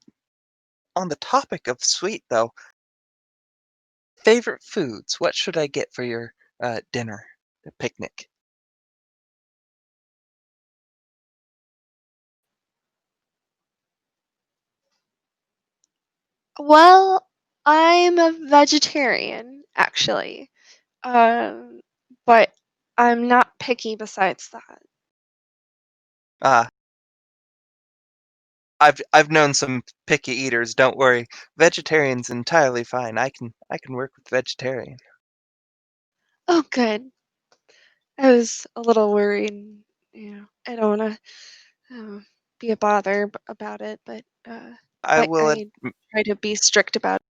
On the topic of sweet, though, favorite foods. What should I get for your dinner, picnic? Well, I'm a vegetarian, actually. Um, but I'm not picky besides that. Ah, I've known some picky eaters. Don't worry, vegetarian's entirely fine. I can work with vegetarian. Oh, good. I was a little worried. I don't want to be a bother about it, but I will I try to be strict about it.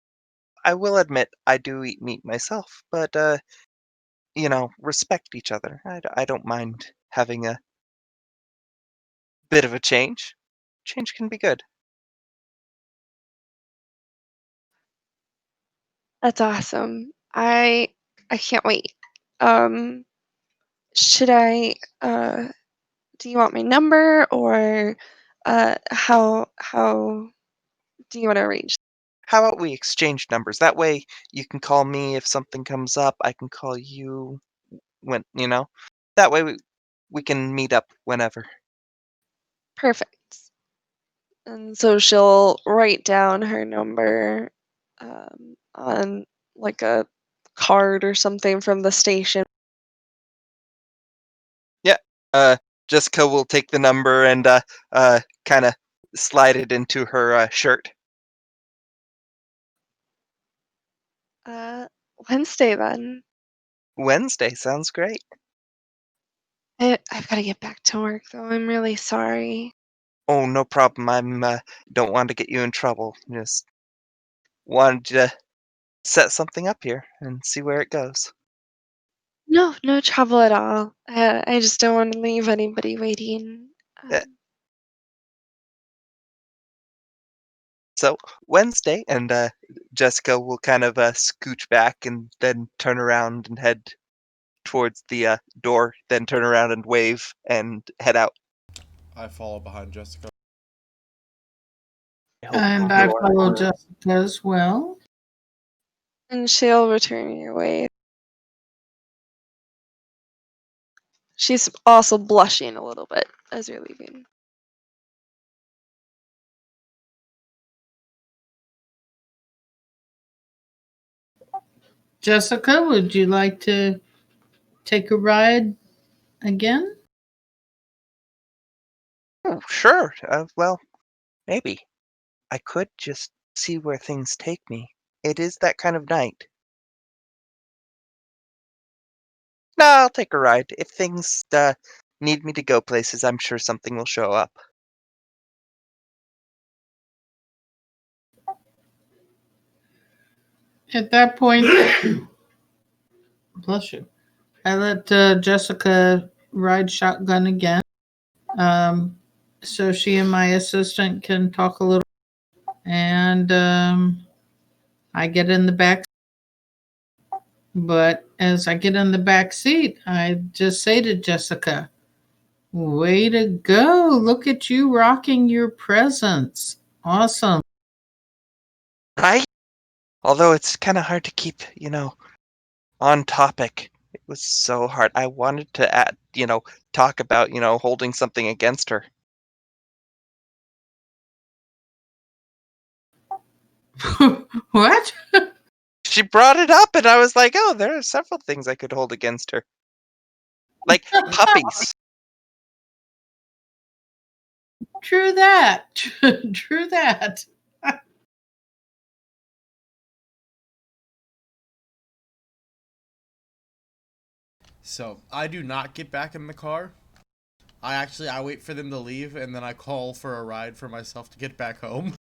I will admit I do eat meat myself, but respect each other. I don't mind having a bit of a change. Change can be good. That's awesome. I can't wait. Um, should I do you want my number or how do you want to arrange? How about we exchange numbers? That way you can call me if something comes up. I can call you when. That way we can meet up whenever. Perfect. And so she'll write down her number on like a card or something from the station. Yeah. Jessica will take the number and kind of slide it into her shirt. Uh, Wednesday then. Wednesday sounds great. I've got to get back to work though. I'm really sorry. Oh, no problem. Don't want to get you in trouble. Just wanted to set something up here and see where it goes. No, no trouble at all. I just don't want to leave anybody waiting. Eh, So Wednesday, and Jessica will kind of scooch back and then turn around and head towards the door, then turn around and wave and head out. I follow behind Jessica. I hope And you I are follow aware. Jessica as well. And she'll return your way. She's also blushing a little bit as you're leaving. Jessica, would you like to take a ride again? Oh, sure. Well, maybe. I could just see where things take me. It is that kind of night. No, I'll take a ride. If things need me to go places, I'm sure something will show up. At that point, bless you. I let Jessica ride shotgun again. So she and my assistant can talk a little. And I get in the back. But as I get in the back seat, I just say to Jessica, way to go. Look at you rocking your presents. Awesome. Right? Although it's kind of hard to keep, on topic. It was so hard. I wanted to talk about, holding something against her. What? She brought it up, and I was like, oh, there are several things I could hold against her. Like puppies. True that. True that. So I do not get back in the car. I wait for them to leave and then I call for a ride for myself to get back home.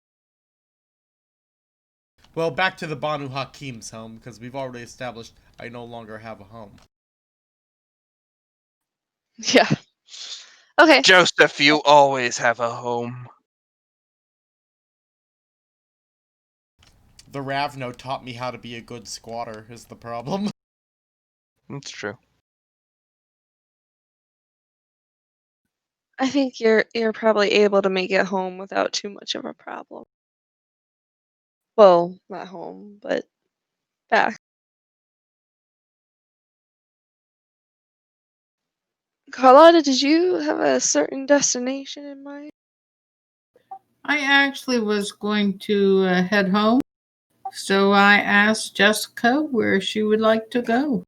Well, back to the Banu Hakim's home, because we've already established I no longer have a home. Yeah. Okay. Joseph, you always have a home. The Ravno taught me how to be a good squatter, is the problem. That's true. I think you're probably able to make it home without too much of a problem. Well, not home, but back. Carlotta, did you have a certain destination in mind? I actually was going to head home. So I asked Jessica where she would like to go.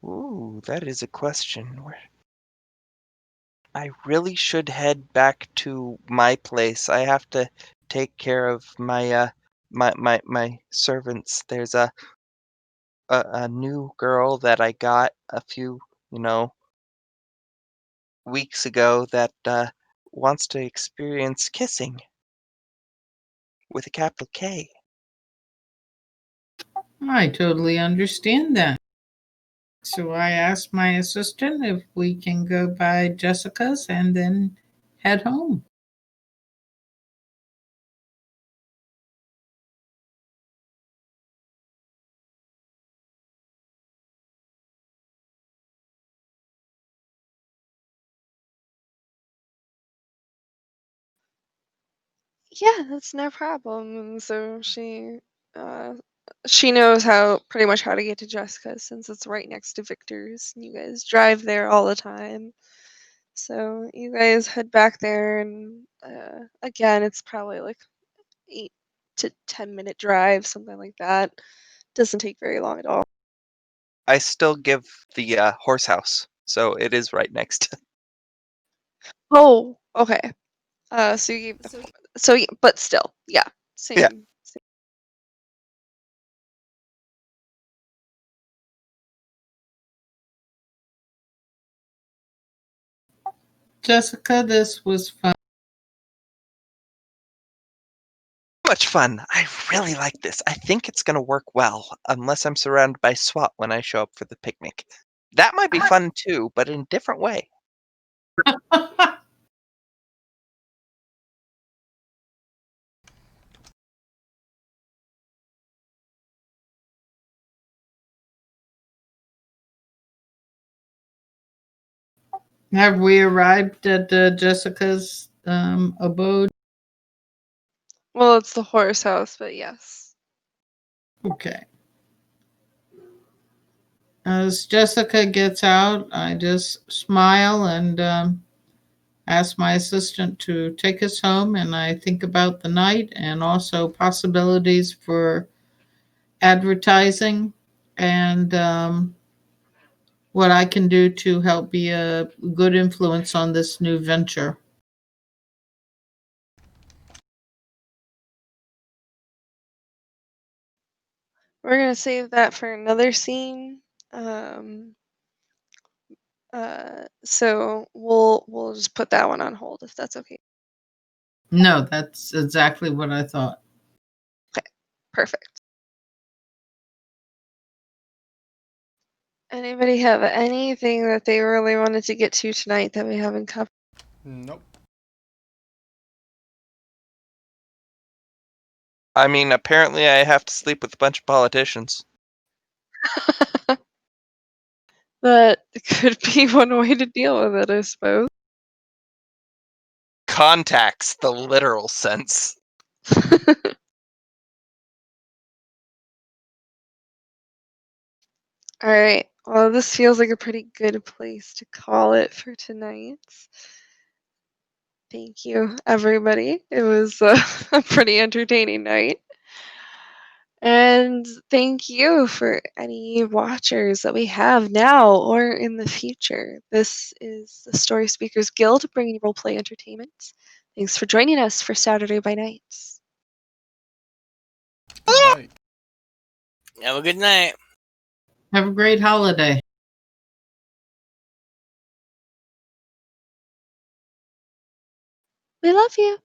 Ooh, that is a question. I really should head back to my place. I have to take care of my servants. There's a new girl that I got a few, weeks ago that wants to experience kissing with a capital K. I totally understand that. So I asked my assistant if we can go by Jessica's and then head home. Yeah, that's no problem. And so she knows how pretty much how to get to Jessica since it's right next to Victor's. And you guys drive there all the time. So you guys head back there, and again, it's probably like 8 to 10 minute drive, something like that. Doesn't take very long at all. I still give the horse house, so it is right next to. Oh, okay. So you gave but still, yeah, Yeah. same. Jessica, this was fun. Much fun. I really like this. I think it's going to work well, unless I'm surrounded by SWAT when I show up for the picnic. That might be fun too, but in a different way. Have we arrived at Jessica's abode? Well, it's the horse house, but yes. Okay. As Jessica gets out, I just smile and ask my assistant to take us home, and I think about the night and also possibilities for advertising and what I can do to help be a good influence on this new venture. We're gonna save that for another scene. Um, so we'll just put that one on hold if that's okay. No, that's exactly what I thought. Perfect. Anybody have anything that they really wanted to get to tonight that we haven't covered? Nope. I mean, apparently I have to sleep with a bunch of politicians. That could be one way to deal with it, I suppose. Contacts, the literal sense. All right. Well, this feels like a pretty good place to call it for tonight. Thank you, everybody. It was a pretty entertaining night. And thank you for any watchers that we have now or in the future. This is the Story Speakers Guild bringing you roleplay entertainment. Thanks for joining us for Saturday by Night. Good night. Have a good night. Have a great holiday. We love you.